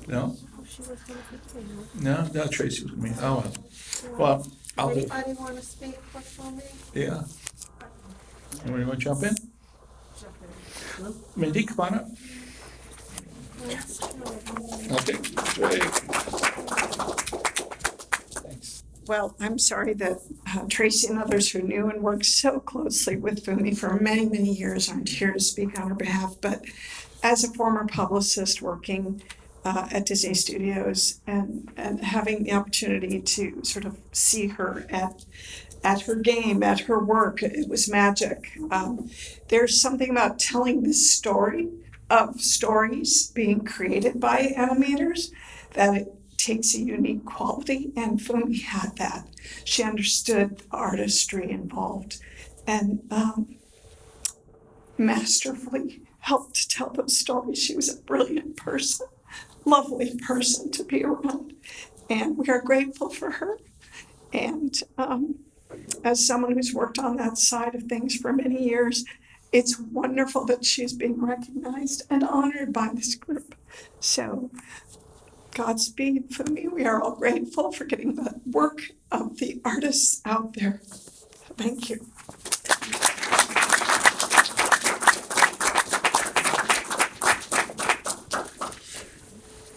No? No, Tracy was me. Oh, well, I'll do. Anybody want to speak for me? Yeah. Anybody want to jump in? Mindy, come on up. Okay, great. Thanks. Well, I'm sorry that Tracy and others who knew and worked so closely with Fumi for many, many years aren't here to speak on her behalf. But as a former publicist working at Disney Studios and having the opportunity to sort of see her at her game, at her work, it was magic. There's something about telling this story of stories being created by animators that it takes a unique quality, and Fumi had that. She understood the artistry involved and masterfully helped to tell those stories. She was a brilliant person, lovely person to be around, and we are grateful for her. And as someone who's worked on that side of things for many years, it's wonderful that she's being recognized and honored by this group. So Godspeed for me. We are all grateful for getting the work of the artists out there. Thank you.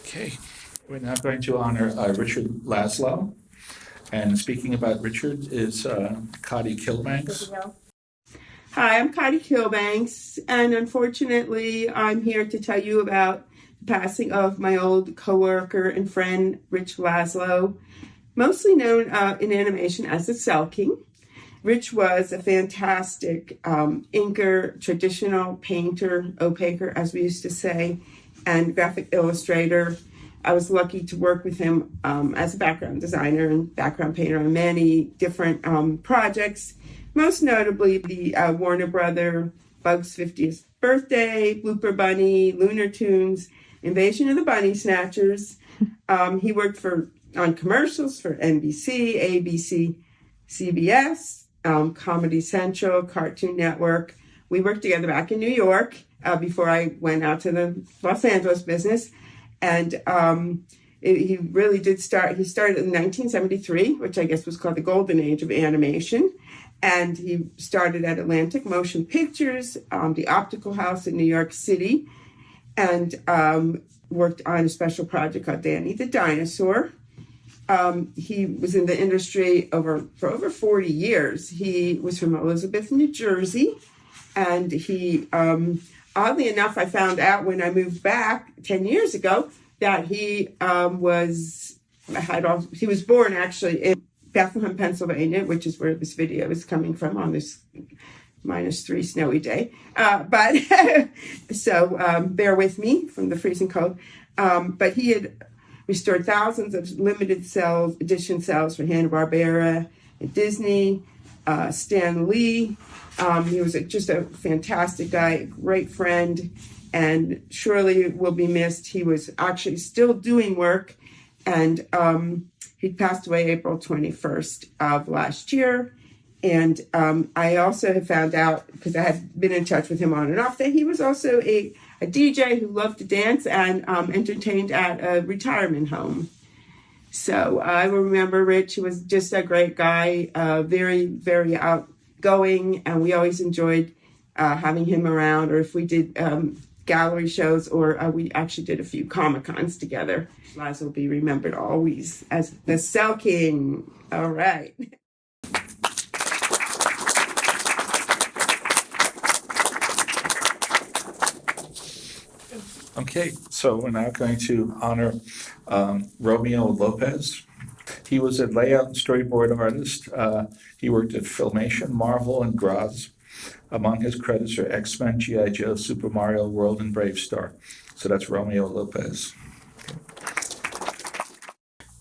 Okay, we're now going to honor Richard Laszlo. And speaking about Richard is Cotty Kilbanks. Hi, I'm Cotty Kilbanks, and unfortunately, I'm here to tell you about the passing of my old coworker and friend, Rich Laszlo, mostly known in animation as the Cell King. Rich was a fantastic inker, traditional painter, opaquer, as we used to say, and graphic illustrator. I was lucky to work with him as a background designer and background painter on many different projects, most notably the Warner Brother Bugs 50th Birthday, Blooper Bunny, Lunar Tunes, Invasion of the Bunny Snatchers. He worked on commercials for NBC, ABC, CBS, Comedy Central, Cartoon Network. We worked together back in New York before I went out to the Los Angeles business. And he really did start. He started in 1973, which I guess was called the golden age of animation. And he started at Atlantic Motion Pictures, the Optical House in New York City, and worked on a special project called Danny the Dinosaur. He was in the industry for over 40 years. He was from Elizabeth, New Jersey, and he, oddly enough, I found out when I moved back 10 years ago that he was born actually in Bethlehem, Pennsylvania, which is where this video is coming from on this -3 snowy day. But so bear with me from the freezing cold. But he had restored thousands of limited edition cells for Hanna-Barbera and Disney, Stan Lee. He was just a fantastic guy, great friend, and surely will be missed. He was actually still doing work, and he passed away April 21st of last year. And I also have found out, because I had been in touch with him on and off, that he was also a DJ who loved to dance and entertained at a retirement home. So I remember Rich. He was just a great guy, very, very outgoing, and we always enjoyed having him around, or if we did gallery shows, or we actually did a few Comic-Cons together. Laz will be remembered always as the Cell King. All right. Okay, so we're now going to honor Romeo Lopez. He was a layout and storyboard artist. He worked at Filmation, Marvel, and Graz. Among his credits are X-Men, G.I. Joe, Super Mario World, and Brave Star. So that's Romeo Lopez.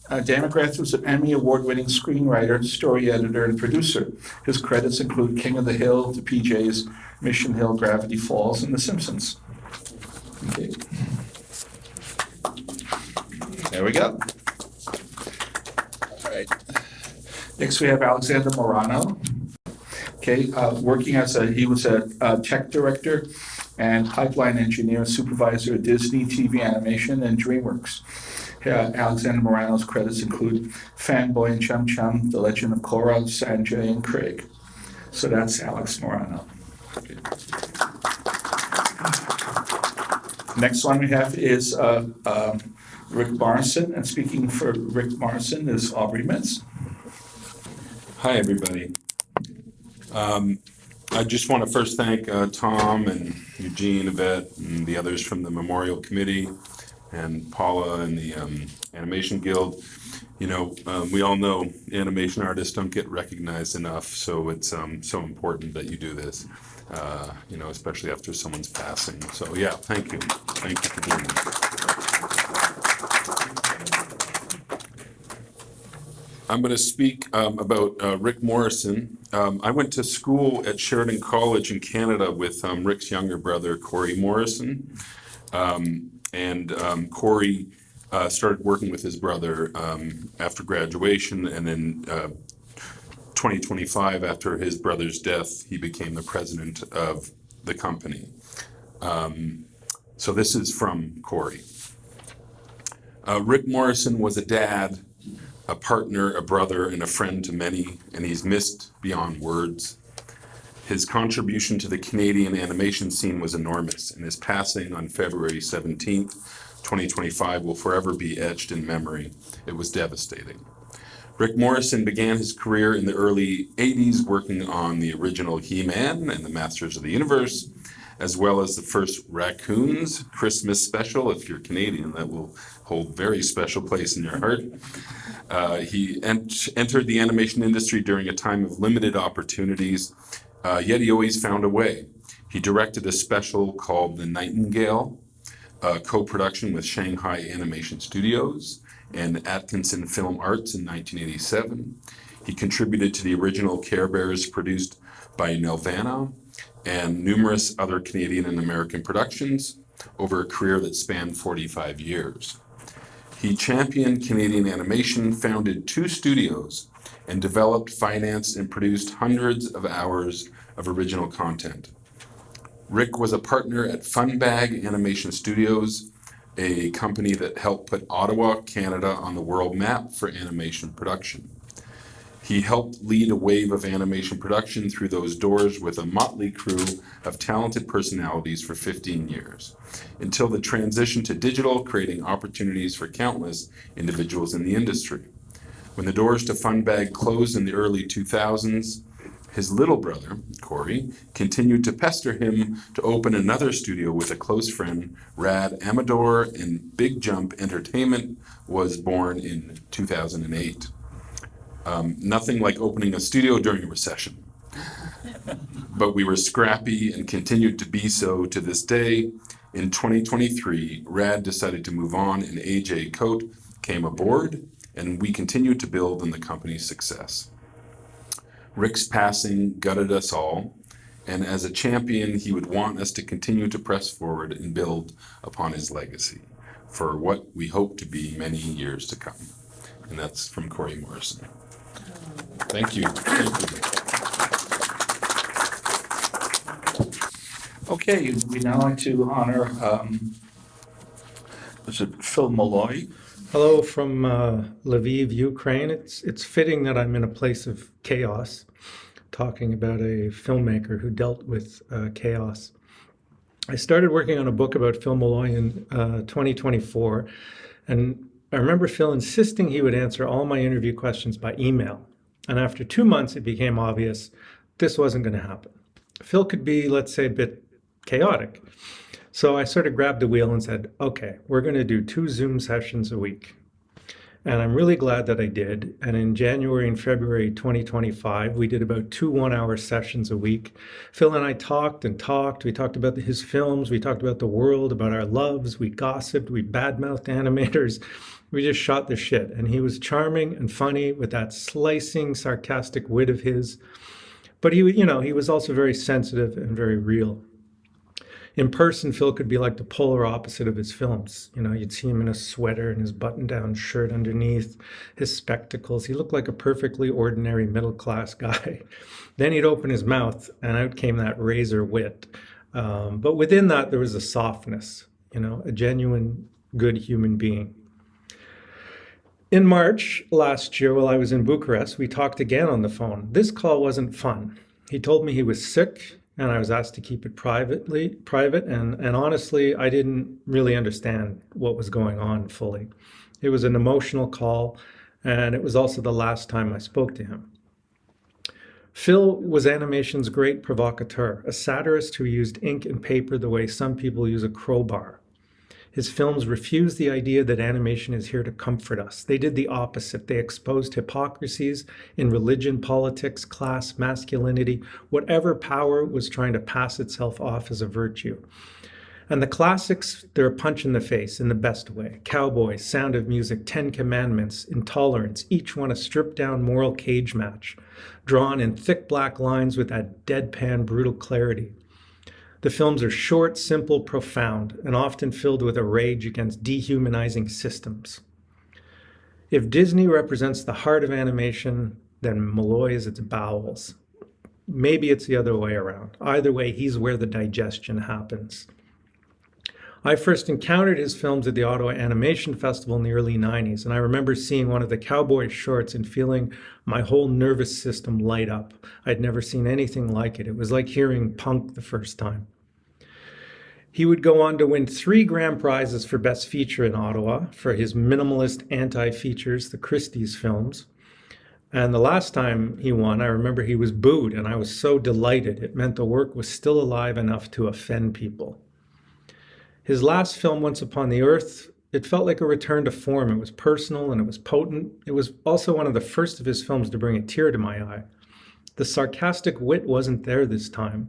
Dan McGrath was an Emmy Award-winning screenwriter, story editor, and producer. His credits include King of the Hill, The PJs, Mission Hill, Gravity Falls, and The Simpsons. Okay. There we go. All right. Next, we have Alexander Morano. Okay, he was a tech director and pipeline engineer and supervisor at Disney TV Animation and DreamWorks. Alexander Morano's credits include Fanboy and Chum Chum, The Legend of Korra, Sanjay, and Craig. So that's Alex Morano. Okay. Next one we have is Rick Morrison, and speaking for Rick Morrison is Aubrey Metz. Hi, everybody. I just want to first thank Tom and Eugene, Yvette, and the others from the Memorial Committee, and Paula and the Animation Guild. You know, we all know animation artists don't get recognized enough, so it's so important that you do this, you know, especially after someone's passing. So yeah, thank you. Thank you for doing this. I'm going to speak about Rick Morrison. I went to school at Sheridan College in Canada with Rick's younger brother, Corey Morrison. Corey started working with his brother after graduation, and then 2025, after his brother's death, he became the president of the company. So this is from Corey. Rick Morrison was a dad, a partner, a brother, and a friend to many, and he's missed beyond words. His contribution to the Canadian animation scene was enormous, and his passing on February 17th, 2025 will forever be etched in memory. It was devastating. Rick Morrison began his career in the early 80s working on the original He-Man and the Masters of the Universe, as well as the first Raccoons Christmas special. If you're Canadian, that will hold very special place in your heart. He entered the animation industry during a time of limited opportunities, yet he always found a way. He directed a special called The Nightingale, a co-production with Shanghai Animation Studios and Atkinson Film Arts in 1987. He contributed to the original Care Bears produced by Nelvana and numerous other Canadian and American productions over a career that spanned 45 years. He championed Canadian animation, founded 2 studios, and developed, financed, and produced hundreds of hours of original content. Rick was a partner at Funbag Animation Studios, a company that helped put Ottawa, Canada on the world map for animation production. He helped lead a wave of animation production through those doors with a motley crew of talented personalities for 15 years, until the transition to digital, creating opportunities for countless individuals in the industry. When the doors to Funbag closed in the early 2000s, his little brother, Corey, continued to pester him to open another studio with a close friend, Rad Amador, and Big Jump Entertainment was born in 2008. Nothing like opening a studio during a recession. But we were scrappy and continued to be so to this day. In 2023, Rad decided to move on and AJ Coate came aboard, and we continued to build on the company's success. Rick's passing gutted us all, and as a champion, he would want us to continue to press forward and build upon his legacy for what we hope to be many years to come. And that's from Corey Morrison. Thank you. Thank you. Okay, we now like to honor, is it Phil Malloy? Hello from Lviv, Ukraine. It's fitting that I'm in a place of chaos, talking about a filmmaker who dealt with chaos. I started working on a book about Phil Malloy in 2024, and I remember Phil insisting he would answer all my interview questions by email. And after 2 months, it became obvious this wasn't going to happen. Phil could be, let's say, a bit chaotic. So I sort of grabbed the wheel and said, okay, we're going to do 2 Zoom sessions a week. And I'm really glad that I did. And in January and February 2025, we did about 2 one-hour sessions a week. Phil and I talked and talked. We talked about his films. We talked about the world, about our loves. We gossiped. We badmouthed animators. We just shot the shit. And he was charming and funny with that slicing, sarcastic wit of his. But he was also very sensitive and very real. In person, Phil could be like the polar opposite of his films. You'd see him in a sweater and his button-down shirt underneath, his spectacles. He looked like a perfectly ordinary middle-class guy. Then he'd open his mouth, and out came that razor wit. But within that, there was a softness, a genuine, good human being. In March last year, while I was in Bucharest, we talked again on the phone. This call wasn't fun. He told me he was sick, and I was asked to keep it private, and honestly, I didn't really understand what was going on fully. It was an emotional call, and it was also the last time I spoke to him. Phil was animation's great provocateur, a satirist who used ink and paper the way some people use a crowbar. His films refused the idea that animation is here to comfort us. They did the opposite. They exposed hypocrisies in religion, politics, class, masculinity, whatever power was trying to pass itself off as a virtue. And the classics, they're a punch in the face in the best way. Cowboys, Sound of Music, 10 Commandments, Intolerance, each one a stripped-down moral cage match, drawn in thick black lines with that deadpan, brutal clarity. The films are short, simple, profound, and often filled with a rage against dehumanizing systems. If Disney represents the heart of animation, then Malloy is its bowels. Maybe it's the other way around. Either way, he's where the digestion happens. I first encountered his films at the Ottawa Animation Festival in the early 90s, and I remember seeing one of the cowboy shorts and feeling my whole nervous system light up. I'd never seen anything like it. It was like hearing punk the first time. He would go on to win 3 grand prizes for Best Feature in Ottawa for his minimalist anti-features, the Christie's films. And the last time he won, I remember he was booed, and I was so delighted. It meant the work was still alive enough to offend people. His last film, Once Upon the Earth, it felt like a return to form. It was personal and it was potent. It was also one of the first of his films to bring a tear to my eye. The sarcastic wit wasn't there this time.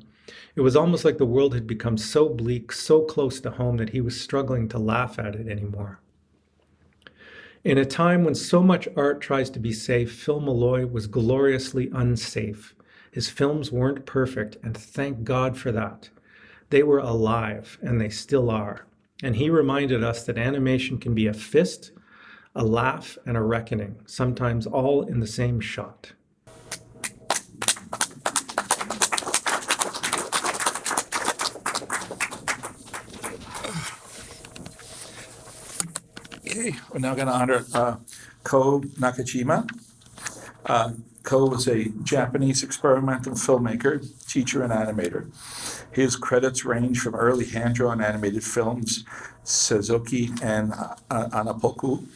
It was almost like the world had become so bleak, so close to home that he was struggling to laugh at it anymore. In a time when so much art tries to be safe, Phil Malloy was gloriously unsafe. His films weren't perfect, and thank God for that. They were alive, and they still are. And he reminded us that animation can be a fist, a laugh, and a reckoning, sometimes all in the same shot. Okay, we're now going to honor Ko Nakajima. Ko was a Japanese experimental filmmaker, teacher, and animator. His credits range from early hand-drawn animated films, Suzuki and Anapoku,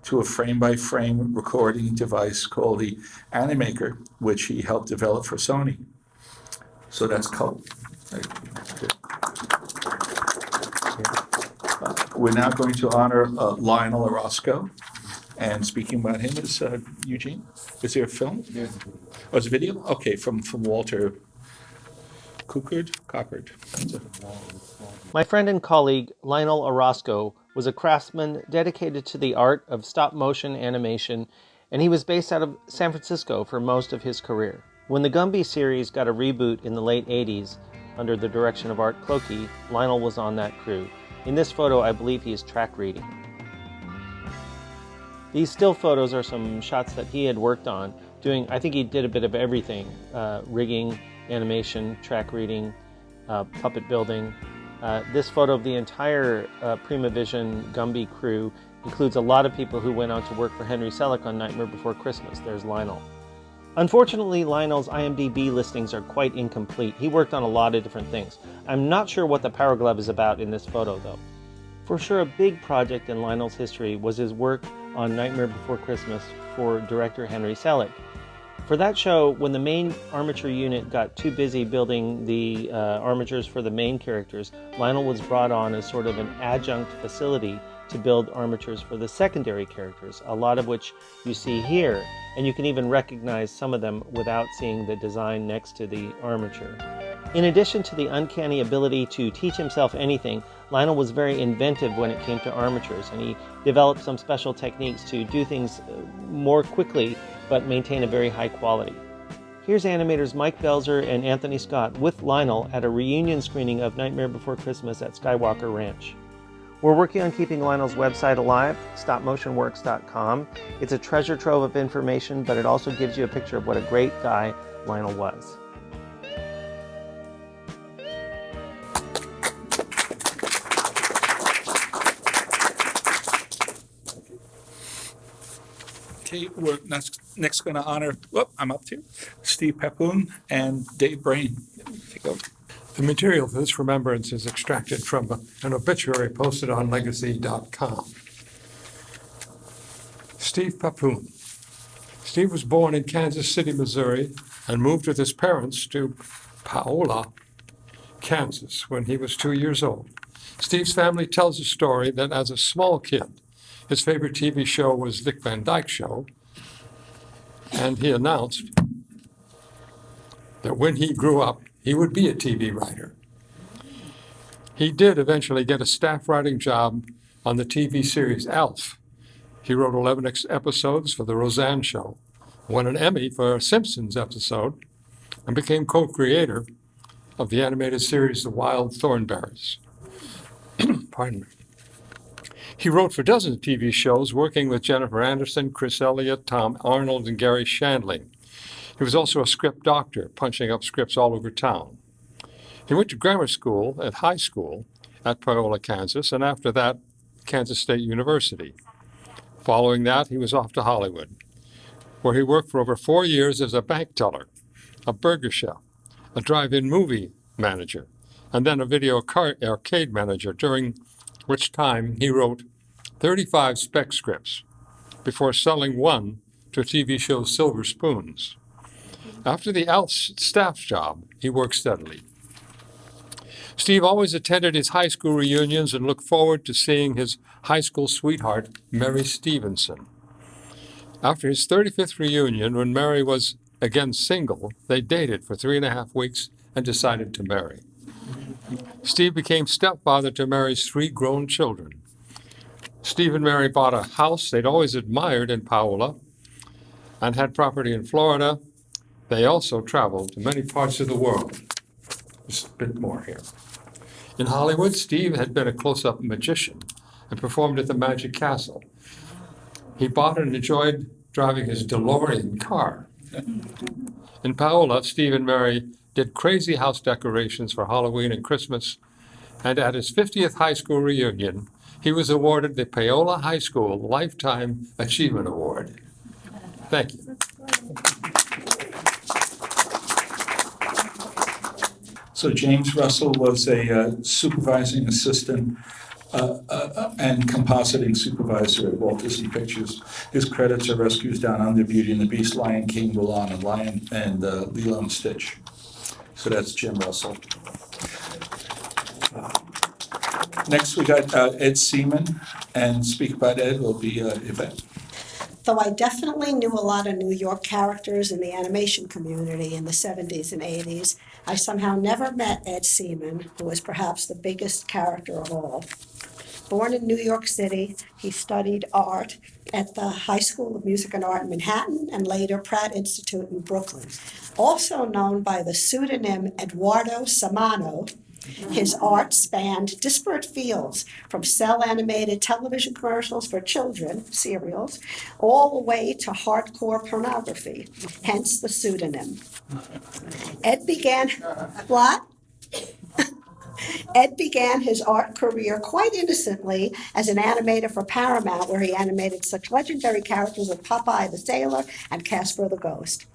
to a frame-by-frame recording device called the Animaker, which he helped develop for Sony. So that's cool. We're now going to honor Lionel Orozco. And speaking about him is Eugene. Is there a film? Yes. Oh, it's a video? Okay, from Walter Cockard. My friend and colleague, Lionel Orozco, was a craftsman dedicated to the art of stop-motion animation, and he was based out of San Francisco for most of his career. When the Gumby series got a reboot in the late 80s, under the direction of Art Clokey, Lionel was on that crew. In this photo, I believe he is track reading. These still photos are some shots that he had worked on, I think he did a bit of everything, rigging, animation, track reading, puppet building. This photo of the entire Prima Vision Gumby crew includes a lot of people who went on to work for Henry Selick on Nightmare Before Christmas. There's Lionel. Unfortunately, Lionel's IMDb listings are quite incomplete. He worked on a lot of different things. I'm not sure what the Power Glove is about in this photo, though. For sure, a big project in Lionel's history was his work on Nightmare Before Christmas for director Henry Selick. For that show, when the main armature unit got too busy building the armatures for the main characters, Lionel was brought on as sort of an adjunct facility to build armatures for the secondary characters, a lot of which you see here, and you can even recognize some of them without seeing the design next to the armature. In addition to the uncanny ability to teach himself anything, Lionel was very inventive when it came to armatures, and he developed some special techniques to do things more quickly but maintain a very high quality. Here's animators Mike Belzer and Anthony Scott with Lionel at a reunion screening of Nightmare Before Christmas at Skywalker Ranch. We're working on keeping Lionel's website alive, stopmotionworks.com. It's a treasure trove of information, but it also gives you a picture of what a great guy Lionel was. Okay, we're next going to honor, I'm up to Steve Pepoon and Dave Brain. Take over. The material for this remembrance is extracted from an obituary posted on legacy.com. Steve Pepoon. Steve was born in Kansas City, Missouri, and moved with his parents to Paola, Kansas, when he was 2 years old. Steve's family tells a story that as a small kid, his favorite TV show was Dick Van Dyke Show, and he announced that when he grew up, he would be a TV writer. He did eventually get a staff writing job on the TV series Alf. He wrote 11 episodes for The Roseanne Show, won an Emmy for a Simpsons episode, and became co-creator of the animated series The Wild Thornberrys. Pardon me. He wrote for dozens of TV shows, working with Jennifer Anderson, Chris Elliott, Tom Arnold, and Gary Shandling. He was also a script doctor, punching up scripts all over town. He went to grammar school at high school at Paola, Kansas, and after that, Kansas State University. Following that, he was off to Hollywood, where he worked for over 4 years as a bank teller, a burger chef, a drive-in movie manager, and then a video arcade manager, during which time he wrote 35 spec scripts before selling one to TV show Silver Spoons. After the Alf staff job, he worked steadily. Steve always attended his high school reunions and looked forward to seeing his high school sweetheart, Mary Stevenson. After his 35th reunion, when Mary was again single, they dated for 3.5 weeks and decided to marry. Steve became stepfather to Mary's 3 grown children. Steve and Mary bought a house they'd always admired in Paola and had property in Florida. They also traveled to many parts of the world. Just a bit more here. In Hollywood, Steve had been a close-up magician and performed at the Magic Castle. He bought and enjoyed driving his DeLorean car. In Paola, Steve and Mary did crazy house decorations for Halloween and Christmas, and at his 50th high school reunion, he was awarded the Paola High School Lifetime Achievement Award. Thank you. So James Russell was a supervising assistant and compositing supervisor at Walt Disney Pictures. His credits are Rescues Down Under, Beauty and the Beast, Lion King, Mulan, and Lilo and Stitch. So that's Jim Russell. Next, we got Ed Seaman, and speak about Ed will be Yvette. Though I definitely knew a lot of New York characters in the animation community in the 70s and 80s, I somehow never met Ed Seaman, who was perhaps the biggest character of all. Born in New York City, he studied art at the High School of Music and Art in Manhattan and later Pratt Institute in Brooklyn. Also known by the pseudonym Eduardo Samano, his art spanned disparate fields, from cel-animated television commercials for children, serials, all the way to hardcore pornography, hence the pseudonym. Ed began his art career quite innocently as an animator for Paramount, where he animated such legendary characters as Popeye the Sailor and Casper the Ghost.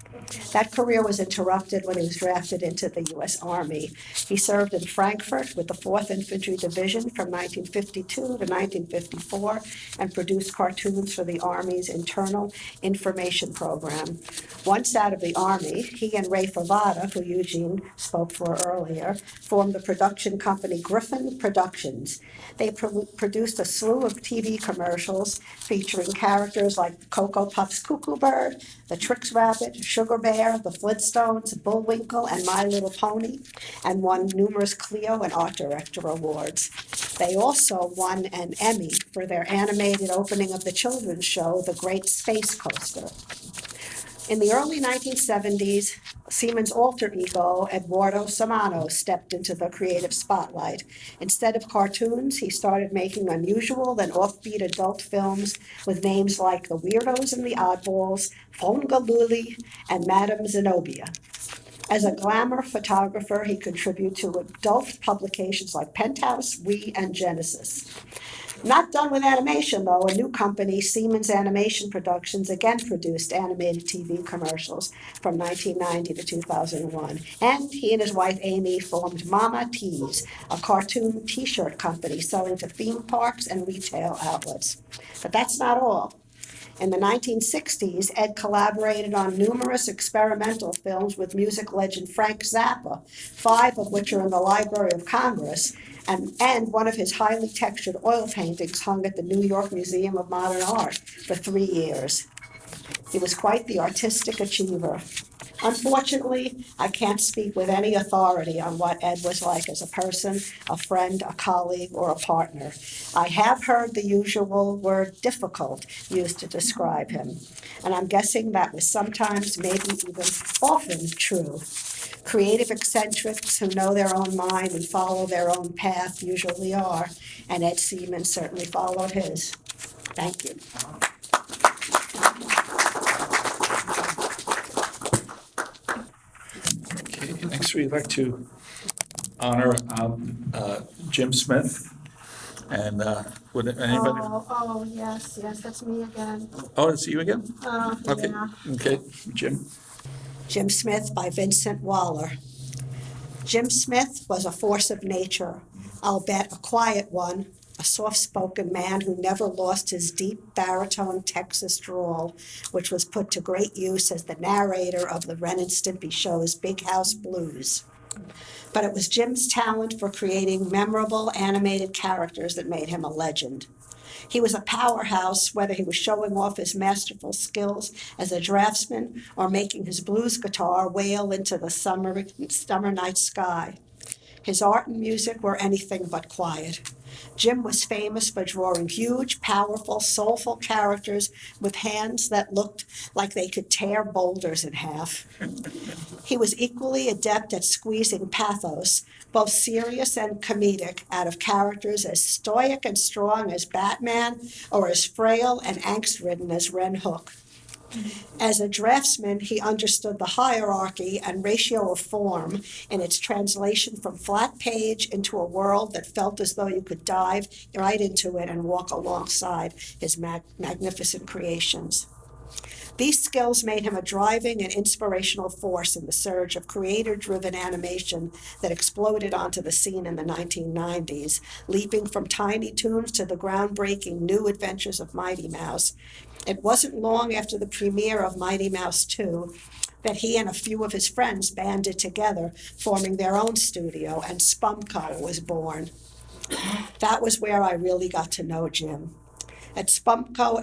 That career was interrupted when he was drafted into the U.S. Army. He served in Frankfurt with the 4th Infantry Division from 1952 to 1954 and produced cartoons for the Army's Internal Information Program. Once out of the Army, he and Ray Favada, who Eugene spoke for earlier, formed the production company Griffin Productions. They produced a slew of TV commercials featuring characters like Cocoa Puff's Cuckoo Bird, the Trix Rabbit, Sugar Bear, the Flintstones, Bullwinkle, and My Little Pony, and won numerous Clio and Art Director awards. They also won an Emmy for their animated opening of the children's show, The Great Space Coaster. In the early 1970s, Seaman's alter ego, Eduardo Samano, stepped into the creative spotlight. Instead of cartoons, he started making unusual and offbeat adult films with names like The Weirdos and the Oddballs, Fongaluli, and Madame Zenobia. As a glamour photographer, he contributed to adult publications like Penthouse, We, and Genesis. Not done with animation, though. A new company, Seaman's Animation Productions, again produced animated TV commercials from 1990 to 2001. And he and his wife, Amy, formed Mama Tees, a cartoon T-shirt company selling to theme parks and retail outlets. But that's not all. In the 1960s, Ed collaborated on numerous experimental films with music legend Frank Zappa, 5 of which are in the Library of Congress, and one of his highly textured oil paintings hung at the New York Museum of Modern Art for 3 years. He was quite the artistic achiever. Unfortunately, I can't speak with any authority on what Ed was like as a person, a friend, a colleague, or a partner. I have heard the usual word difficult used to describe him, and I'm guessing that was sometimes, maybe even often, true. Creative eccentrics who know their own mind and follow their own path usually are, and Ed Seaman certainly followed his. Thank you. Okay, next we'd like to honor Jim Smith. And would anybody? Oh, yes, that's me again. Oh, it's you again? Okay. Yeah. Okay, Jim. Jim Smith by Vincent Waller. Jim Smith was a force of nature, I'll bet a quiet one, a soft-spoken man who never lost his deep baritone Texas drawl, which was put to great use as the narrator of the Ren and Stimpy show's Big House Blues. But it was Jim's talent for creating memorable animated characters that made him a legend. He was a powerhouse, whether he was showing off his masterful skills as a draftsman or making his blues guitar wail into the summer night sky. His art and music were anything but quiet. Jim was famous for drawing huge, powerful, soulful characters with hands that looked like they could tear boulders in half. He was equally adept at squeezing pathos, both serious and comedic, out of characters as stoic and strong as Batman or as frail and angst-ridden as Ren Hook. As a draftsman, he understood the hierarchy and ratio of form in its translation from flat page into a world that felt as though you could dive right into it and walk alongside his magnificent creations. These skills made him a driving and inspirational force in the surge of creator-driven animation that exploded onto the scene in the 1990s, leaping from Tiny Toons to the groundbreaking New Adventures of Mighty Mouse. It wasn't long after the premiere of Mighty Mouse 2 that he and a few of his friends banded together, forming their own studio, and Spumco was born. That was where I really got to know Jim. At Spumco,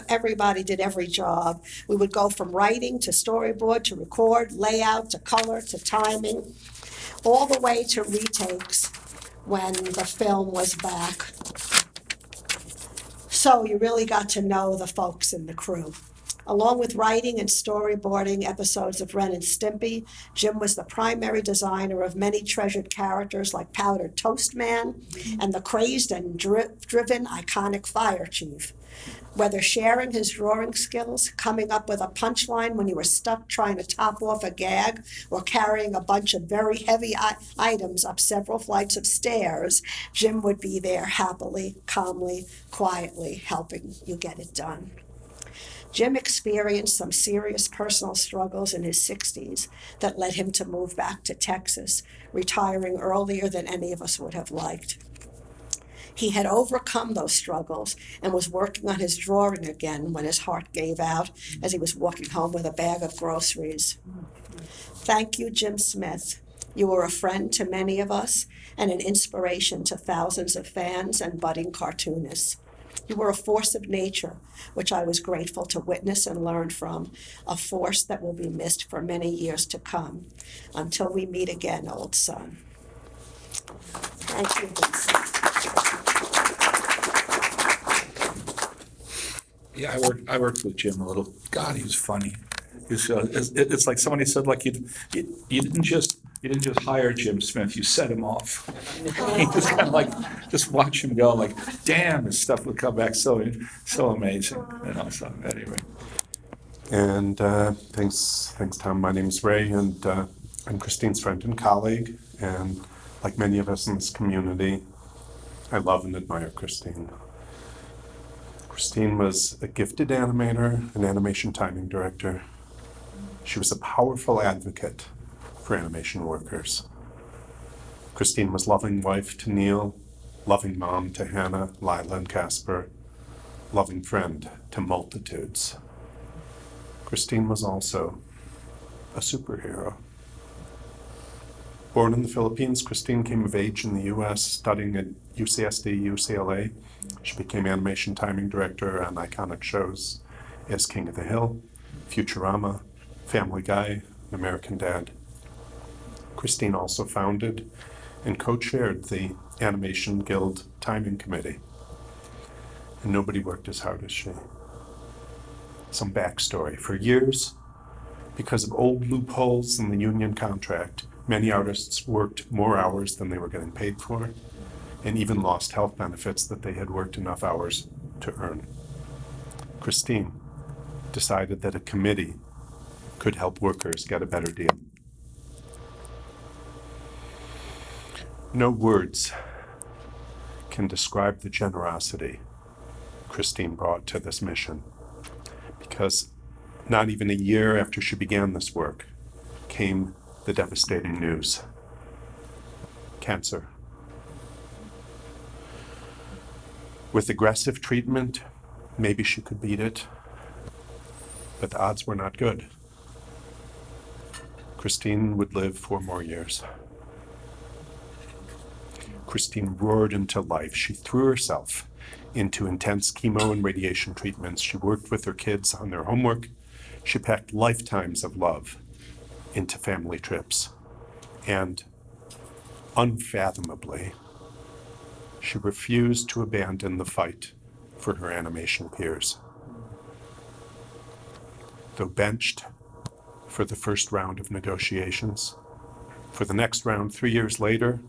everybody did every job. We would go from writing to storyboard to record, layout to color to timing, all the way to retakes when the film was back. So you really got to know the folks in the crew. Along with writing and storyboarding episodes of Ren and Stimpy, Jim was the primary designer of many treasured characters like Powdered Toast Man and the crazed and driven iconic Fire Chief. Whether sharing his drawing skills, coming up with a punchline when you were stuck trying to top off a gag, or carrying a bunch of very heavy items up several flights of stairs, Jim would be there happily, calmly, quietly helping you get it done. Jim experienced some serious personal struggles in his 60s that led him to move back to Texas, retiring earlier than any of us would have liked. He had overcome those struggles and was working on his drawing again when his heart gave out as he was walking home with a bag of groceries. Thank you, Jim Smith. You were a friend to many of us and an inspiration to thousands of fans and budding cartoonists. You were a force of nature, which I was grateful to witness and learn from, a force that will be missed for many years to come. Until we meet again, old son. Thank you, Vincent. Yeah, I worked with Jim a little. God, he was funny. It's like somebody said, like you didn't just hire Jim Smith, you set him off. You just kind of like just watch him go, like, damn, his stuff would come back so amazing. So anyway. And thanks, Tom. My name's Ray, and I'm Christine's friend and colleague. And like many of us in this community, I love and admire Christine. Christine was a gifted animator, an animation timing director. She was a powerful advocate for animation workers. Christine was loving wife to Neil, loving mom to Hannah, Lila, and Casper, loving friend to multitudes. Christine was also a superhero. Born in the Philippines, Christine came of age in the U.S., studying at UCSD, UCLA. She became animation timing director on iconic shows as King of the Hill, Futurama, Family Guy, American Dad. Christine also founded and co-chaired the Animation Guild Timing Committee. And nobody worked as hard as she. Some backstory. For years, because of old loopholes in the union contract, many artists worked more hours than they were getting paid for, and even lost health benefits that they had worked enough hours to earn. Christine decided that a committee could help workers get a better deal. No words can describe the generosity Christine brought to this mission, because not even a year after she began this work came the devastating news: cancer. With aggressive treatment, maybe she could beat it, but the odds were not good. Christine would live 4 more years. Christine roared into life. She threw herself into intense chemo and radiation treatments. She worked with her kids on their homework. She packed lifetimes of love into family trips. And unfathomably, she refused to abandon the fight for her animation peers. Though benched for the first round of negotiations, for the next round 3 years later,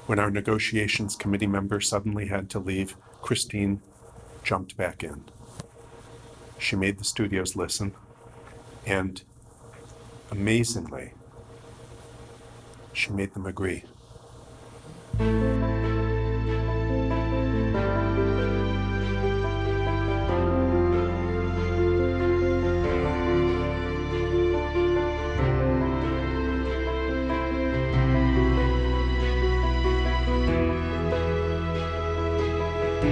when our negotiations committee member suddenly had to leave, Christine jumped back in. She made the studios listen, and amazingly, she made them agree. Hi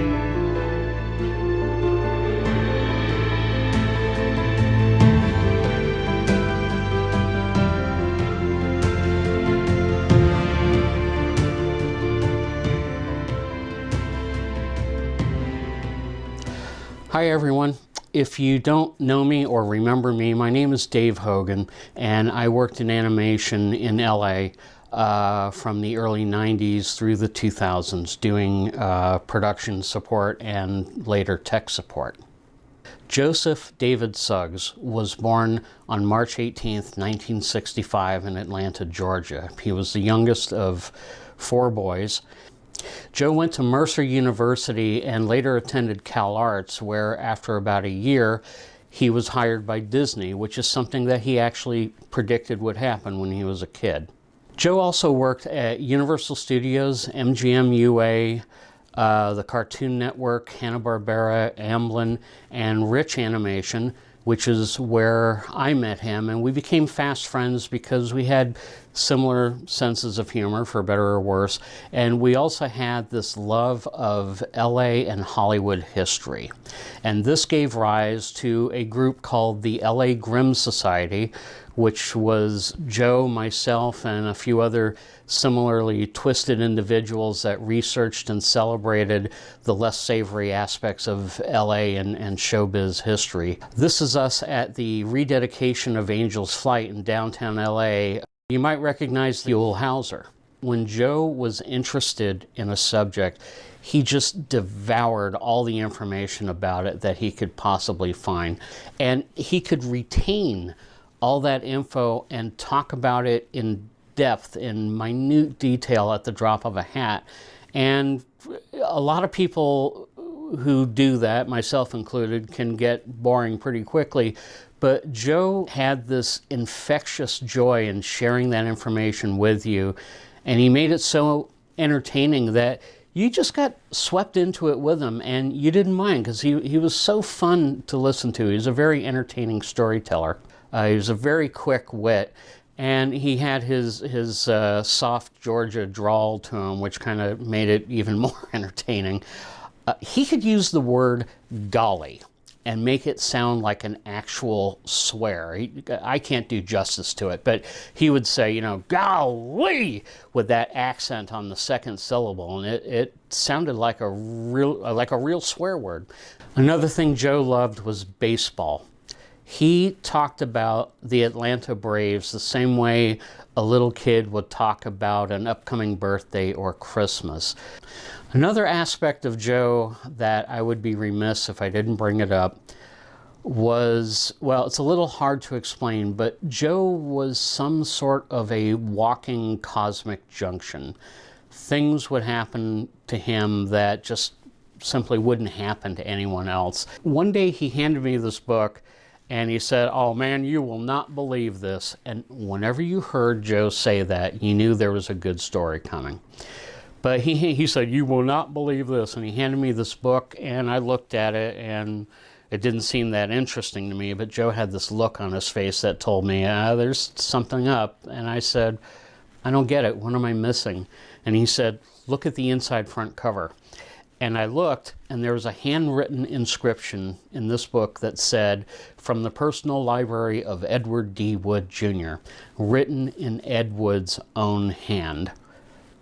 everyone. If you don't know me or remember me, my name is Dave Hogan, and I worked in animation in LA from the early 90s through the 2000s, doing production support and later tech support. Joseph David Suggs was born on March 18th, 1965 in Atlanta, Georgia. He was the youngest of 4 boys. Joe went to Mercer University and later attended Cal Arts, where after about a year, he was hired by Disney, which is something that he actually predicted would happen when he was a kid. Joe also worked at Universal Studios, MGM UA, the Cartoon Network, Hanna-Barbera, Amblin, and Rich Animation, which is where I met him, and we became fast friends because we had similar senses of humor, for better or worse, and we also had this love of LA and Hollywood history. And this gave rise to a group called the LA Grimm Society, which was Joe, myself, and a few other similarly twisted individuals that researched and celebrated the less savory aspects of LA and showbiz history. This is us at the rededication of Angel's Flight in downtown LA. You might recognize the Ule Hauser. When Joe was interested in a subject, he just devoured all the information about it that he could possibly find. And he could retain all that info and talk about it in depth, in minute detail at the drop of a hat. And a lot of people who do that, myself included, can get boring pretty quickly. But Joe had this infectious joy in sharing that information with you, and he made it so entertaining that you just got swept into it with him, and you didn't mind because he was so fun to listen to. He was a very entertaining storyteller. He was a very quick wit, and he had his soft Georgia drawl to him, which kind of made it even more entertaining. He could use the word golly and make it sound like an actual swear. I can't do justice to it, but he would say, you know, golly, with that accent on the second syllable, and it sounded like a real swear word. Another thing Joe loved was baseball. He talked about the Atlanta Braves the same way a little kid would talk about an upcoming birthday or Christmas. Another aspect of Joe that I would be remiss if I didn't bring it up was, well, it's a little hard to explain, but Joe was some sort of a walking cosmic junction. Things would happen to him that just simply wouldn't happen to anyone else. One day he handed me this book and he said, "Oh man, you will not believe this." And whenever you heard Joe say that, you knew there was a good story coming. But he said, "You will not believe this." And he handed me this book, and I looked at it, and it didn't seem that interesting to me. But Joe had this look on his face that told me, there's something up. And I said, "I don't get it. What am I missing?" And he said, "Look at the inside front cover." And I looked, and there was a handwritten inscription in this book that said, "From the personal library of Edward D. Wood, Jr., written in Ed Wood's own hand."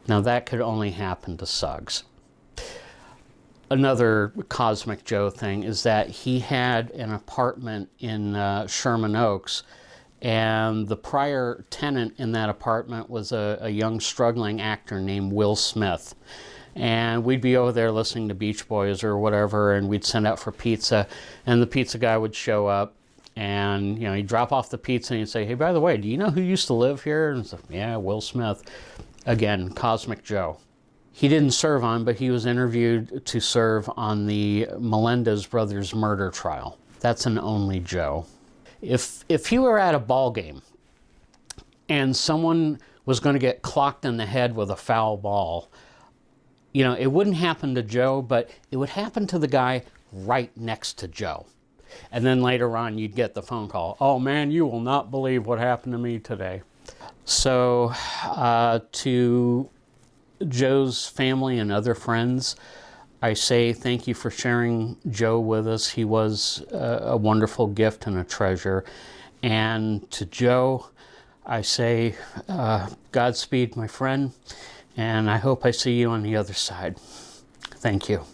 Now that could only happen to Suggs. Another Cosmic Joe thing is that he had an apartment in Sherman Oaks, and the prior tenant in that apartment was a young struggling actor named Will Smith. And we'd be over there listening to Beach Boys or whatever, and we'd send out for pizza, and the pizza guy would show up, and you know, he'd drop off the pizza and he'd say, "Hey, by the way, do you know who used to live here?" And so, "Yeah, Will Smith." Again, Cosmic Joe. He didn't serve on, but he was interviewed to serve on the Melendez brothers murder trial. That's an only Joe. If he were at a ball game and someone was going to get clocked in the head with a foul ball, you know, it wouldn't happen to Joe, but it would happen to the guy right next to Joe. And then later on, you'd get the phone call, "Oh man, you will not believe what happened to me today." So to Joe's family and other friends, I say thank you for sharing Joe with us. He was a wonderful gift and a treasure. And to Joe, I say Godspeed, my friend, and I hope I see you on the other side. Thank you.